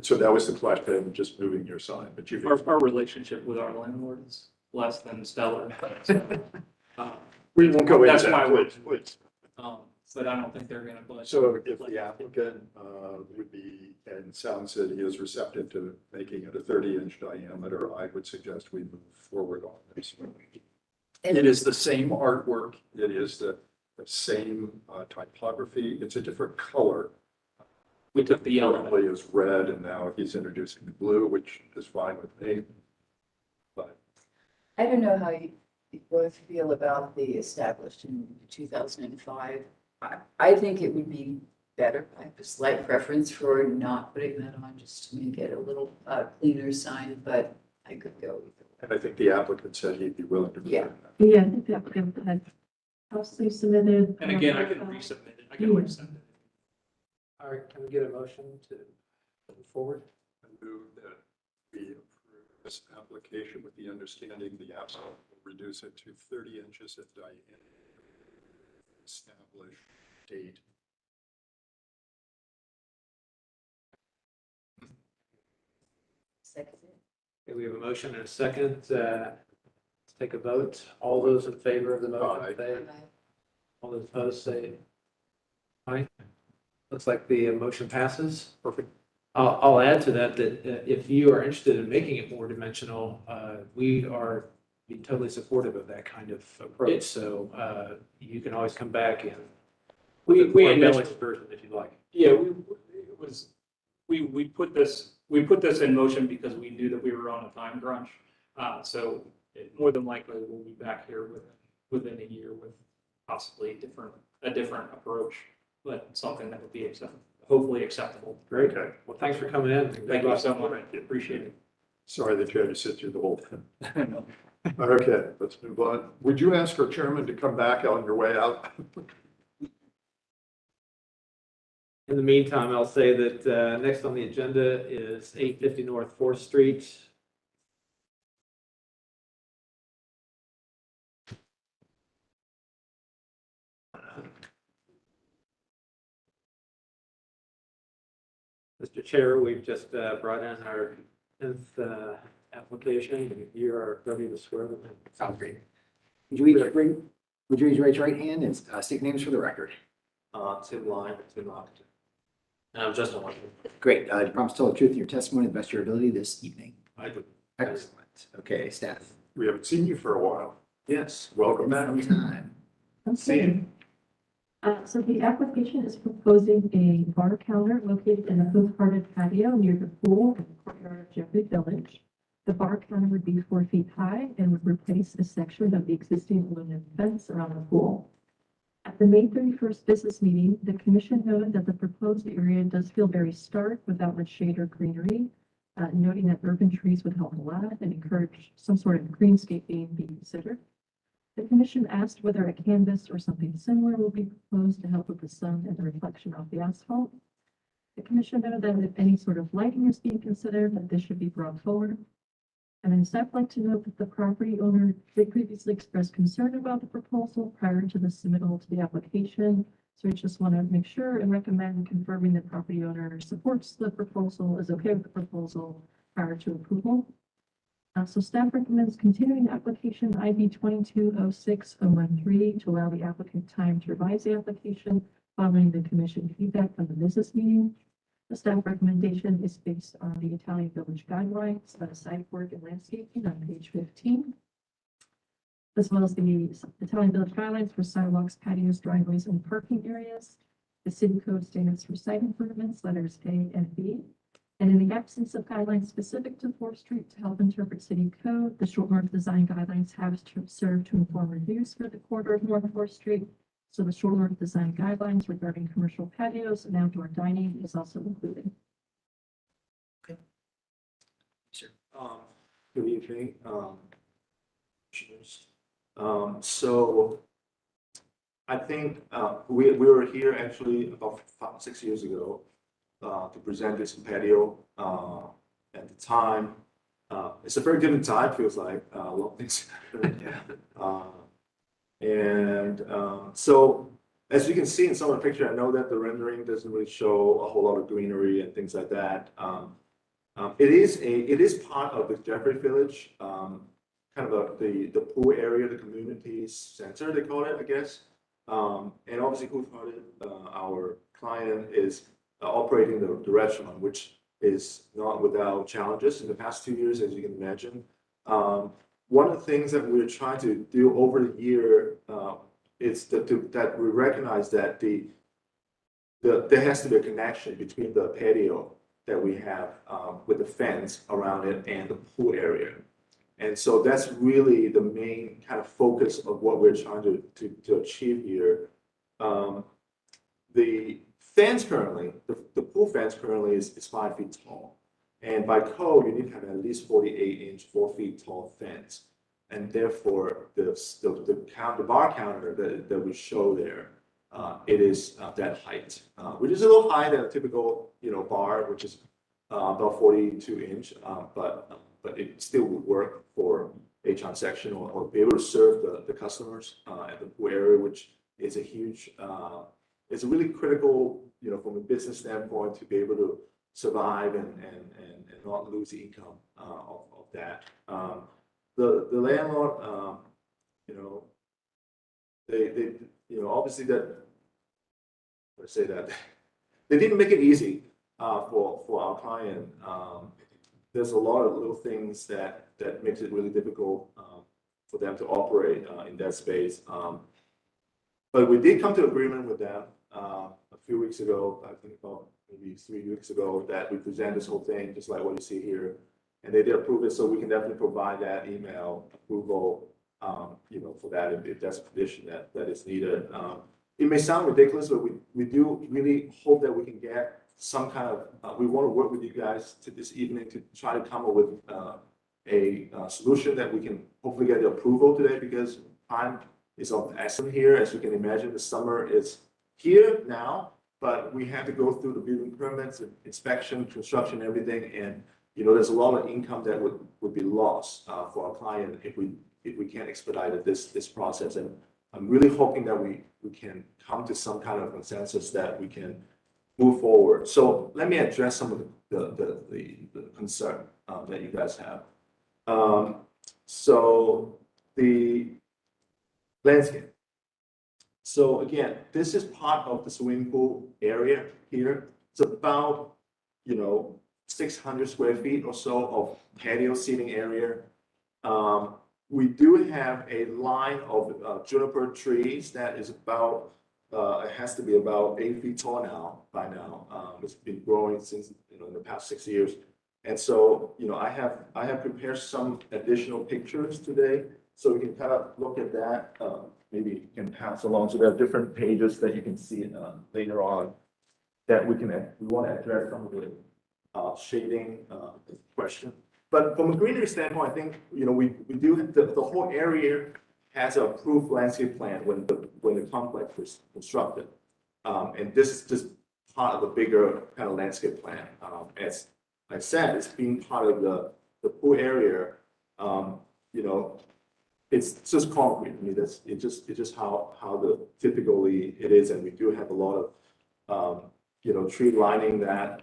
so that was the question, just moving your sign, but you've. Our relationship with our landlord is less than stellar. We won't go into That's that. why we're, Please. but I don't think they're gonna budge. So if the applicant would be, and sounds that he is receptive to making it a 30-inch diameter, I would suggest we move forward on this. It is the same artwork. It is the same typography. It's a different color. We took the yellow. Currently is red, and now he's introducing the blue, which is fine with me. But I don't know how you both feel about the established in 2005. I think it would be better. I have a slight preference for not putting that on, just to make it a little cleaner sign, but I could go either way. and I think the applicant said he'd be willing to. Yeah. Yeah, I think the applicant had possibly submitted. And again, I can resubmit it. I can resend it. All right, can we get a motion to move forward? I move that we approve this application with the understanding the applicant will reduce it to 30 inches in diameter. Establish date. Second. Okay, we have a motion and a second. Let's take a vote. All those in favor of the motion, Aye. say. All those opposed, say aye. Looks like the motion passes. Perfect. I'll add to that, if you are interested in making it more dimensional, we are be totally supportive of that kind of approach. So you can always come back and We more initially, embellished version if you like. yeah, we put this in motion because we knew that we were on a time crunch. So more than likely, we'll be back here within a year with possibly a different approach, but something that would be hopefully acceptable. Great. Okay. Well, thanks for coming in. Thank you so much. Appreciate it. Sorry that you had to sit through the whole thing. Okay, let's move on. Would you ask our chairman to come back on your way out? In the meantime, I'll say that next on the agenda is 850 North 4th Street. Mr. Chair, we've just brought in our 10th application. You are ready to swear them in. Sounds great. Would you raise your right hand and state names for the record? Tim Line, Tim Lockton. And I'm Justin Washington. Great. Do you promise to tell the truth in your testimony to the best of your ability this evening? I do. Excellent. Okay, staff. We haven't seen you for a while. Yes. Welcome back. Time. Okay. So the application is proposing a bar counter located in a roof-hearted patio near the pool in the courtyard of Jeffrey Village. The bar counter would be 4 feet high and would replace a section of the existing aluminum fence around the pool. At the May 31st business meeting, the commission noted that the proposed area does feel very stark without much shade or greenery, noting that urban trees would help a lot and encourage some sort of greenscaping be considered. The commission asked whether a canvas or something similar will be proposed to help with the sun and the reflection off the asphalt. The commission noted that if any sort of lighting is being considered, that this should be brought forward. And then staff like to note that the property owner did previously express concern about the proposal prior to the submittal to the application. So we just want to make sure and recommend confirming the property owner supports the proposal, is okay with the proposal prior to approval. So staff recommends continuing application ID 2206013 to allow the applicant time to revise the application following the commission feedback from the business meeting. The staff recommendation is based on the Italian Village guidelines, site work and landscaping on page 15, as well as the Italian Village guidelines for sidewalks, patios, driveways, and parking areas, the city code standards for site improvements, letters A and B. And in the absence of guidelines specific to 4th Street to help interpret city code, the short north design guidelines have served to inform reviews for the corridor of North 4th Street. So the short north design guidelines regarding commercial patios and outdoor dining is also included. Good evening. So I think we were here actually about 5-6 years ago to present this patio. At the time, it's a very different time, feels like a lot of things happened. So as you can see in some of the picture, I know that the rendering doesn't really show a whole lot of greenery and things like that. It is part of the Jeffrey Village, kind of the pool area, the community center, they call it, I guess. And obviously, our client is operating the restaurant, which is not without challenges in the past 2 years, as you can imagine. One of the things that we're trying to do over the year is that we recognize that there has to be a connection between the patio that we have with the fence around it and the pool area. And so that's really the main kind of focus of what we're trying to achieve here. The fence currently, the pool fence currently is 5 feet tall. And by code, you need to have at least 48-inch, 4 feet tall fence. And therefore, the bar counter that we show there, it is that height, which is a little higher than a typical bar, which is about 42 inch. But but it still would work for a transaction or be able to serve the customers at the pool area, which is a huge, it's a really critical, from a business standpoint, to be able to survive and not lose the income of that. The landlord, they obviously that, let's say that, they didn't make it easy for our client. There's a lot of little things that makes it really difficult for them to operate in that space. But we did come to agreement with them a few weeks ago, I think about maybe 3 weeks ago, that we present this whole thing, just like what you see here. And they did approve it, so we can definitely provide that email approval, for that if that's a condition that is needed. It may sound ridiculous, but we do really hope that we can get some kind of, we want to work with you guys this evening to try to come up with a solution that we can hopefully get the approval today, because time is of the essence here. As you can imagine, the summer is here now, but we have to go through the building permits, inspection, construction, everything. And, there's a lot of income that would be lost for our client if we can't expedite this process. And I'm really hoping that we can come to some kind of consensus that we can move forward. So let me address some of the concern that you guys have. So the landscape. So again, this is part of the swimming pool area here. It's about, 600 square feet or so of patio seating area. We do have a line of juniper trees that is about, it has to be about 8 feet tall by now. It's been growing since, in the past 6 years. And so, I have prepared some additional pictures today, so we can kind of look at that. Maybe you can pass along. So there are different pages that you can see later on that we want to address some of the shading question. But from a greenery standpoint, I think, we do the whole area has an approved landscape plan when the complex was constructed. And this is just part of a bigger kind of landscape plan. As I said, it's being part of the pool area. It's just concrete. I mean, it's just how typically it is. And we do have a lot of, tree lining that,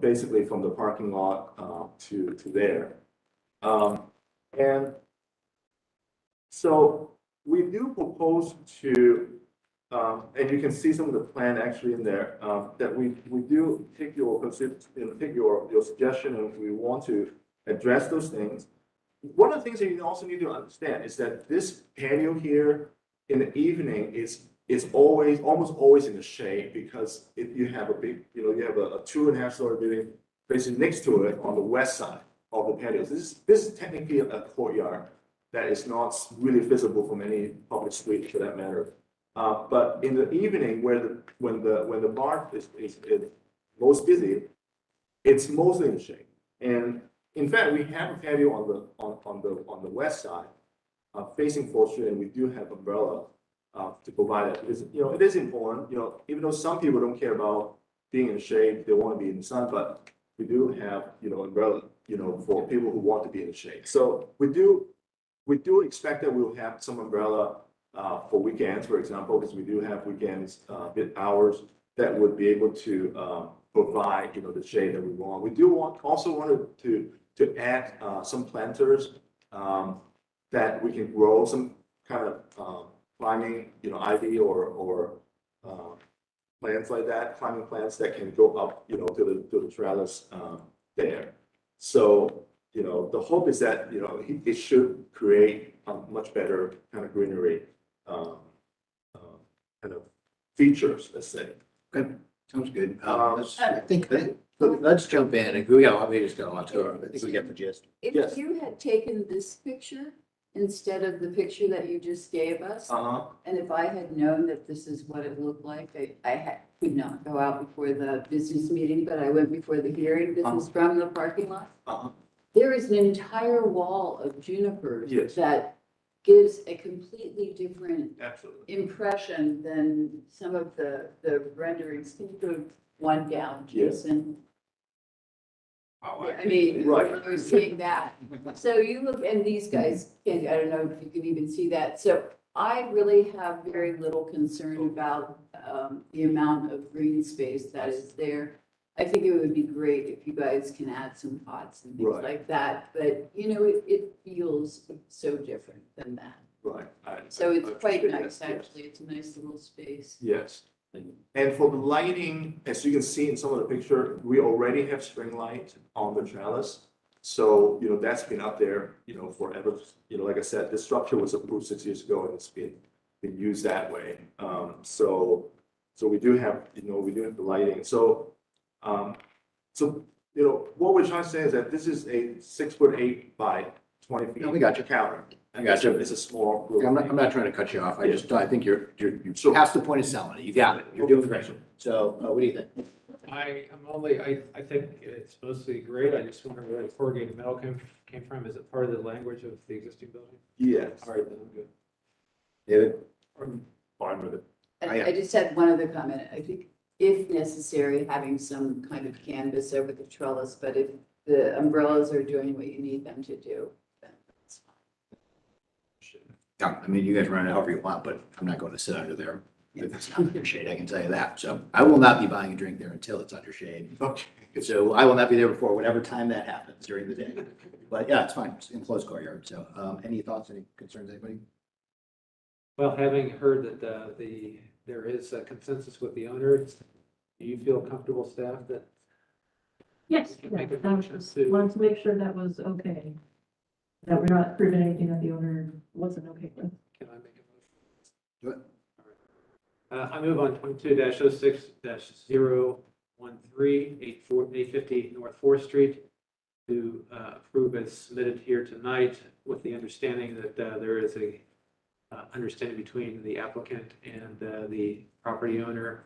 basically from the parking lot to there. And so we do propose to, and you can see some of the plan actually in there, that we do take your suggestion, and we want to address those things. One of the things that you also need to understand is that this patio here in the evening is almost always in the shade, because if you have a big, you have a 2.5-story building facing next to it on the west side of the patios. This is technically a courtyard that is not really visible from any public street for that matter. But in the evening, when the bar is most busy, it's mostly in the shade. And in fact, we have a patio on the west side, facing 4th Street, and we do have umbrella to provide it. Because, it is important. Even though some people don't care about being in the shade, they want to be in the sun, but we do have umbrella for people who want to be in the shade. So we do expect that we will have some umbrella for weekends, for example, because we do have weekends hours that would be able to provide the shade that we want. We do also want to add some planters that we can grow, some kind of climbing, ivy or plants like that, climbing plants that can go up, to the trellis there. So, the hope is that, it should create a much better kind of greenery kind of features, let's say. Good, sounds good. Let's jump in, and we got just got a lot to go. I think we get the gist. If you had taken this picture instead of the picture that you just gave us, and if I had known that this is what it looked like, I could not go out before the business meeting, but I went before the hearing. This is from the parking lot. There is an entire wall of junipers that gives a completely different impression than some of the renderings. Can you put one down, Jason? I mean, we're seeing that. So you look, and these guys, can't. I don't know if you can even see that. So I really have very little concern about the amount of green space that is there. I think it would be great if you guys can add some pots and things Right. like that, but you know, it feels so different than that. Right. So it's quite appreciate nice, that, yes. actually. It's a nice little space. Yes. And for the lighting, as you can see in some of the picture, we already have string light on the trellis. So, that's been up there, forever. Like I said, this structure was approved 6 years ago and it's been used that way. So we do have, the lighting. So, what we're trying to say is that this is a 6'8" by 20 feet. No, we got you. Counter. I got you. It's a small group. I'm not trying to cut you off. I think you're past the point of selling it. You got it. You're doing great. So, what do you think? I think it's mostly great. I just wonder where the corrugated metal came from. Is it part of the language of the existing building? Yes. All right, then I'm good. David? I'm fine with it. I just had one other comment. I think if necessary, having some kind of canvas over the trellis, but if the umbrellas are doing what you need them to do, then that's fine. Yeah, I mean, you guys run it however you want, but I'm not going to sit under there if it's not under shade, I can tell you that. So I will not be buying a drink there until it's under shade. Okay. So I will not be there before whatever time that happens during the day. But yeah, it's fine. It's in closed courtyard. So any thoughts, any concerns, anybody? Well, having heard that there is a consensus with the owner, do you feel comfortable, staff, that? Yes, We can yeah, make a that was motion just, to- wanted to make sure that was okay. That we're not proving anything that the owner wasn't okay with. Can I make a motion? Do it. I move on 22-06-013, 850 North 4th Street, to approve as submitted here tonight, with the understanding that there is a understanding between the applicant and the property owner,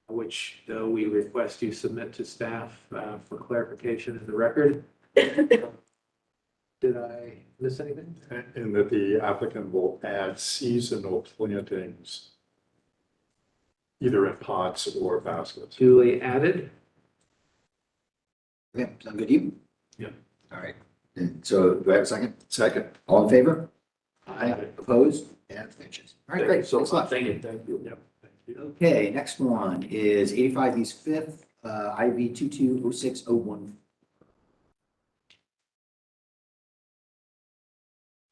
which though we request you submit to staff for clarification in the record. Did I miss anything? And that the applicant will add seasonal plantings, either in pots or baskets. Duly added. Okay, sound good to you? Yeah. All right. And so do I have a second? Second. All in favor? Aye. Opposed? And abstentions. All right, great. So Thanks a lot. thank you. Yep. Thank you. Okay, next one is 85 East Fifth, IV 220601.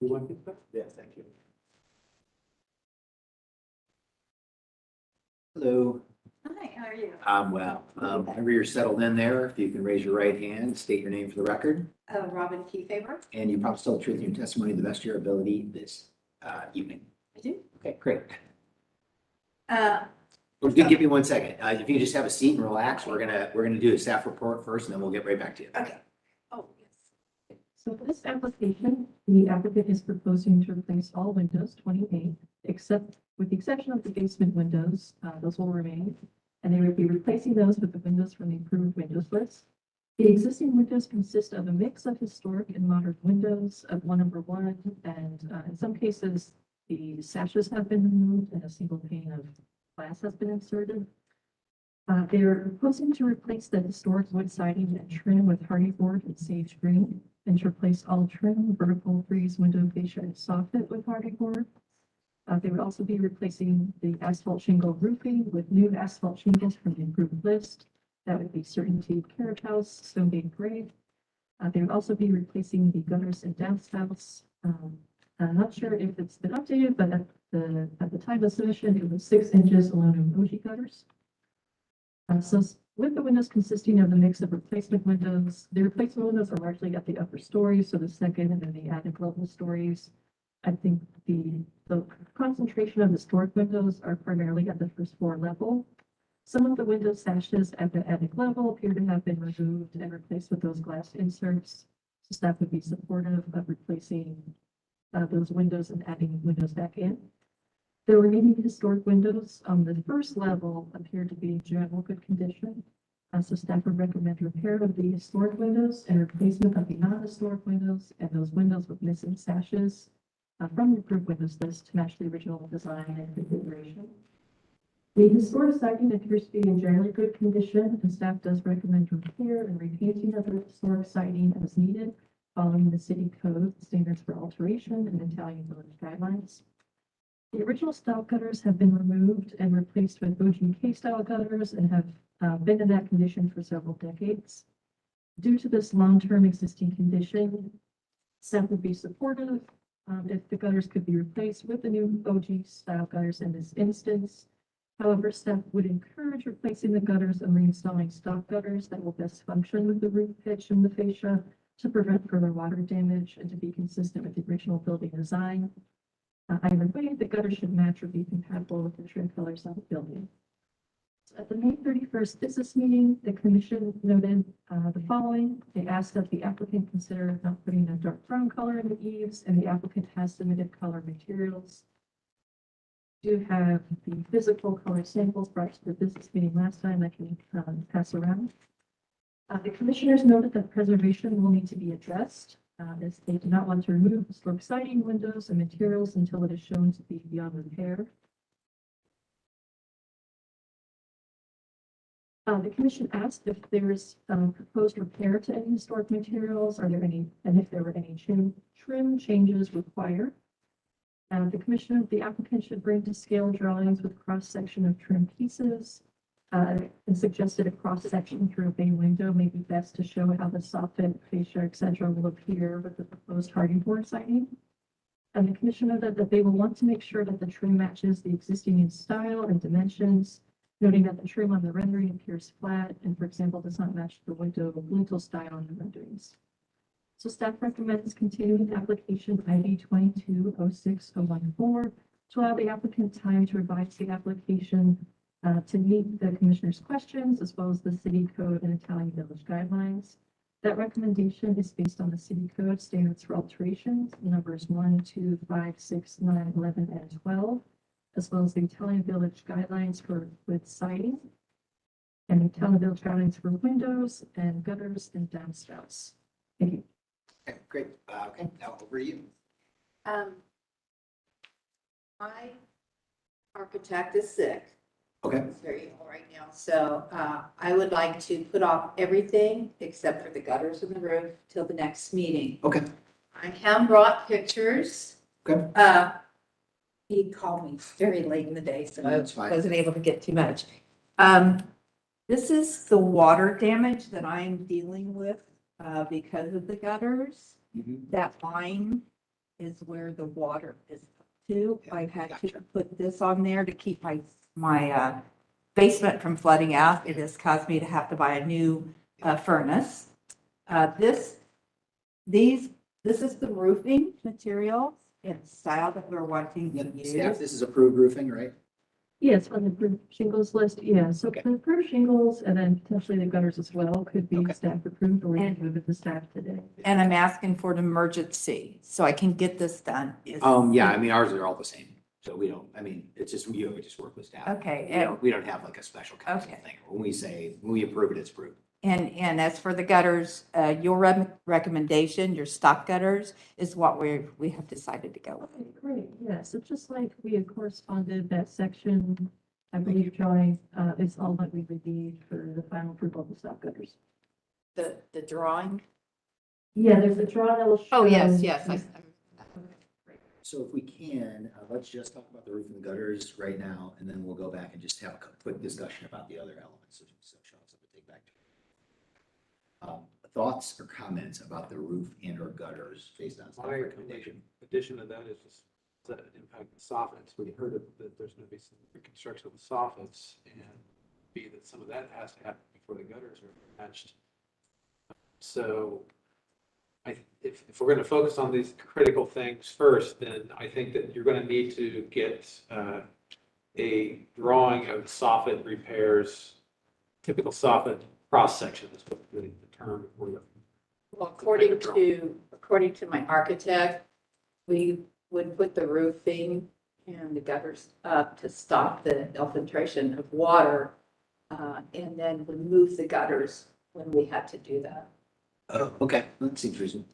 You want to get that? Yeah, thank you. Hello. Hi, how are you? Well, whenever you're settled in there, if you can raise your right hand, state your name for the record, Robin Keyfaber. and you promise to tell the truth in your testimony to the best of your ability this evening. I do. Okay, great. Uh, Well, give me 1 second. If you just have a seat and relax, we're gonna do a staff report first, and then we'll get right back to you. Okay. Oh, yes. So for this application, the applicant is proposing to replace all windows, 28, except with the exception of the basement windows, those will remain. And they would be replacing those with the windows from the approved windows list. The existing windows consist of a mix of historic and modern windows of 1 and in some cases, the sashes have been removed and a single pane of glass has been inserted. They're proposing to replace the historic wood siding and trim with hardy board and sage green, and to replace all trim, vertical frieze, window fascia, and soffit with hardy board. They would also be replacing the asphalt shingle roofing with new asphalt shingles from the approved list. That would be Certainty Carriage House, Stonegate Grade. They would also be replacing the gutters and downspouts. I'm not sure if it's been updated, but at the time of submission, it was 6 inches aluminum emoji gutters. So with the windows consisting of a mix of replacement windows, the replacement windows are largely at the upper story, so the second and then the attic level stories. I think the concentration of historic windows are primarily at the first floor level. Some of the window sashes at the attic level appear to have been removed and replaced with those glass inserts. So staff would be supportive of replacing those windows and adding windows back in. The remaining historic windows on the first level appear to be in general good condition. So staff would recommend repair of the historic windows and replacement of the non-historic windows and those windows with missing sashes from the approved windows list to match the original design and configuration. The historic siding appears to be in generally good condition, and staff does recommend repair and repainting of the historic siding as needed, following the city code standards for alteration and Italian village guidelines. The original style gutters have been removed and replaced with OGK style gutters and have been in that condition for several decades. Due to this long-term existing condition, staff would be supportive if the gutters could be replaced with the new OG style gutters in this instance. However, staff would encourage replacing the gutters and reinstalling stock gutters that will best function with the roof pitch and the fascia to prevent further water damage and to be consistent with the original building design. Either way, the gutters should match or be compatible with the trim colors of the building. So at the May 31st business meeting, the commission noted the following. They asked that the applicant consider not putting a dark brown color in the eaves, and the applicant has submitted color materials. Do have the physical color samples brought to the business meeting last time I can pass around. The commissioners noted that preservation will need to be addressed, as they do not want to remove historic siding, windows, and materials until it is shown to be beyond repair. The commission asked if there is proposed repair to any historic materials, are there any, and if there were any trim changes required. The applicant should bring to scale drawings with cross-section of trim pieces, and suggested a cross-section through a bay window may be best to show how the soffit, fascia, etc. will appear with the proposed hardy board siding. And the commission noted that they will want to make sure that the trim matches the existing in style and dimensions, noting that the trim on the rendering appears flat and, for example, does not match the window lintel style on the renderings. So staff recommends continuing application ID 2206014 to allow the applicant time to revise the application to meet the commissioner's questions, as well as the city code and Italian village guidelines. That recommendation is based on the city code standards for alterations, numbers 1, 2, 5, 6, 9, 11, and 12, as well as the Italian village guidelines for with siding, and the Italian village guidelines for windows and gutters and downspouts. Thank you. Okay, great. Okay, now over to you. My architect is sick. Okay. He's very ill right now, so I would like to put off everything except for the gutters and the roof till the next meeting. Okay. I have brought pictures. Okay. He called me very late in the day, so That's I fine. wasn't able to get too much. This is the water damage that I'm dealing with because of the gutters. Mhm. That line is where the water is up to. Yeah, I've had gotcha. to put this on there to keep my basement from flooding out. It has caused me to have to buy a new furnace. This is the roofing material and style that we're wanting to Yep, use. staff, this is approved roofing, right? Yes, on the approved shingles list, yeah, so Okay. the approved shingles and then potentially the gutters as well could be Okay. staff approved, or we can And- move it to staff today. And I'm asking for an emergency, so I can get this done. Yeah, I mean, ours are all the same. So we don't, I mean, it's just, we just work with staff. Okay, We don't have like a special counsel Okay. thing. When we approve it, it's approved. And as for the gutters, your recommendation, your stock gutters, is what we have decided to go with. Okay, great, yeah, so just like we had corresponded, that section, I believe, Joy, is all that we would need for the final approval of the stop gutters. The drawing? Yeah, there's a drawing that will show. Oh, yes. So if we can, let's just talk about the roof and the gutters right now, and then we'll go back and just have a quick discussion about the other elements. So Sean, something to take back to. Thoughts or comments about the roof and or gutters based on staff My recommendation? addition to that is just that it impact the soffits. We heard that there's going to be some reconstruction of the soffits, and be that some of that has to happen before the gutters are matched. So if we're going to focus on these critical things first, then I think that you're going to need to get a drawing of soffit repairs, typical soffit cross section is what the term we're looking. Well, according to my architect, we would put the roofing and the gutters up to stop the infiltration of water, and then remove the gutters when we had to do that. Oh, okay, that seems reasonable.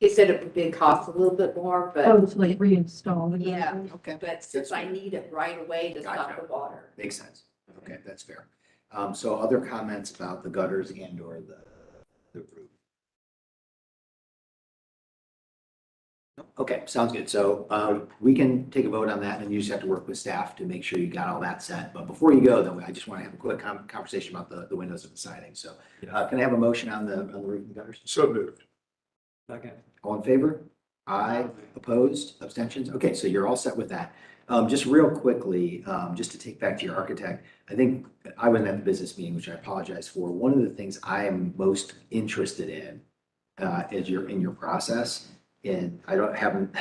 he said it would cost a little bit more, but. Oh, to like reinstall the Yeah, gutters? Okay. but since I need it right away to stop Gotcha. the water. Makes sense. Okay, that's fair. So other comments about the gutters and or the roof? Okay, sounds good. So we can take a vote on that and you just have to work with staff to make sure you got all that set. But before you go, though, I just want to have a quick conversation about the windows and the siding. So can I have a motion on the roof and gutters? So moved. Second. All in favor? Aye. Opposed? Abstentions? Okay, so you're all set with that. Just real quickly, just to take back to your architect, I think I wasn't at the business meeting, which I apologize for. One of the things I am most interested in is in your process. And I don't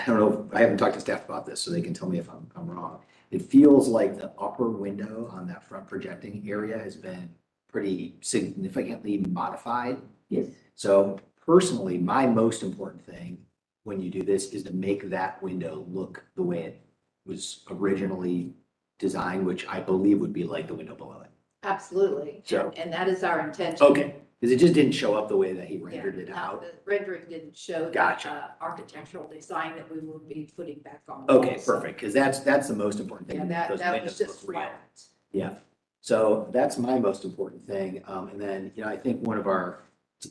know, I haven't talked to staff about this, so they can tell me if I'm wrong. It feels like the upper window on that front projecting area has been pretty significantly modified. Yes. So personally, my most important thing when you do this is to make that window look the way it was originally designed, which I believe would be like the window below it. Absolutely, So- and that is our intention. Okay, because it just didn't show up the way that he Yeah, rendered it out. The rendering didn't show the Gotcha. architectural design that we will be putting back on. Okay, walls. perfect, because that's the most important thing. Yeah, those that windows was just look real. flat. Yeah, so that's my most important thing. And then, I think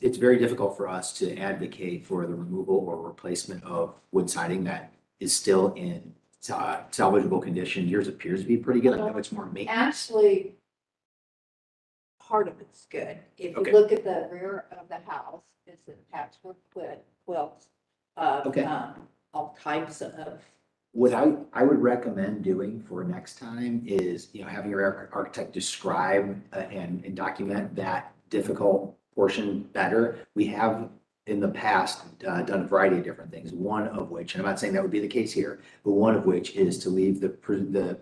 it's very difficult for us to advocate for the removal or replacement of wood siding that is still in salvageable condition. Yours appears to be pretty good. I know it's more maintenance. Actually, part of it's good. If Okay. you look at the rear of the house, it's a patchwork quilt of Okay. all types of. What I would recommend doing for next time is, having your architect describe and document that difficult portion better. We have in the past done a variety of different things, one of which, and I'm not saying that would be the case here, but one of which is to leave the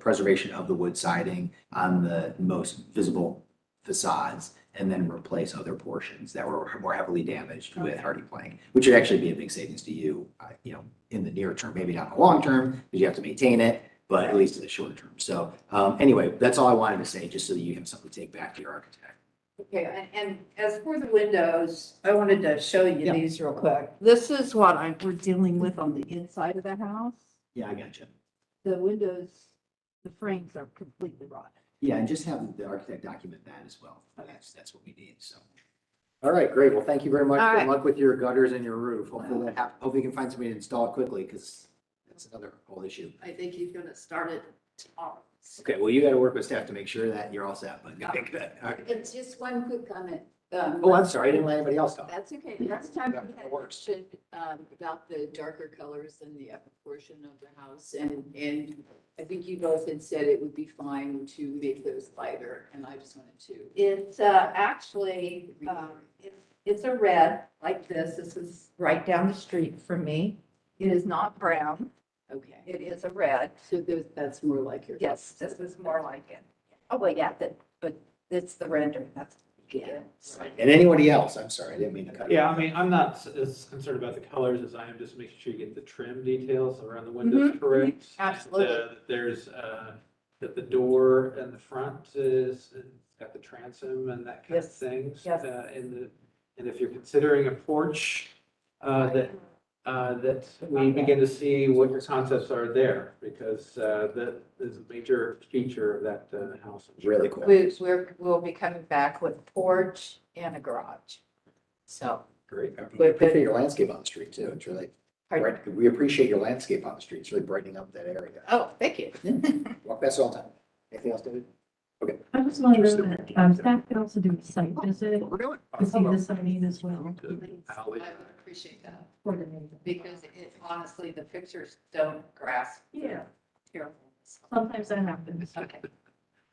preservation of the wood siding on the most visible facades and then replace other portions that were more heavily damaged with hardy plank, which would actually be a big savings to you, in the near term, maybe not in the long term, because you have to maintain it, but at least in the short term. So anyway, that's all I wanted to say, just so that you have something to take back to your architect. Okay, and as for the windows, I wanted to show you Yeah. these real quick. This is what we're dealing with on the inside of the house. Yeah, I got you. The windows, the frames are completely rotten. Yeah, and just have the architect document that as well. That's what we need, so. All right, great. Well, thank you very much. All Good right. luck with your gutters and your roof. Hopefully hopefully you can find somebody to install it quickly, because that's another whole issue. I think he's gonna start it tomorrow. Okay, well, you got to work with staff to make sure that you're all set, but got it. Good. All right. It's just one quick comment. Oh, I'm sorry. I didn't let anybody else talk. That's okay. Last time Yeah, we that had works. mentioned about the darker colors in the upper portion of the house, and I think you both had said it would be fine to make those lighter, and I just wanted to. It's actually, it's a red like this. This is right down the street from me. It is not brown. Okay, It is a red. so that's more like your. Yes, this is more like it. Oh, well, yeah, but it's the render. That's. Yeah. And anybody else? I'm sorry. I didn't mean to cut you. Yeah, I mean, I'm not as concerned about the colors as I am just making sure you get the trim details around the windows correct. Absolutely. There's, that the door in the front is, got the transom and that kind of Yes, things. yes. And if you're considering a porch, that we begin to see what your concepts are there, because that is a major feature of that house. Really cool. We'll be coming back with a porch and a garage. So. Great. We appreciate your landscape on the street too. It's really, we appreciate your landscape on the street. It's really brightening up that area. Oh, thank you. Walk past it all the time. Anything else, David? Okay. I just want to know that staff could also do a site visit We're doing. to see the siding as well. I would appreciate that, For the neighbor. because it, honestly, the pictures don't grasp. Yeah, Terrible. sometimes that happens. Okay.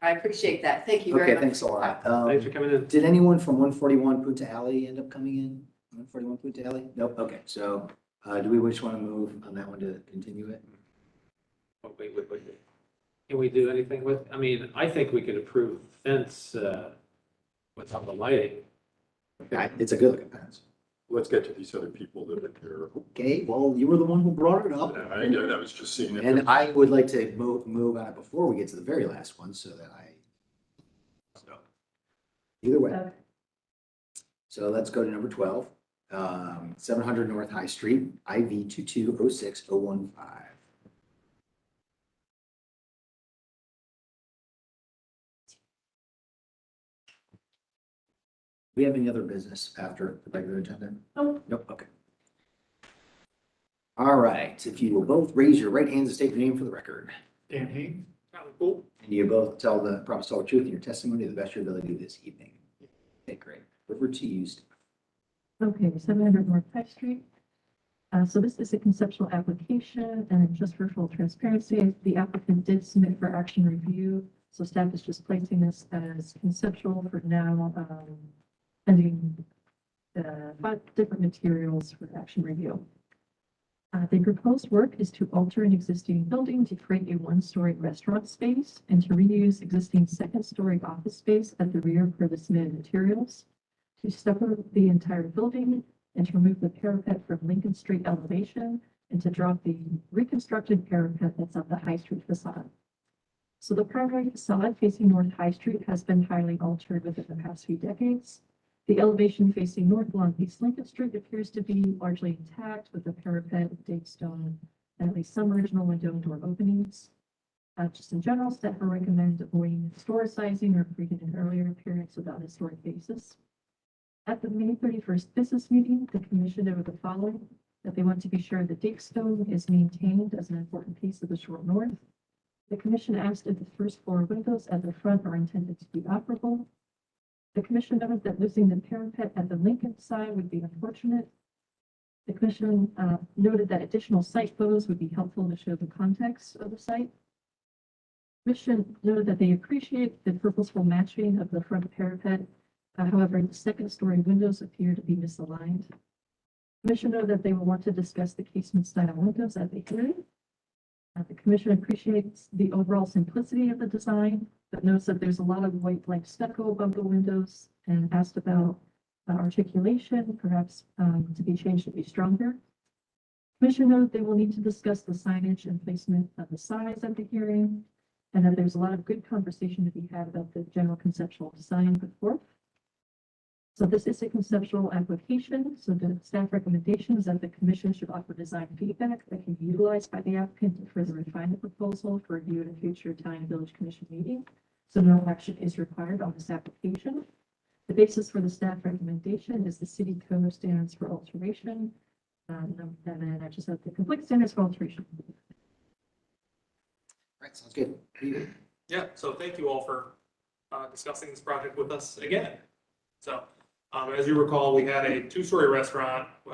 I appreciate that. Thank you very Okay, much. thanks a lot. Thanks for coming in. Did anyone from 141 Punta Alley end up coming in? 141 Punta Alley? Nope. Okay, so do we just want to move on that one to continue it? Oh, wait. Can we do anything with, I mean, I think we could approve the fence without the lighting. It's a good looking fence. Let's get to these other people that are here. Okay, well, you were the one who brought it up. I was just seeing. if And I would like to move on it before we get to the very last one, so that either way. Okay. So let's go to number 12. 700 North High Street, IV 2206015. Do we have any other business after the regular agenda? Nope. Nope, okay. All right, if you will both raise your right hands and state your name for the record. Dan Hain. Cool. And you both promise to tell the truth in your testimony to the best of your ability this evening. Okay, great. Over to you, Steve. Okay, 700 North High Street. So this is a conceptual application, and just for full transparency, the applicant did submit for action review. So staff is just placing this as conceptual for now, pending 5 different materials for action review. The proposed work is to alter an existing building to create a 1-story restaurant space and to reuse existing 2nd-story office space at the rear per the submitted materials, to stucco the entire building and to remove the parapet from Lincoln Street elevation and to drop the reconstructed parapet that's on the High Street facade. So the primary facade facing North High Street has been highly altered within the past few decades. The elevation facing north along East Lincoln Street appears to be largely intact with the parapet, date stone, and at least some original window and door openings. Just in general, staff will recommend avoiding historicizing or creating an earlier appearance without a historic basis. At the May 31st business meeting, the commission noted the following, that they want to be sure the date stone is maintained as an important piece of the short north. The commission asked if the first 4 windows at the front are intended to be operable. The commission noted that losing the parapet at the Lincoln side would be unfortunate. The commission noted that additional site photos would be helpful to show the context of the site. Commission noted that they appreciate the purposeful matching of the front parapet. However, the 2nd-story windows appear to be misaligned. Commission noted that they will want to discuss the casement style windows at the hearing. The commission appreciates the overall simplicity of the design, but notes that there's a lot of white blank stucco above the windows and asked about articulation, perhaps to be changed to be stronger. Commission noted they will need to discuss the signage and placement of the signs at the hearing, and that there's a lot of good conversation to be had about the general conceptual design put forth. So this is a conceptual application, so the staff recommendation is that the commission should offer design feedback that can be utilized by the applicant to further refine the proposal for review at a future Italian Village Commission meeting. So no action is required on this application. The basis for the staff recommendation is the city code standards for alteration. And then I just have the complete standards for alteration. All right, sounds good. Yeah, so thank you all for discussing this project with us again. So, as you recall, we had a 2-story restaurant 2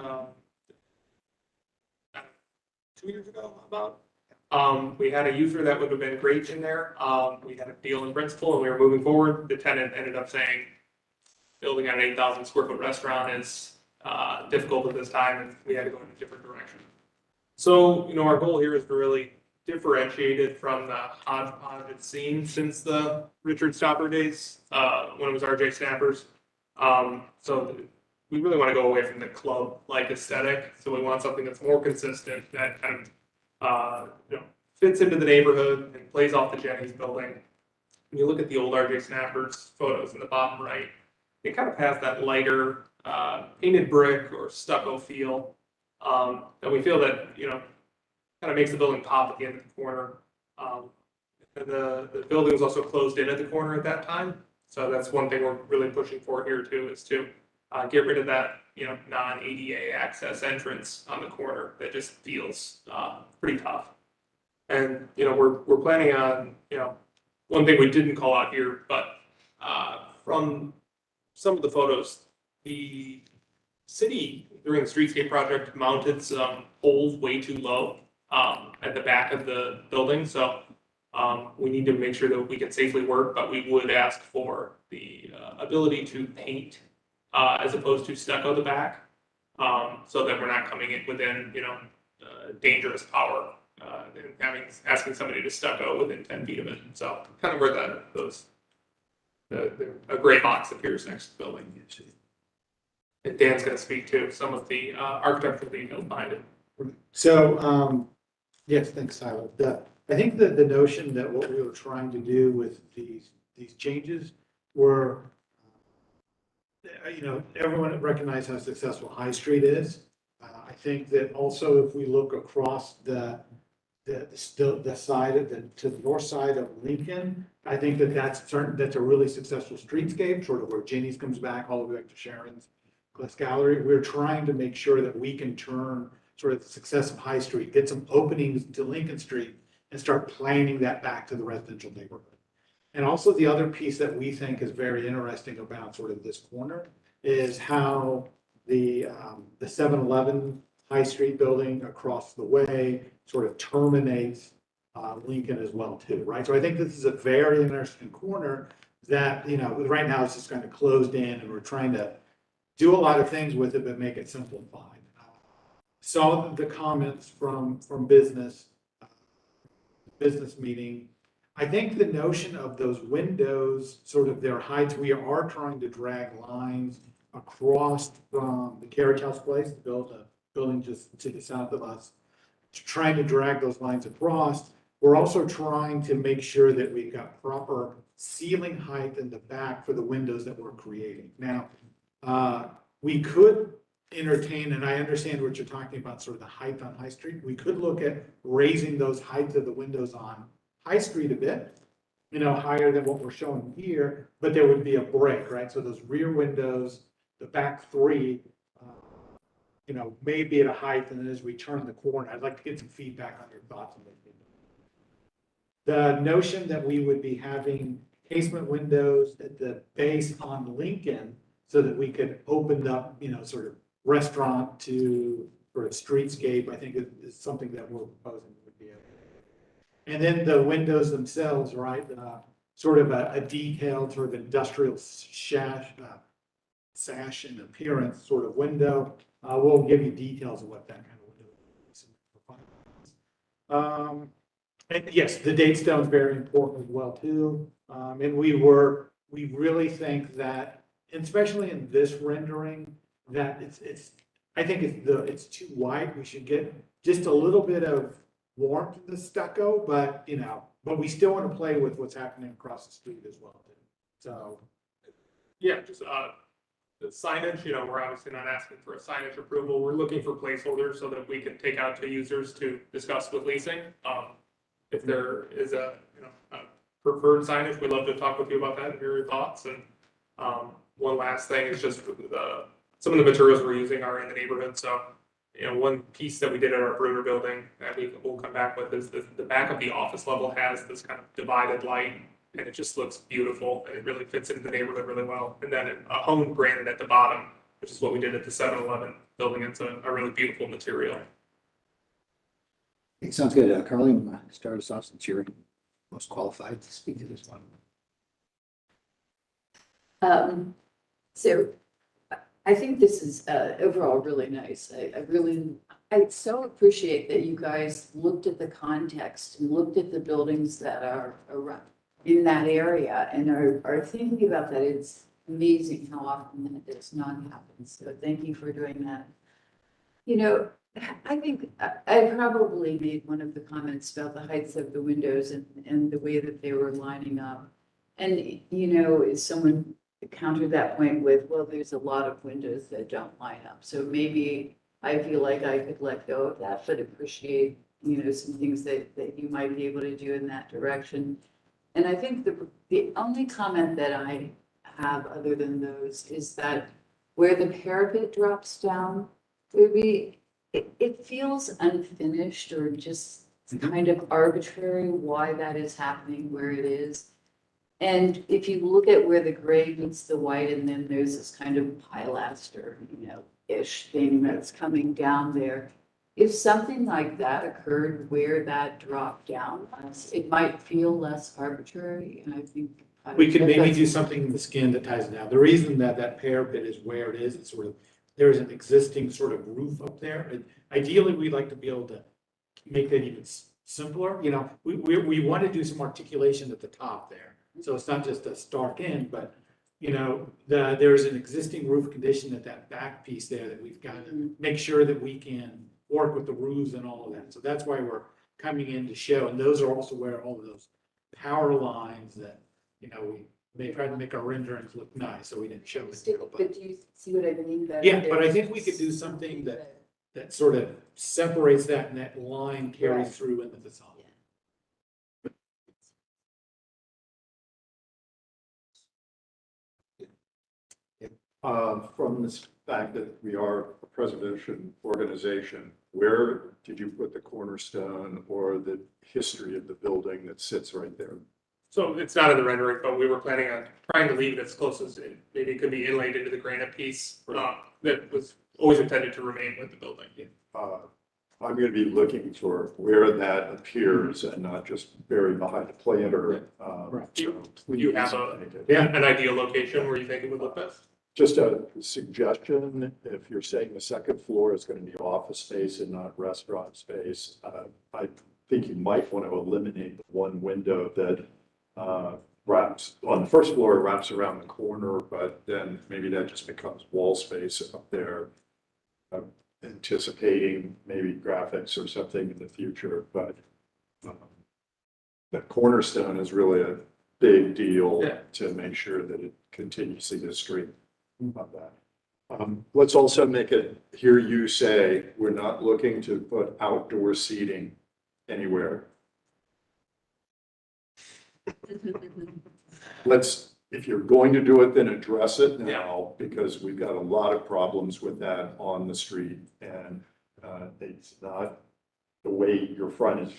years ago about. We had a user that would have been great in there. We had a deal in principle and we were moving forward. The tenant ended up saying building an 8,000 square foot restaurant is difficult at this time and we had to go in a different direction. So, our goal here is to really differentiate it from the hodgepodge it's seen since the Richard Stopper days, when it was RJ Snappers. So we really want to go away from the club-like aesthetic. So we want something that's more consistent, that kind of fits into the neighborhood and plays off the Jenny's building. When you look at the old RJ Snappers photos in the bottom right, it kind of has that lighter painted brick or stucco feel that we feel that kind of makes the building pop at the end of the corner. And the building was also closed in at the corner at that time. So that's one thing we're really pushing for here too, is to get rid of that, non-ADA access entrance on the corner that just feels pretty tough. And, we're planning on, one thing we didn't call out here, but from some of the photos, the city during the streetscape project mounted some poles way too low at the back of the building. So we need to make sure that we can safely work, but we would ask for the ability to paint as opposed to stucco the back, so that we're not coming in within, dangerous power, and asking somebody to stucco within 10 feet of it. So kind of where a gray box appears next to the building. And Dan's going to speak to some of the architectural details behind it. So, yes, thanks, Tyler. I think that the notion that what we were trying to do with these changes were everyone recognizes how successful High Street is. I think that also if we look across the side of to the north side of Lincoln, I think that's a really successful streetscape, sort of where Ginny's comes back all the way back to Sharon's Glass Gallery. We're trying to make sure that we can turn sort of the success of High Street, get some openings to Lincoln Street and start planning that back to the residential neighborhood. And also the other piece that we think is very interesting about sort of this corner is how the 7-Eleven High Street building across the way sort of terminates Lincoln as well too, right? So I think this is a very interesting corner that, right now it's just kind of closed in and we're trying to do a lot of things with it, but make it simplified. Saw the comments from business meeting. I think the notion of those windows, sort of their heights, we are trying to drag lines across from the Carriage House Place, the building just to the south of us, trying to drag those lines across. We're also trying to make sure that we've got proper ceiling height in the back for the windows that we're creating. Now, we could entertain, and I understand what you're talking about, sort of the height on High Street. We could look at raising those heights of the windows on High Street a bit, higher than what we're showing here, but there would be a break, right? So those rear windows, the back three, may be at a height, and then as we turn the corner, I'd like to get some feedback on your thoughts on those windows. The notion that we would be having casement windows at the base on Lincoln so that we could open up, sort of restaurant to sort of streetscape, I think is something that we're proposing would be. And then the windows themselves, right? Sort of a detailed, sort of industrial sash and appearance sort of window. We'll give you details of what that kind of window is. And yes, the date stone is very important as well too. And we really think that, especially in this rendering, that I think it's too white. We should get just a little bit of warmth in the stucco, but we still want to play with what's happening across the street as well too. So Yeah, just the signage, we're obviously not asking for a signage approval. We're looking for placeholders so that we can take out to users to discuss with leasing. If there is a preferred signage, we'd love to talk with you about that and hear your thoughts. And one last thing is just some of the materials we're using are in the neighborhood. So, one piece that we did at our Bruder building that we'll come back with is the back of the office level has this kind of divided light, and it just looks beautiful. And it really fits into the neighborhood really well. And then a home granite at the bottom, which is what we did at the 7-Eleven building. It's a really beautiful material. It sounds good. Carly, start us off since you're most qualified to speak to this one. So I think this is overall really nice. I so appreciate that you guys looked at the context and looked at the buildings that are around in that area and are thinking about that. It's amazing how often that does not happen. So thank you for doing that. I think I probably made one of the comments about the heights of the windows and the way that they were lining up. And, someone countered that point with, well, there's a lot of windows that don't line up. So maybe I feel like I could let go of that, but appreciate, some things that you might be able to do in that direction. And I think the only comment that I have other than those is that where the parapet drops down, it feels unfinished or just kind of arbitrary why that is happening where it is. And if you look at where the gray meets the white, and then there's this kind of pilaster, ish thing that's coming down there. If something like that occurred where that dropped down, it might feel less arbitrary. And I think we could maybe do something in the skin that ties it down. The reason that parapet is where it is, it's sort of, there's an existing sort of roof up there. And ideally, we'd like to be able to make that even simpler. We want to do some articulation at the top there. So it's not just a stark end, but there's an existing roof condition at that back piece there that we've got to make sure that we can work with the roofs and all of that. So that's why we're coming in to show. And those are also where all of those power lines that, They tried to make our renderings look nice, so we didn't show it. But do you see what I mean? That Yeah, but I there's- think we could do something that sort of separates that and that line carries Right. through into the facade. From this fact that we are a preservation organization, where did you put the cornerstone or the history of the building that sits right there? So it's not in the rendering, but we were planning on trying to leave it as close as maybe it could be inlaid into the granite piece, that was always intended to remain with the building. I'm going to be looking for where that appears and not just buried behind a planter. Do you have an ideal location where you think it would look best? Just a suggestion, if you're saying the second floor is going to be office space and not restaurant space, I think you might want to eliminate the one window that wraps, on the first floor, wraps around the corner, but then maybe that just becomes wall space up there. Anticipating maybe graphics or something in the future, but the cornerstone is really a big deal to make sure that it continues the history of that. Let's also make it, hear you say, we're not looking to put outdoor seating anywhere. If you're going to do it, then address it now, because we've got a lot of problems with that on the street. And it's not the way your front is,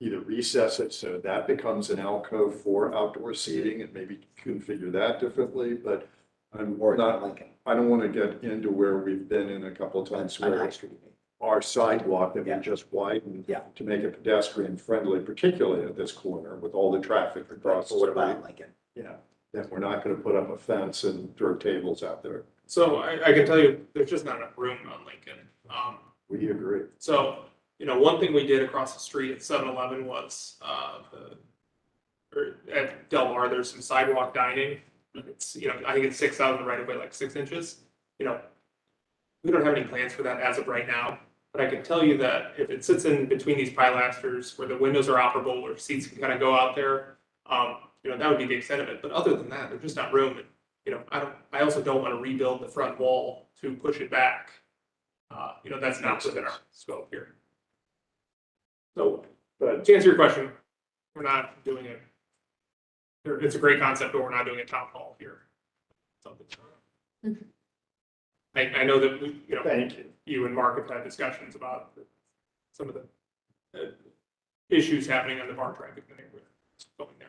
either recess it so that becomes an alcove for outdoor seating and maybe configure that differently, but I don't want to get into where we've been in a couple of times where our sidewalk that we just widened to make it pedestrian friendly, particularly at this corner with all the traffic across the street. Yeah, then we're not going to put up a fence and throw tables out there. So I can tell you, there's just not enough room on Lincoln. We agree. So, one thing we did across the street at 7-Eleven was, at Del Mar, there's some sidewalk dining. It's, I think it's 6 out of the right of way, like 6 inches. We don't have any plans for that as of right now. But I can tell you that if it sits in between these pilasters where the windows are operable, where seats can kind of go out there, that would be the extent of it. But other than that, there's just not room. And, I also don't want to rebuild the front wall to push it back. That's not within our scope here. So, but to answer your question, we're not doing it. It's a great concept, but we're not doing a town hall here. I know that Thank you. You and Mark have had discussions about some of the issues happening on the bar traffic that we're going there.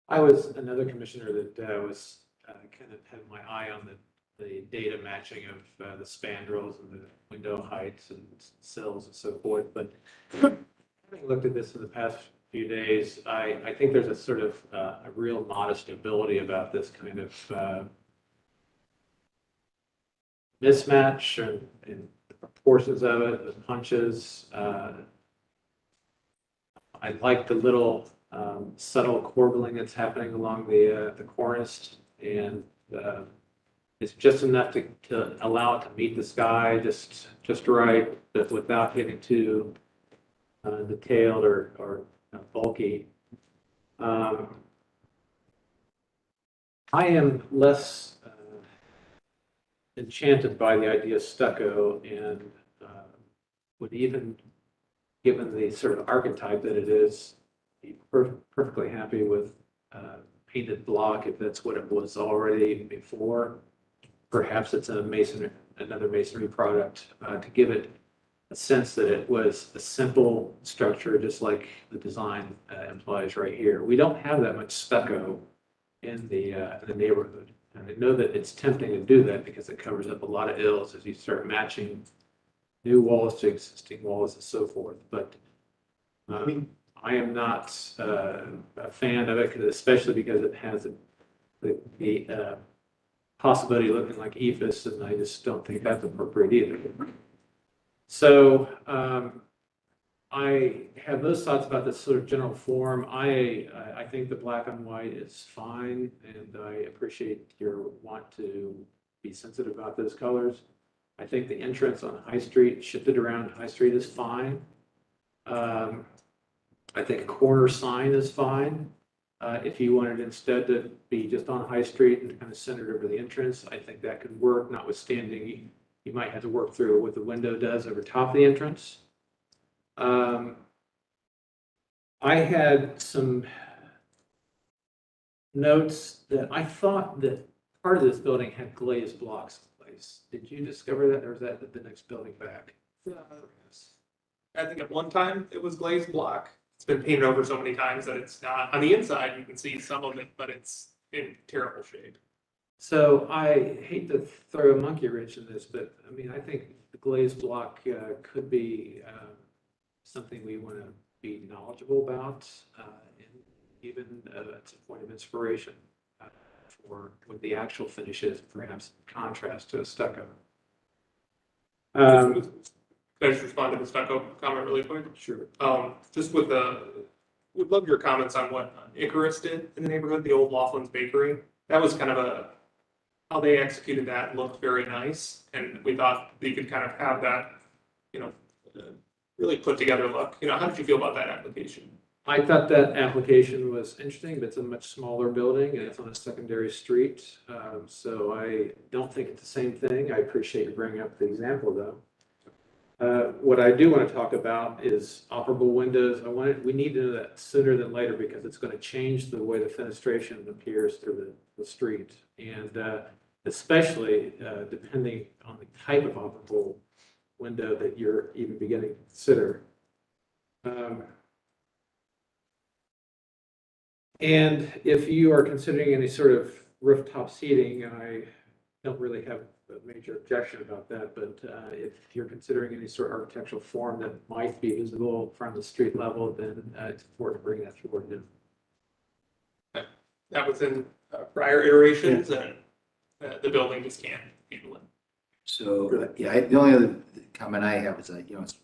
I was another commissioner that was kind of had my eye on the data matching of the spandrels and the window heights and sills and so forth. But having looked at this in the past few days, I think there's a sort of a real modest ability about this kind of mismatch in the proportions of it, the punches. I like the little subtle corbelling that's happening along the cornice, and it's just enough to allow it to meet the sky just right, but without getting too detailed or bulky. I am less enchanted by the idea of stucco, and would even, given the sort of archetype that it is, be perfectly happy with painted block if that's what it was already before. Perhaps it's another masonry product to give it a sense that it was a simple structure, just like the design implies right here. We don't have that much stucco in the neighborhood. And I know that it's tempting to do that because it covers up a lot of ills as you start matching new walls to existing walls and so forth. But I am not a fan of it, especially because it has the possibility of looking like EFS, and I just don't think that's appropriate either. So I have those thoughts about this sort of general form. I think the black and white is fine, and I appreciate your want to be sensitive about those colors. I think the entrance on High Street, shifted around High Street, is fine. I think a corner sign is fine. If you wanted instead to be just on High Street and kind of centered over the entrance, I think that could work, notwithstanding you might have to work through what the window does over top of the entrance. I had some notes that I thought that part of this building had glazed blocks in place. Did you discover that, or is that the next building back? I think at one time it was glazed block. It's been painted over so many times that it's not, on the inside, you can see some of it, but it's in terrible shape. So I hate to throw a monkey wrench in this, but I mean, I think the glazed block could be something we want to be knowledgeable about, and even it's a point of inspiration for what the actual finish is, perhaps in contrast to a stucco. Can I just respond to the stucco comment really quick? Sure. Just with would love your comments on what Icarus did in the neighborhood, the old Laughlin's Bakery. That was kind of how they executed that looked very nice. And we thought they could kind of have that, really put together look. How did you feel about that application? I thought that application was interesting, but it's a much smaller building and it's on a secondary street. So I don't think it's the same thing. I appreciate you bringing up the example though. What I do want to talk about is operable windows. We need to know that sooner than later because it's going to change the way the fenestration appears through the street. And especially depending on the type of operable window that you're even beginning to consider. And if you are considering any sort of rooftop seating, I don't really have a major objection about that, but if you're considering any sort of architectural form that might be visible from the street level, then it's important to bring that forward. That was in prior iterations, and the building just can't handle it. So, yeah, the only other comment I have is that, it's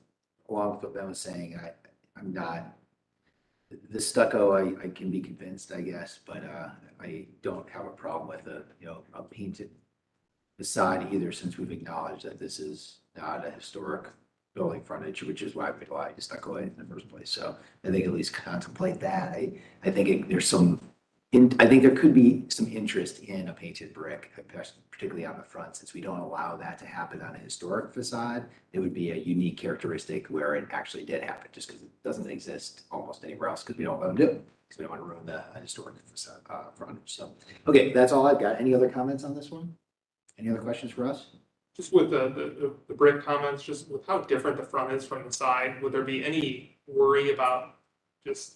along with what Ben was saying, I'm not, the stucco, I can be convinced, I guess, but I don't have a problem with a painted facade either, since we've acknowledged that this is not a historic building frontage, which is why we like to stucco it in the first place. So I think at least contemplate that. I think I think there could be some interest in a painted brick, particularly on the front, since we don't allow that to happen on a historic facade. It would be a unique characteristic where it actually did happen, just because it doesn't exist almost anywhere else, because we don't let them do it, because we don't want to ruin the historic facade frontage. So, okay, that's all I've got. Any other comments on this one? Any other questions for us? Just with the brick comments, just with how different the front is from the side, would there be any worry about just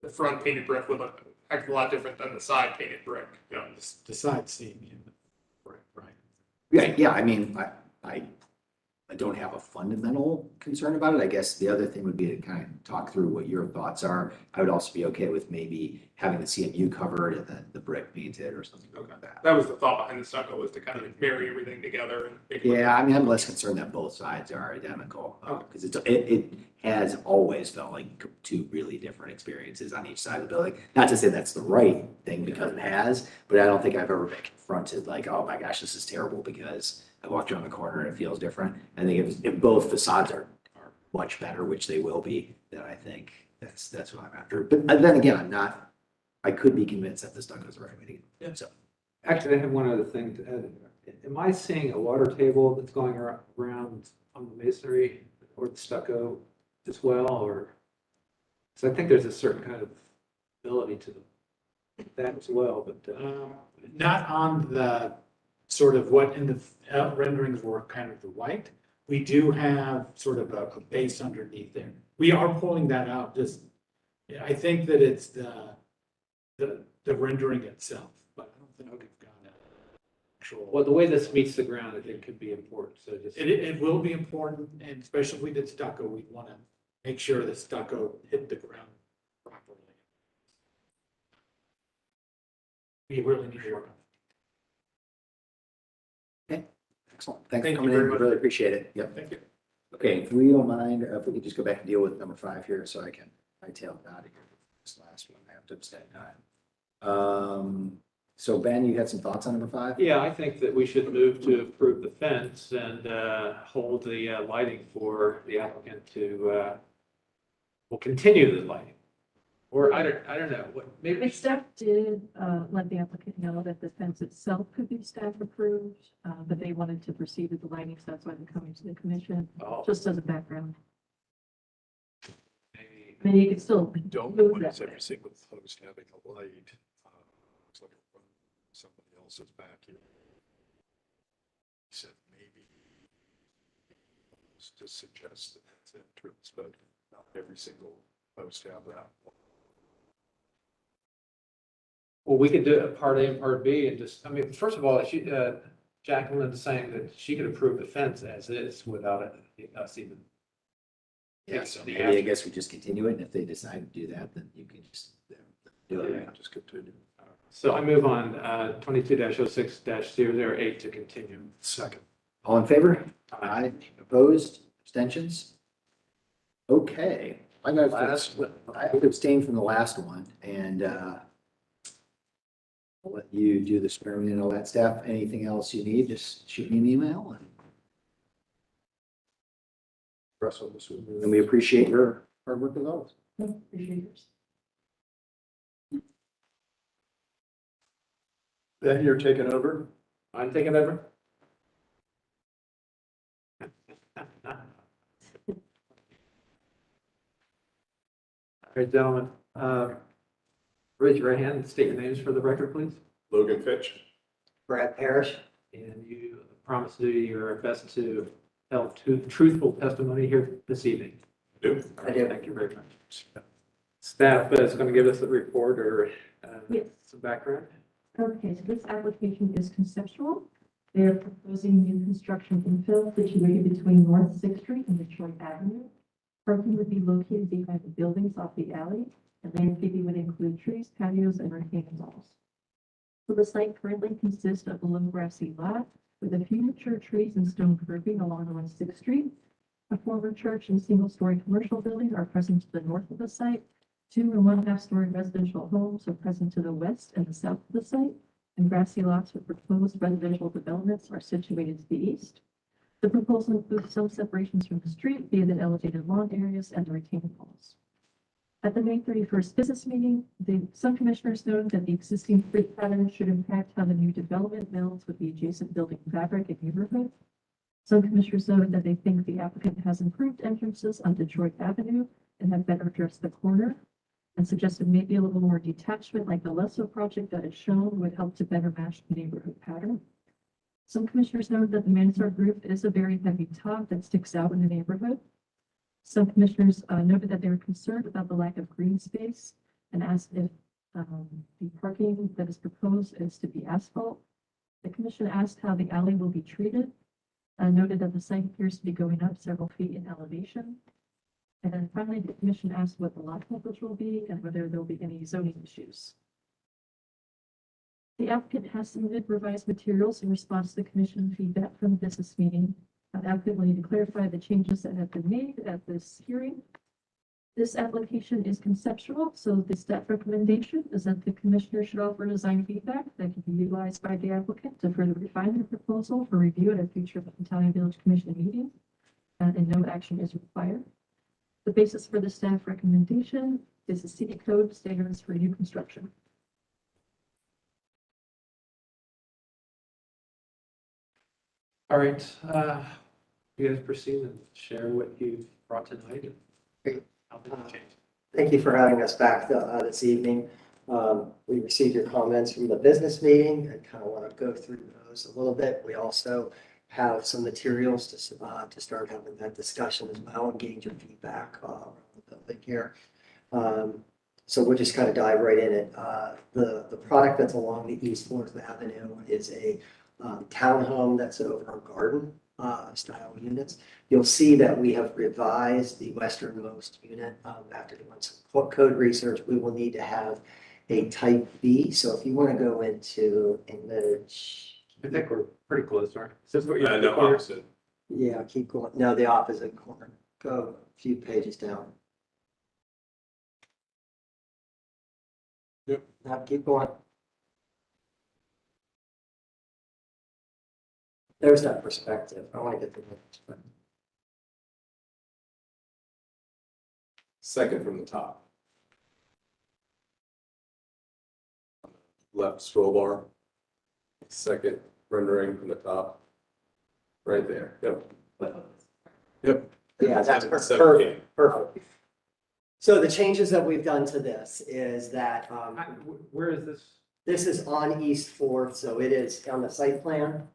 the front painted brick would look a heck of a lot different than the side painted brick? The side seam, right? Yeah. I mean, I don't have a fundamental concern about it. I guess the other thing would be to kind of talk through what your thoughts are. I would also be okay with maybe having the CMU covered and then the brick painted or something like that. That was the thought behind the stucco, was to kind of marry everything together and make it look. Yeah, I mean, I'm less concerned that both sides are identical, because it has always felt like two really different experiences on each side of the building. Not to say that's the right thing, because it has, but I don't think I've ever been confronted like, oh my gosh, this is terrible because I walked around the corner and it feels different. I think if both facades are much better, which they will be, then I think that's what I'm after. But then again, I could be convinced that the stucco is the right way to go. Yeah. So, actually, I have one other thing to add. Am I seeing a water table that's going around on the masonry or the stucco as well, or? So I think there's a certain kind of ability to that as well, but Not on the sort of what in the renderings were kind of the white. We do have sort of a base underneath there. We are pulling that out. I think that it's the rendering itself, but I don't think we've got an actual. well, the way this meets the ground, I think could be important. So just It will be important, and especially if we did stucco, we'd want to make sure the stucco hit the ground properly. We really need to work on it. Okay, excellent. Thanks Thank for you coming in. very much. Really appreciate it. Yep. Thank you. Okay, if we don't mind, if we could just go back and deal with number 5 here, so I can hightail it out of here. This last one, I have to abstain. So Ben, you had some thoughts on number 5? yeah, I think that we should move to approve the fence and hold the lighting for the applicant to, we'll continue the lighting Or I don't know, what, The maybe, staff did let the applicant know that the fence itself could be staff approved, but they wanted to proceed with the lighting, so that's why they're coming to the commission, oh, just as a background. maybe, I mean, you could still Don't move want that every way. single post having a light. Looks like somebody else's back here. He said maybe to suggest that it's entrance, but not every single post have that. well, we could do it part A and part B and just, I mean, first of all, Jacqueline is saying that she could approve the fence as is without us even. Yeah, so maybe I guess we just continue it, and if they decide to do that, then you can just do it. Yeah. Just continue. So I move on, 22-06-008 to continue. Second. All in favor? Aye. Opposed? Abstentions? Okay. I would abstain from the last one, and I'll let you do the swearing and all that stuff. Anything else you need, just shoot me an email. Russell, this would be. And we appreciate your hard work as always. Appreciate yours. Then you're taking over? I'm taking over. All right, gentlemen, raise your right hand and state your names for the record, please. Logan Fitch. Brad Parrish. And you promise to do your best to tell truthful testimony here this evening. Do. I do. Thank you very much. Staff is going to give us a report or Yes. some background. Okay, so this application is conceptual. They're proposing new construction infill situated between North Sixth Street and Detroit Avenue. Parking would be located behind the buildings off the alley, and landscaping would include trees, patios, and retaining walls. So the site currently consists of a low grassy lot with a few mature trees and stone curbing along North Sixth Street. A former church and single-story commercial building are present to the north of the site. 2 and 1/2-story residential homes are present to the west and the south of the site, and grassy lots with proposed residential developments are situated to the east. The proposal includes some separations from the street via the elevated lawn areas and the retaining walls. At the May 31st business meeting, some commissioners noted that the existing street pattern should impact how the new development melds with the adjacent building fabric and neighborhood. Some commissioners noted that they think the applicant has improved entrances on Detroit Avenue and have better addressed the corner, and suggested maybe a little more detachment like the Lesso project that is shown would help to better match the neighborhood pattern. Some commissioners noted that the mansard roof is a very heavy top that sticks out in the neighborhood. Some commissioners noted that they were concerned about the lack of green space and asked if the parking that is proposed is to be asphalt. The commission asked how the alley will be treated, noted that the site appears to be going up several feet in elevation. And then finally, the commission asked what the lot coverage will be and whether there will be any zoning issues. The applicant has submitted revised materials in response to the commission feedback from the business meeting. The applicant will need to clarify the changes that have been made at this hearing. This application is conceptual, so the staff recommendation is that the commissioner should offer design feedback that can be utilized by the applicant to further refine the proposal for review at a future Italian Village Commission meeting, and no action is required. The basis for the staff recommendation is the city code standards for new construction. All right, you guys proceed and share what you've brought tonight. Great. How things have changed. Thank you for having us back this evening. We received your comments from the business meeting. I kind of want to go through those a little bit. We also have some materials to start having that discussion as well and gain your feedback on the building here. So we'll just kind of dive right in it. The product that's along the East 4th Avenue is a townhome that's over a garden style units. You'll see that we have revised the westernmost unit after doing some code research. We will need to have a type B. So if you want to go into image. I think we're pretty close, aren't we? No, opposite. Yeah, keep going. No, the opposite corner. Go a few pages down. Yep. Now keep going. There's that perspective. I want to get the perspective. Second from the top. left scroll bar. Second rendering from the top. Right there, yep. Yep. Yeah, that's 17. perfect. So the changes that we've done to this is that, Where is this? this is on East Fourth, so it is on the site plan.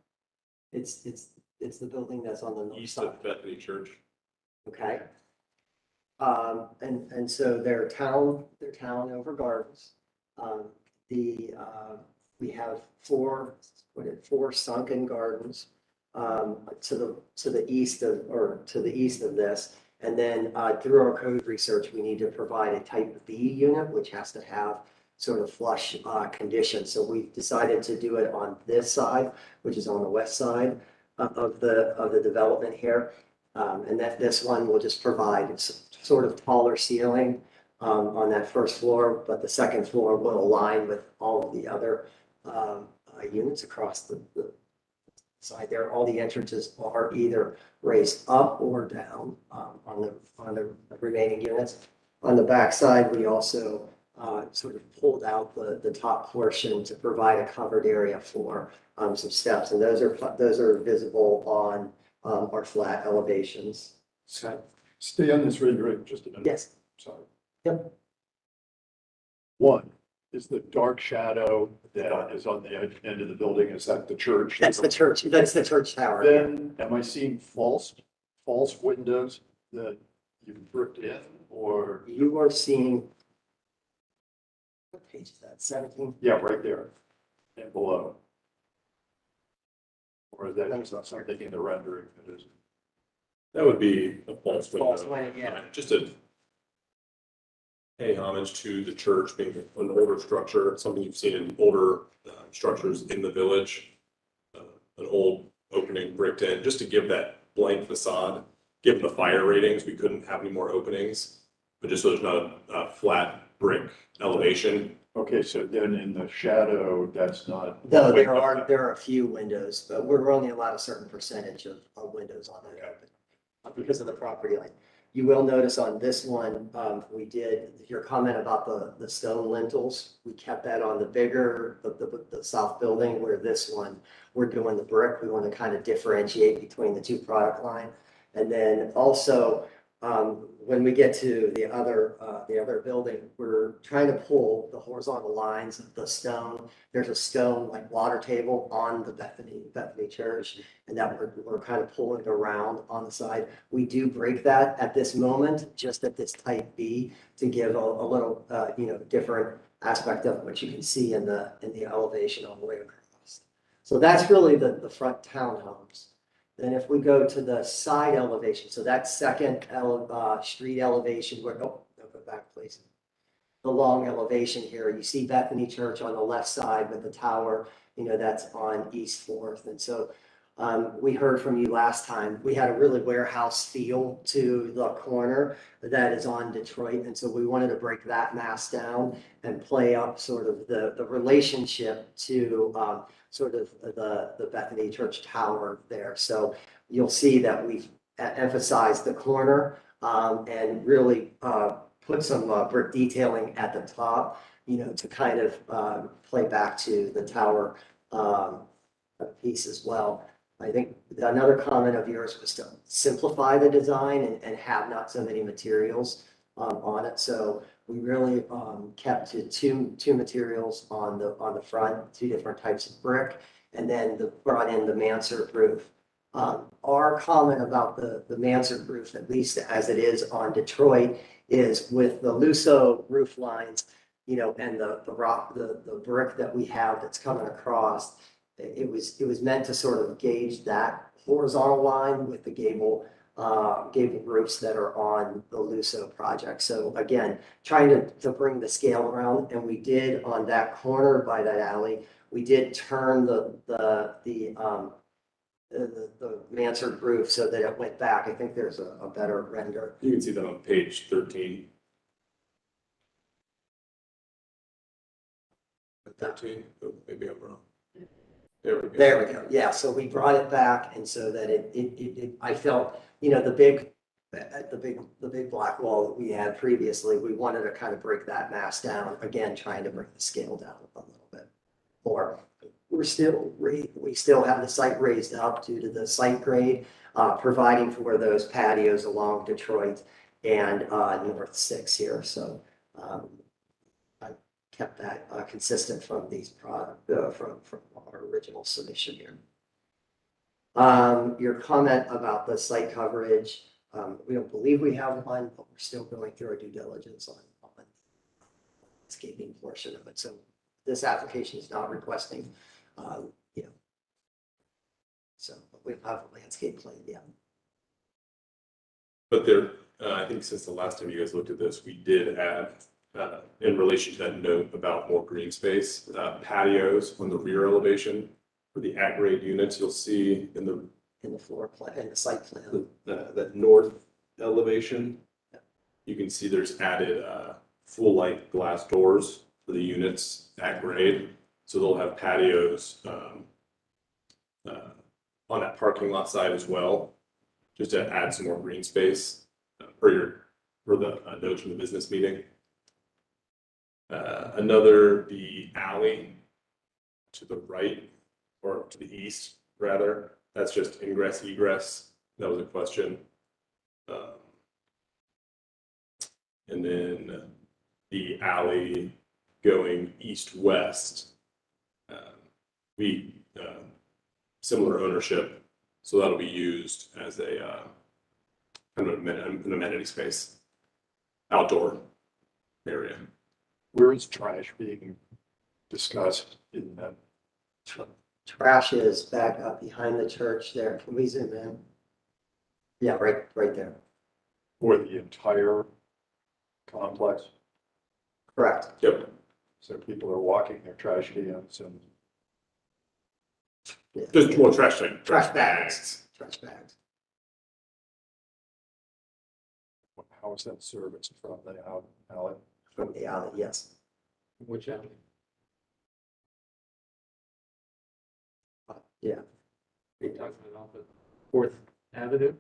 It's the building that's on the north East side, of Bethany Church. okay? And so they're town over gardens. We have four sunken gardens, to the east of this. And then, through our code research, we need to provide a type B unit, which has to have sort of flush, conditions. So we've decided to do it on this side, which is on the west side of the development here. And that this one will just provide sort of taller ceiling on that first floor, but the second floor will align with all of the other units across the side there. All the entrances are either raised up or down on the remaining units. On the back side, we also sort of pulled out the top portion to provide a covered area for some steps, and those are visible on our flat elevations. So stay on this rendering just a minute. Yes. Sorry. Yep. One, is the dark shadow that is on the end of the building, is that the church? That's the church. That's the church tower. Then am I seeing false windows that you've bricked in, or? You are seeing, what page is that, 17? Yeah, right there and below. Or is that just not something in the rendering that is? That would be a false window. False window, yeah. Just to pay homage to the church being an older structure, something you've seen in older structures in the village. An old opening bricked in, just to give that blank facade. Given the fire ratings, we couldn't have any more openings, but just so there's not a flat brick elevation. Okay, so then in the shadow, that's not. No, there are a few windows, but we're only allowed a certain percentage of windows on that open because of the property line. You will notice on this one, we did your comment about the stone lintels. We kept that on the bigger, the south building, where this one, we're doing the brick. We want to kind of differentiate between the two product line. And then also, when we get to the other building, we're trying to pull the horizontal lines of the stone. There's a stone like water table on the Bethany Church, and that we're kind of pulling it around on the side. We do break that at this moment, just at this type B, to give a little different aspect of what you can see in the elevation all the way across. So that's really the front townhomes. Then if we go to the side elevation, so that second street elevation, where, go back please. The long elevation here, you see Bethany Church on the left side with the tower, that's on East Fourth. And so we heard from you last time, we had a really warehouse feel to the corner that is on Detroit. And so we wanted to break that mass down and play up sort of the relationship to sort of the Bethany Church Tower there. So you'll see that we've emphasized the corner and really put some brick detailing at the top, to kind of play back to the tower piece as well. I think another comment of yours was to simplify the design and have not so many materials on it. So we really kept to two materials on the front, two different types of brick, and then brought in the mansard roof. Our comment about the mansard roof, at least as it is on Detroit, is with the Luso roof lines, and the brick that we have that's coming across. It was meant to sort of gauge that horizontal line with the gable roofs that are on the Luso project. So again, trying to bring the scale around, and we did on that corner by that alley, we did turn the mansard roof so that it went back. I think there's a better render. You can see that on page 13. 13? Oh, maybe I'm wrong. There we go. There we go. Yeah, so we brought it back, and so that I felt, the big black wall that we had previously, we wanted to kind of break that mass down, again, trying to bring the scale down a little bit. or we still have the site raised up due to the site grade, providing for those patios along Detroit and North 6 here. So I kept that consistent from these from our original submission here. Your comment about the site coverage, we don't believe we have one, but we're still going through our due diligence on the landscaping portion of it. So this application is not requesting, so we don't have a landscape plan yet. But there, I think since the last time you guys looked at this, we did add, in relation to that note about more green space, patios on the rear elevation for the at-grade units, you'll see in the floor plan, in the site plan. That north elevation, you can see there's added full light glass doors for the units at grade. So they'll have patios on that parking lot side as well, just to add some more green space for the notes from the business meeting. The alley to the right, or to the east rather, that's just ingress egress. That was a question. And then the alley going east-west, similar ownership, so that'll be used as a kind of an amenity space, outdoor area. Where is trash being discussed in that? Trash is back up behind the church there. Can we zoom in? Yeah, right there. For the entire complex? Correct. Yep. So people are walking their trash cans and. Just more trash bags. Trash bags. Trash bags. How is that serviced from the alley? From the alley, yes. Which alley? Yeah. Are you talking about the Fourth Avenue?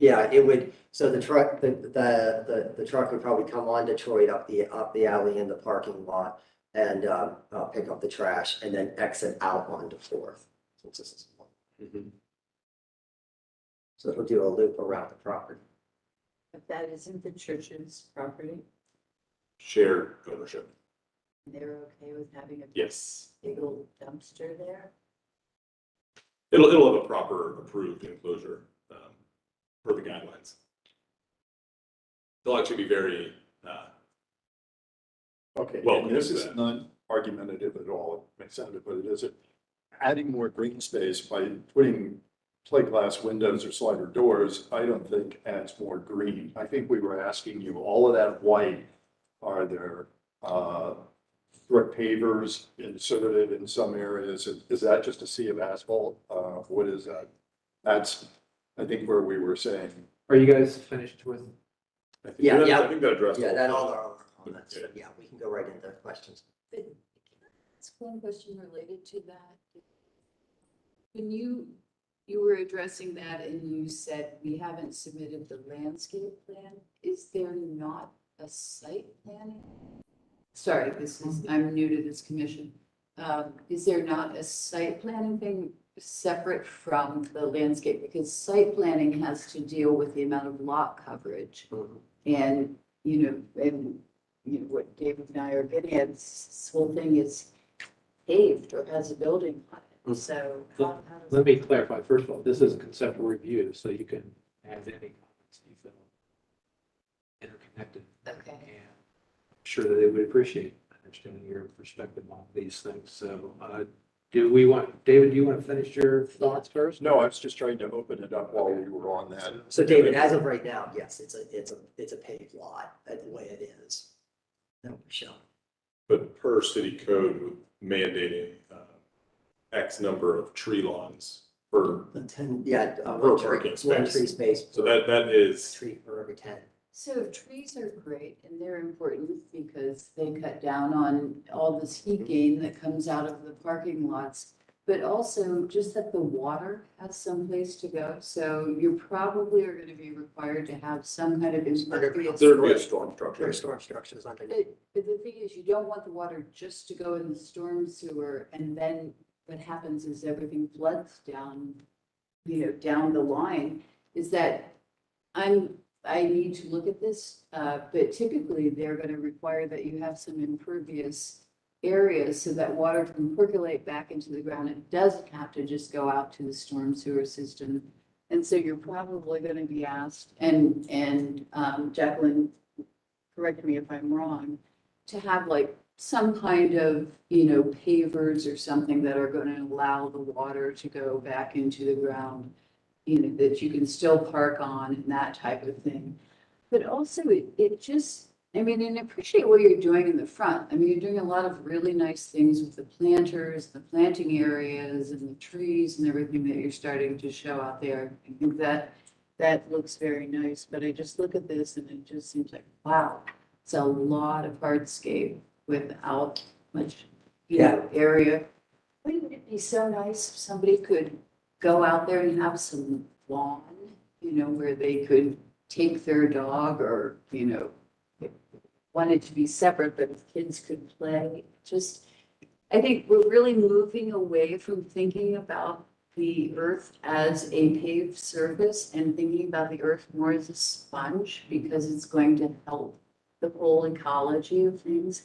Yeah, it would, so the truck, the truck would probably come on Detroit up the alley in the parking lot and pick up the trash and then exit out onto Fourth. Since this is one. So it'll do a loop around the property. But that isn't the church's property. Shared ownership. They're okay with having a Yes. big old dumpster there? It'll have a proper approved enclosure per the guidelines. They'll actually be very Okay, well. and this is not argumentative at all. It may sound it, but it isn't. Adding more green space by putting plate glass windows or slider doors, I don't think adds more green. I think we were asking you, all of that white, are there brick pavers inserted in some areas? Is that just a sea of asphalt? What is that? That's, I think, where we were saying. Are you guys finished with? I think Yeah, that, yeah. I think that addressed Yeah, all that of all that. are comments. So, yeah, we can go right into questions. It's one question related to that. When you were addressing that and you said we haven't submitted the landscape plan, is there not a site plan? Sorry, I'm new to this commission. Is there not a site planning thing separate from the landscape? Because site planning has to deal with the amount of lot coverage. And, what David and I are getting at, this whole thing is paved or has a building on it. So how does Let me clarify. First of all, this is a conceptual review, so you can add any comments you feel interconnected. Okay. And I'm sure that they would appreciate understanding your perspective on these things. So David, do you want to finish your thoughts first? No, I was just trying to open it up while we were on that. So David, as of right now, yes, it's a paved lot, the way it is. That'll be shown. But per city code mandating X number of tree lawns per. The 10, yeah, Per parking one space. tree space. So that is. Tree per every 10. So trees are great and they're important because they cut down on all this heat gain that comes out of the parking lots. but also just that the water has some place to go. So you probably are gonna be required to have some kind of impervious. There'd be a storm structure. There are storm structures underneath. But the thing is, you don't want the water just to go in the storm sewer, and then what happens is everything floods down, down the line, is that I need to look at this, but typically they're gonna require that you have some impervious areas so that water can percolate back into the ground. It doesn't have to just go out to the storm sewer system. And so you're probably gonna be asked, and Jacqueline, correct me if I'm wrong, to have like some kind of, pavers or something that are gonna allow the water to go back into the ground, that you can still park on and that type of thing. But also it just, and I appreciate what you're doing in the front. You're doing a lot of really nice things with the planters, the planting areas and the trees and everything that you're starting to show out there. I think that looks very nice, but I just look at this and it just seems like, wow, it's a lot of hardscape without much, area. Wouldn't it be so nice if somebody could go out there and have some lawn, where they could take their dog or, want it to be separate, but kids could play. Just, I think we're really moving away from thinking about the earth as a paved surface and thinking about the earth more as a sponge, because it's going to help the whole ecology of things.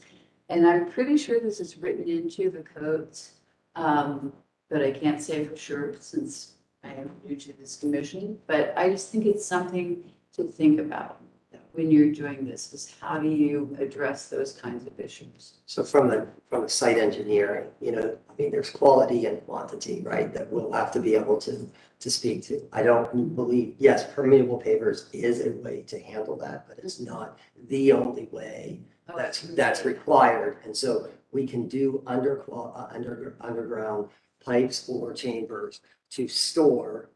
And I'm pretty sure this is written into the codes, but I can't say for sure since I am new to this commission. But I just think it's something to think about when you're doing this, is how do you address those kinds of issues? So from the site engineering, there's quality and quantity, right, that we'll have to be able to speak to. I don't believe, yes, permeable pavers is a way to handle that, but it's not the only way that's required. And so we can do underground pipes or chambers to store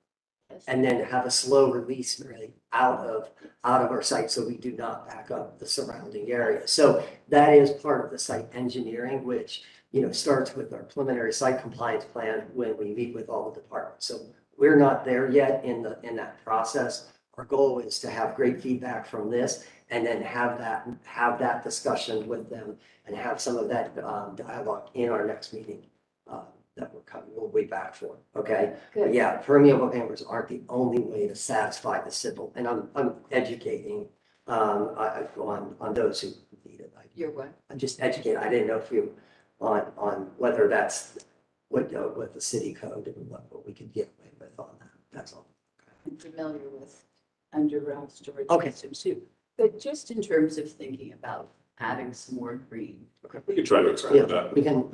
and then have a slow release really out of our site, so we do not back up the surrounding area. So that is part of the site engineering, which starts with our preliminary site compliance plan when we meet with all the departments. So we're not there yet in that process. Our goal is to have great feedback from this and then have that discussion with them and have some of that dialogue in our next meeting that we'll be back for. Okay. But yeah, permeable pavers aren't the only way to satisfy the civil, and I'm educating on those who need it. You're what? I'm just educating. I didn't know if you on whether that's what the city code and what we could get away with on that. That's all. I'm familiar with underground storage Okay. systems too, but just in terms of thinking about adding some more green. Okay, we can try to expand that. We can.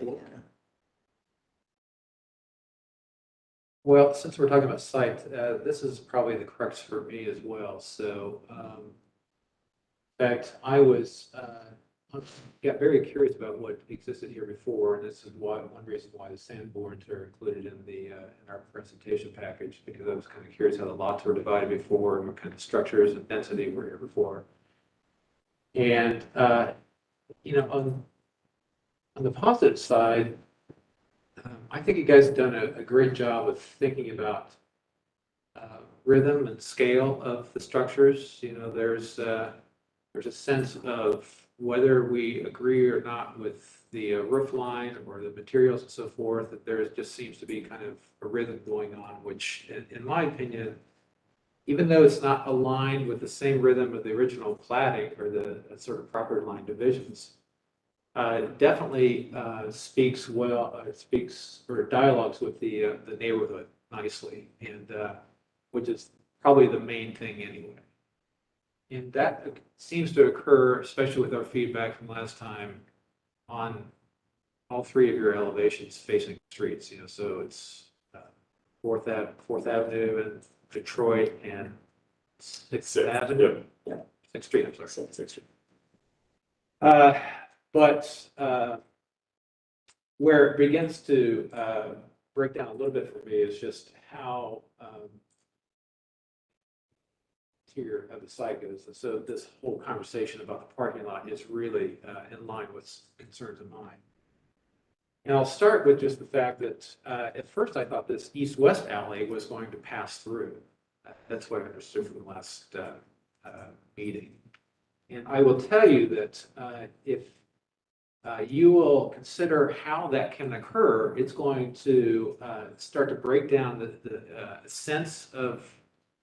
Well, since we're talking about site, this is probably the crux for me as well. So, in fact, I got very curious about what existed here before, and this is one reason why the sandboards are included in our presentation package, because I was kind of curious how the lots were divided before and what kind of structures and density were here before. And on the positive side, I think you guys have done a great job of thinking about rhythm and scale of the structures. There's a sense of whether we agree or not with the roof line or the materials and so forth, that there just seems to be kind of a rhythm going on, which in my opinion, even though it's not aligned with the same rhythm of the original platting or the sort of property line divisions, definitely speaks or dialogues with the neighborhood nicely, and which is probably the main thing anyway. And that seems to occur, especially with our feedback from last time, on all three of your elevations facing streets. So it's Fourth Avenue and Detroit and Sixth Avenue. Yeah. Sixth Street. I'm sorry. Sixth Street. But where it begins to break down a little bit for me is just how interior of the site goes. And so this whole conversation about the parking lot is really in line with concerns of mine. And I'll start with just the fact that at first I thought this east-west alley was going to pass through. That's what I understood from the last meeting. And I will tell you that if you will consider how that can occur, it's going to start to break down the sense of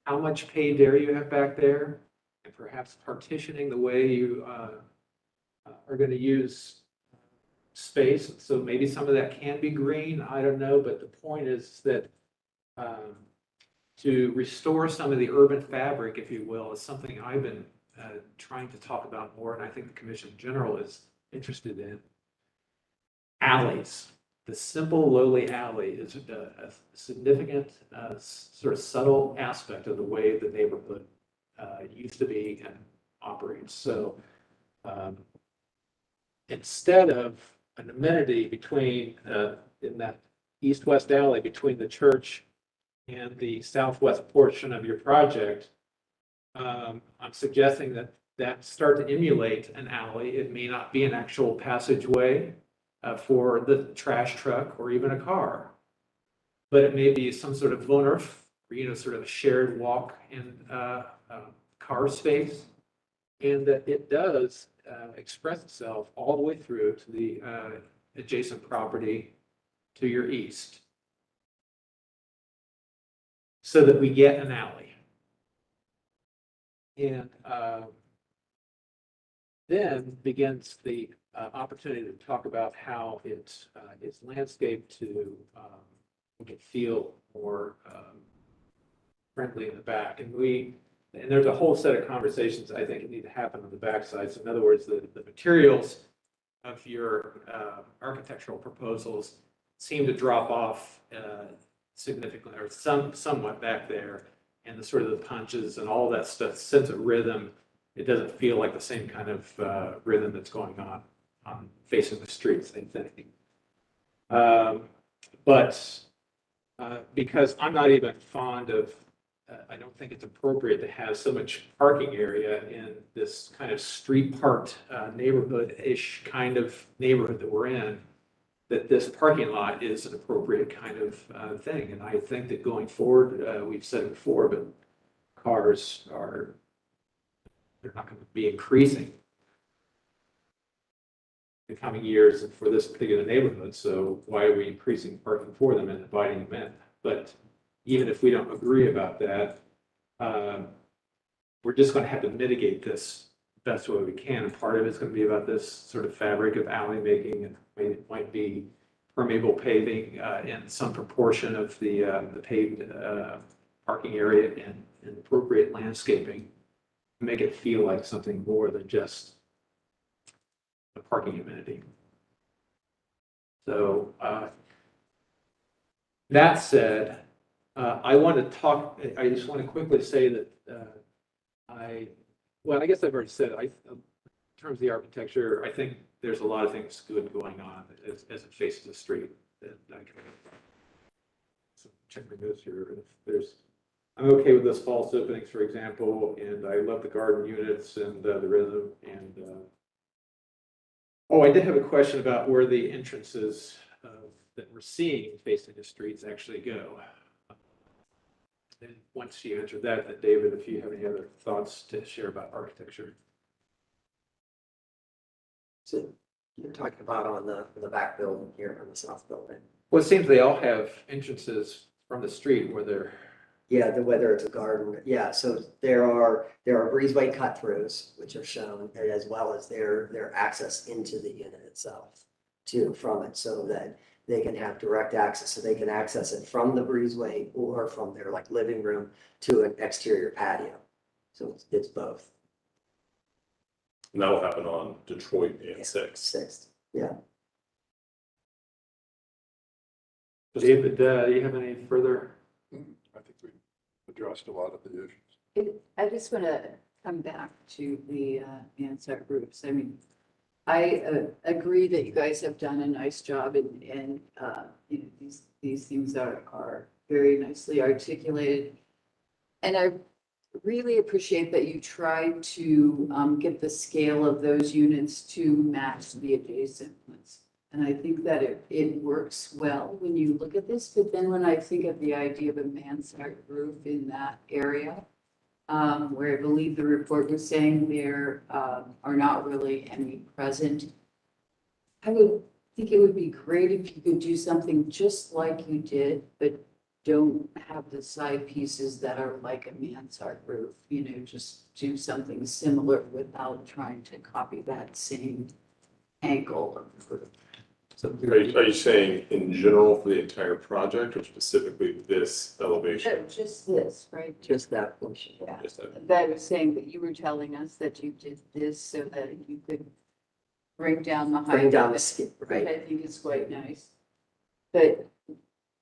how much paved area you have back there, and perhaps partitioning the way you are going to use space. So maybe some of that can be green, I don't know, but the point is that to restore some of the urban fabric, if you will, is something I've been trying to talk about more, and I think the commission in general is interested in. Alleys. The simple lowly alley is a significant sort of subtle aspect of the way the neighborhood used to be and operates. So instead of an amenity between in that east-west alley between the church and the southwest portion of your project, I'm suggesting that start to emulate an alley. It may not be an actual passageway for the trash truck or even a car, but it may be some sort of sort of shared walk and car space, and that it does express itself all the way through to the adjacent property to your east, so that we get an alley. And then begins the opportunity to talk about how it is landscaped to make it feel more friendly in the back. And there's a whole set of conversations I think need to happen on the backside. So in other words, the materials of your architectural proposals seem to drop off significantly or somewhat back there, and the sort of the punches and all that stuff, sense of rhythm, it doesn't feel like the same kind of rhythm that's going on facing the streets, I think. But because I'm not even fond of, I don't think it's appropriate to have so much parking area in this kind of street parked neighborhood-ish kind of neighborhood that we're in, that this parking lot is an appropriate kind of thing. And I think that going forward, we've said it before, but cars they're not going to be increasing in the coming years for this particular neighborhood. So why are we increasing parking for them and inviting them in? But even if we don't agree about that, we're just going to have to mitigate this the best way we can. And part of it's going to be about this sort of fabric of alley making, and it might be permeable paving in some proportion of the paved parking area, and appropriate landscaping to make it feel like something more than just a parking amenity. So that said, I just want to quickly say that I guess I've already said, in terms of the architecture, I think there's a lot of things good going on as it faces the street. That I can check my notes here. I'm okay with those false openings, for example, and I love the garden units and the rhythm. And I did have a question about where the entrances that we're seeing facing the streets actually go. And once you answer that, then David, if you have any other thoughts to share about architecture. So you're talking about on the back building here, on the south building. Well, it seems they all have entrances from the street where they're. Yeah, whether it's a garden, yeah, so there are breezeway cut throughs, which are shown, as well as their access into the unit itself from it, so that they can have direct access, so they can access it from the breezeway or from their living room to an exterior patio. So it's both. And that'll happen on Detroit and Sixth. Yeah. David, do you have any further? I think we addressed a lot of the issues. I just want to come back to the Ansar groups. I mean, I agree that you guys have done a nice job, and you know, these things are very nicely articulated. And I really appreciate that you tried to get the scale of those units to match the adjacent ones. And I think that it works well when you look at this, but then when I think of the idea of a mansard roof in that area, where I believe the report was saying there, are not really any present, I would think it would be great if you could do something just like you did, but don't have the side pieces that are like a mansard roof, you know, just do something similar without trying to copy that same angle of roof. Are you saying in general for the entire project or specifically this elevation? Just this, right? Just that portion. Yeah. Just that. That was saying that you were telling us that you did this so that you could bring down the height. Bring down of the it, skin, which right? I think is quite nice. But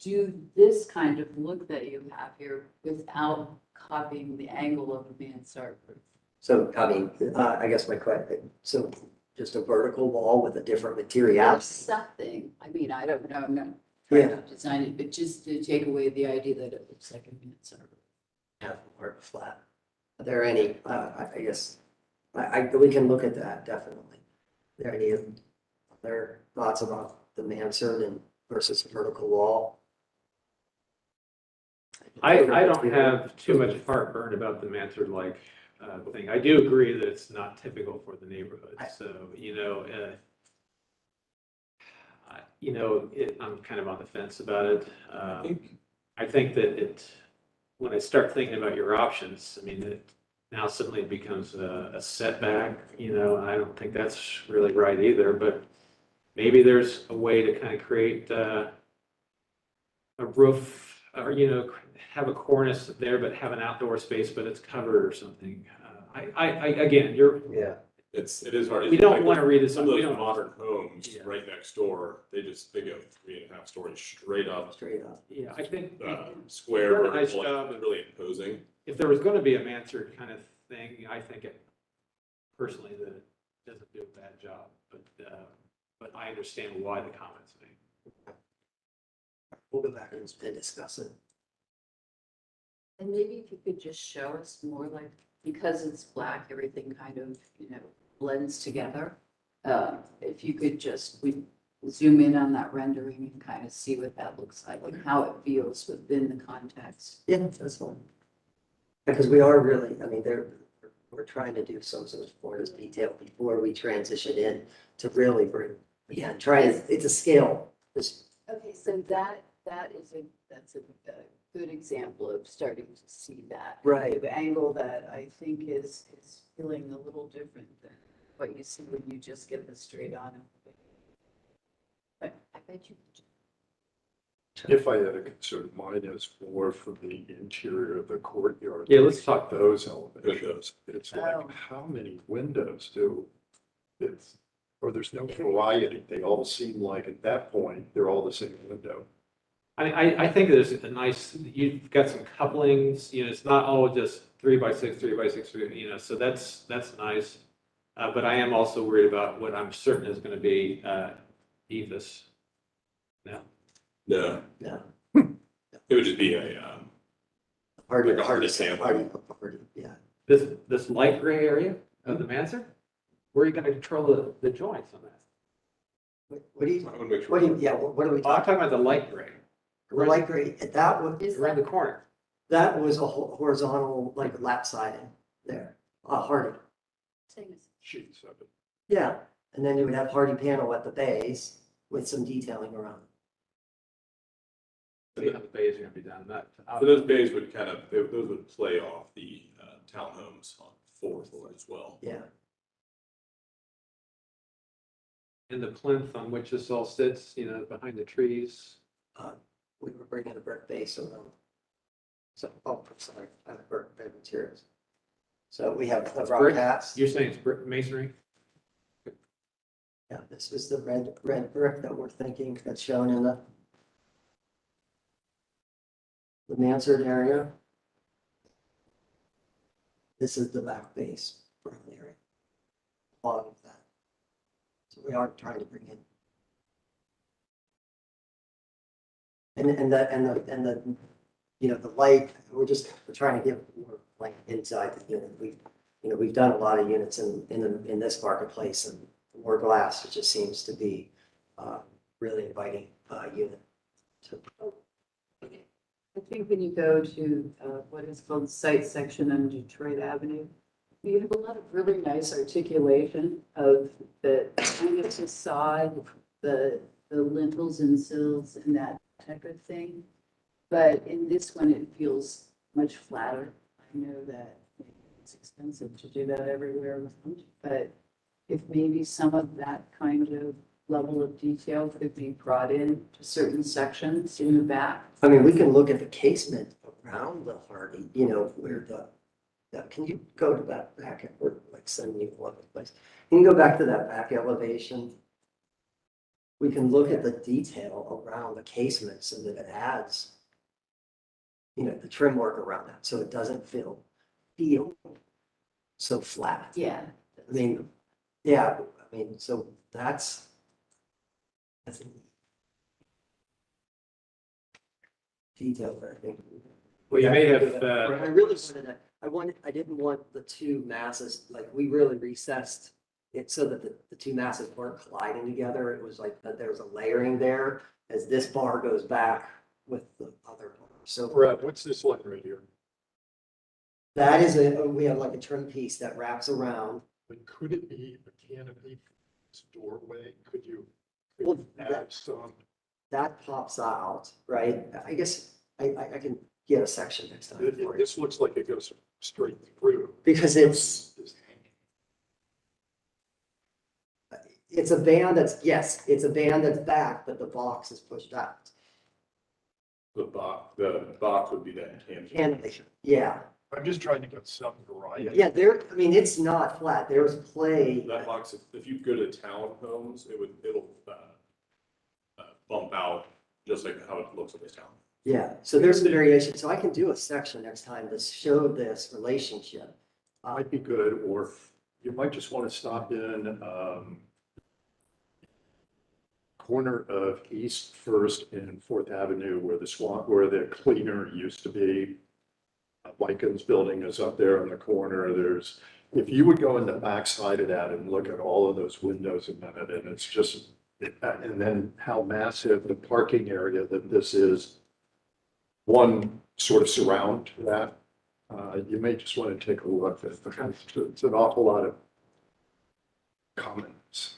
do this kind of look that you have here without copying the angle of a mansard roof. So, I mean, I guess my question, so just a vertical wall with a different material. Or something, I mean, I don't know, I'm not trying to design it, but just to take away the idea that it looks like a mansard roof. Yeah, or flat. Are there any, I guess, we can look at that, definitely. Are there any other thoughts about the mansard and versus a vertical wall? I don't have too much heartburn about the mansard-like thing. I do agree that it's not typical for the neighborhood. So, I'm kind of on the fence about it. I think that when I start thinking about your options, I mean, it now suddenly becomes a setback, and I don't think that's really right either, but maybe there's a way to kind of create a roof or, have a cornice there, but have an outdoor space, but it's covered or something. Again, Yeah. It is hard. We don't want to read this. Some of We those don't. modern homes right next door, they go 3.5 stories straight up. Straight up. Yeah, I think. Square, Done a nice vertical, job. it's really imposing. If there was going to be a mansard kind of thing, I think personally that it doesn't do a bad job, but I understand why the comments made. We'll go back and discuss it. And maybe if you could just show us more like, because it's black, everything kind of, blends together. If you could just, we zoom in on that rendering and kind of see what that looks like and how it feels within the context. Yeah, that's fine. Because we are really, I mean, we're trying to do some sort of forest detail before we transition in to really bring, it's a scale. Okay, so that's a good example of starting to see that. Right. The angle that I think is feeling a little different than what you see when you just get the straight on. But I bet you. If I had a concern, mine is more for the interior of the courtyard. Yeah, let's talk those elevations. It's like, Oh. how many windows there's no variety. They all seem like at that point, they're all the same window. I think there's a nice, you've got some couplings, it's not all just 3x6, 3x6, so that's nice. But I am also worried about what I'm certain is going to be EVIS. No. No. No. It would just be a hardy sample. Yeah. This light gray area of the mansard, where are you going to control the joints on that? What do you, I want to make sure. what are we Oh, I'm talking? talking about the light gray. The light gray, that was, Around the corner. that was a horizontal, like lap siding there, hardy. Sheets of it. Yeah, and then you would have hardy panel at the base with some detailing around. The bays are going to be done. So those bays would those would play off the townhomes on fourth as well. Yeah. And the plinth on which this all sits, behind the trees. We were bringing a brick base around. So, sorry, brick materials. So we have the rock Brick? hats. You're saying it's brick masonry? Yeah, this is the red brick that we're thinking that's shown in the mansard area. This is the back base front area. Bottom of that. So we are trying to bring in. And the the light, we're trying to give more light inside the unit. We've done a lot of units in this marketplace, and more glass, it just seems to be really inviting unit. So, I think when you go to what is called the site section on Detroit Avenue, you have a lot of really nice articulation of the kind of facade, the lintels and sills and that type of thing. But in this one, it feels much flatter. I know that it's expensive to do that everywhere, but if maybe some of that kind of level of detail could be brought in to certain sections in the back. I mean, we can look at the casement around the Hardy, you know, where can you go to that back, or like send you one place? Can you go back to that back elevation? We can look at the detail around the casement so that it adds, you know, the trim work around that, so it doesn't feel so flat. Yeah. I mean, yeah, I mean, so that's detail, I think. Well, you may have, I really I didn't want the two masses, like, we really recessed it so that the two masses weren't colliding together. It was like that there was a layering there as this bar goes back with the other bar. So Brett, what's this one right here? that is we have like a trim piece that wraps around. But could it be a canopy for this doorway? Could you Well, add some? that pops out, right? I guess I can get a section next time for you. This looks like it goes straight through. Because it's a band that's, yes, it's a band that's back, but the box is pushed out. The box would be that canopy. Canopy, yeah. I'm just trying to get some variety. Yeah, I mean, it's not flat. There's play. That box, if you go to townhomes, it'll bump out just like how it looks in this town. Yeah, so there's some variation. So I can do a section next time to show this relationship. Might be good, or you might just want to stop in corner of East First and Fourth Avenue where the cleaner used to be. Lycan's building is up there in the corner. If you would go in the backside of that and look at all of those windows a minute, and it's just, and then how massive the parking area that this is, one sort of surround to that, you may just want to take a look at it. It's an awful lot of comments.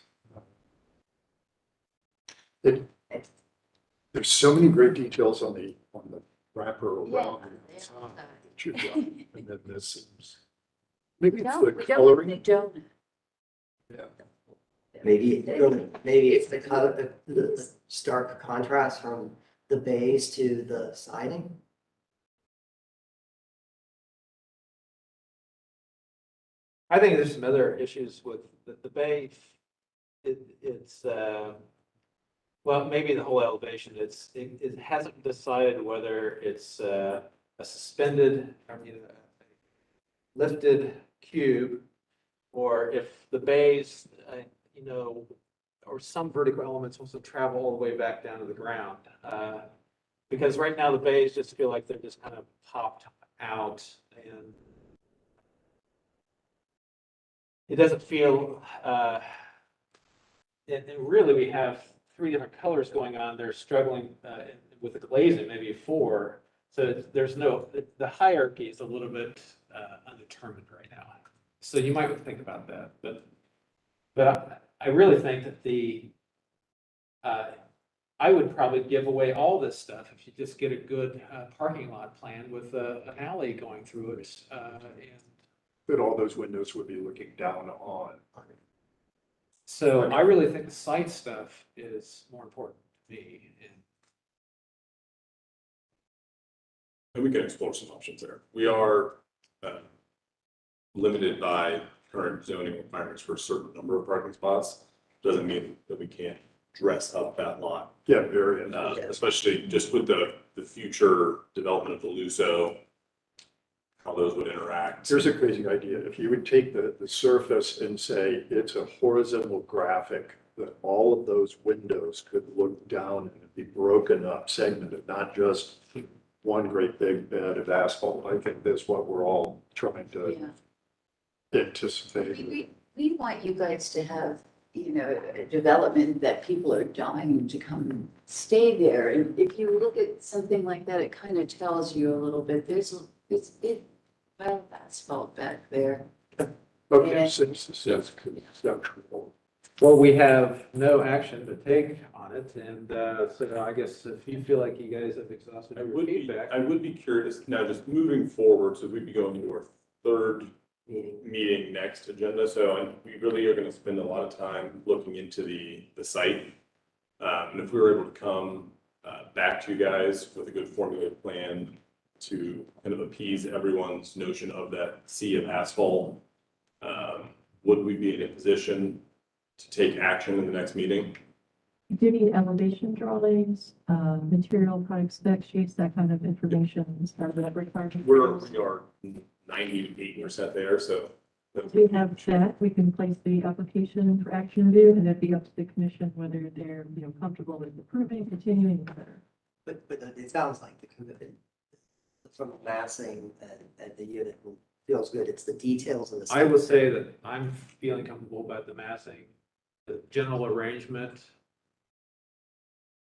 There's so many great details on the wrapper around the design. And then this is, maybe it's the coloring. Yeah. Maybe it's the color, the stark contrast from the bays to the siding. I think there's some other issues with the bay. It's well, maybe the whole elevation, it hasn't decided whether it's a suspended, lifted cube, or if the bays, you know, or some vertical elements also travel all the way back down to the ground. Because right now the bays just feel like they're just kind of popped out, and it doesn't feel, and really we have three different colors going on. They're struggling with the glazing, maybe four. So there's the hierarchy is a little bit undetermined right now. So you might think about that, but I really think that I would probably give away all this stuff if you just get a good parking lot plan with an alley going through it. That all those windows would be looking down on. So I really think the site stuff is more important to me. And we can explore some options there. We are limited by current zoning requirements for a certain number of parking spots. Doesn't mean that we can't dress up that lot. Yeah, very. Especially just with the future development of the Luso, how those would interact. Here's a crazy idea. If you would take the surface and say it's a horizontal graphic, that all of those windows could look down and be broken up, segmented, not just one great big bed of asphalt. I think that's what we're all trying to anticipate. We want you guys to have you know, a development that people are dying to come and stay there. And if you look at something like that, it kind of tells you a little bit, there's, it's, well, asphalt back there. Okay, Yeah. since this is conceptual, Well, we have no action to take on it, and so I guess if you feel like you guys have exhausted I your would be, feedback. I would be curious, now just moving forward, so we'd be going to our third meeting next agenda, so, and we really are gonna spend a lot of time looking into the site. And if we were able to come, back to you guys with a good formulated plan to kind of appease everyone's notion of that sea of asphalt, would we be in a position to take action in the next meeting? Do you need elevation drawings, material product spec sheets, that kind of information as part of that requirement? We are 98% there, so. We have that, we can place the application for action review, and it'd be up to the commission whether they're, you know, comfortable with approving, continuing, etc. But it sounds like the commitment from the massing and the unit feels good. It's the details of the. I will say that I'm feeling comfortable about the massing, the general arrangement.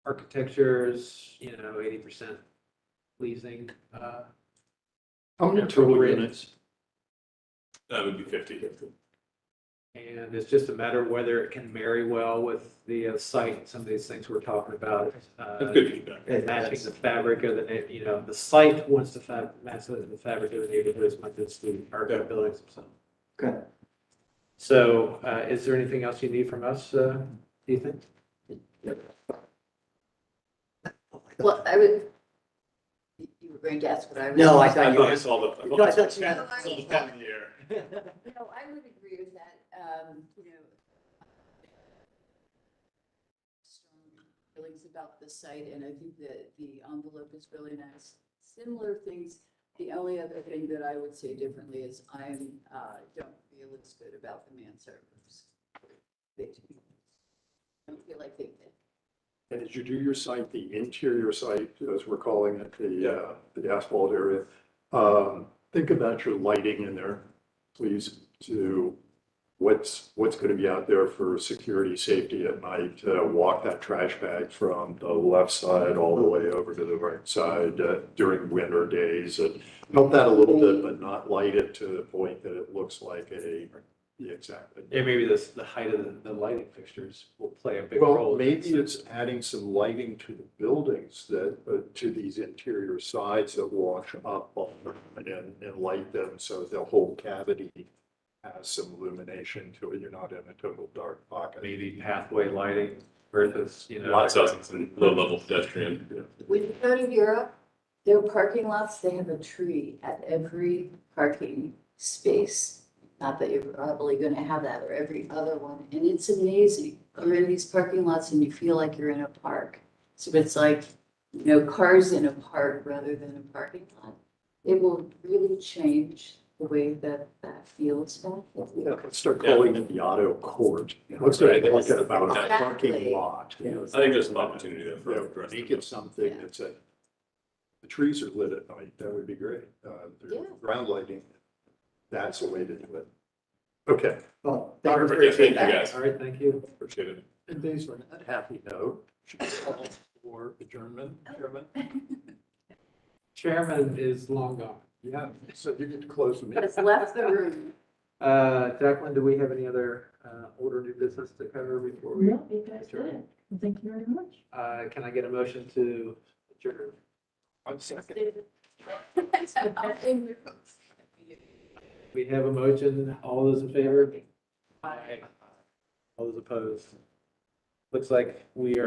Architecture's, you know, 80% pleasing. how many total units? That would be 50. And it's just a matter of whether it can marry well with the site, some of these things we're talking about. That's good feedback. And matching the fabric of the, you know, the site wants to match the fabric of the neighborhood as much as the art of the buildings themselves. Okay. So is there anything else you need from us, do you think? Well, I would, you were going to ask what I was. No, I I thought you thought I were. saw the. No, I thought you I had- saw the pen in the air. No, I would agree with that, you know. Strong feelings about the site, and I think that the envelope is really nice. Similar things, the only other thing that I would say differently is I don't feel as good about the mansards. They don't feel like they fit. And as you do your site, the interior site, as we're calling it, the asphalt area, think about your lighting in there, please, to what's going to be out there for security, safety at night. Walk that trash bag from the left side all the way over to the right side during winter days. And help that a little bit, but not light it to the point that it looks like exactly. Yeah, maybe the height of the lighting fixtures will play a big role. Well, maybe it's adding some lighting to the buildings that, to these interior sides that wash up on them and light them so the whole cavity has some illumination to it. You're not in a total dark pocket. Maybe pathway lighting versus, you know. Lots of low-level pedestrian. When you go to Europe, their parking lots, they have a tree at every parking space. Not that you're probably gonna have that or every other one, and it's amazing. You're in these parking lots and you feel like you're in a park. So it's like, you know, cars in a park rather than a parking lot. It will really change the way that feels back there. Yeah, let's start calling it the auto court. Let's start talking about a parking lot. I think there's an opportunity there for. Yeah, make it something that's the trees are lit at night. That would be great. Yeah. Ground lighting. That's a way to do it. Okay. Well, Perfect. Thank you, guys. All right, thank you. Appreciate it. And based on that happy note, should we call for adjournment, Chairman? Chairman is long gone. Yeah, so you get to close the meeting. Has left the room. Jacqueline, do we have any other older new business to cover before we? No, you guys did it. Well, thank you very much. Can I get a motion to adjourn? 1 second. We have a motion. All those in favor? Aye. All those opposed? Looks like we are.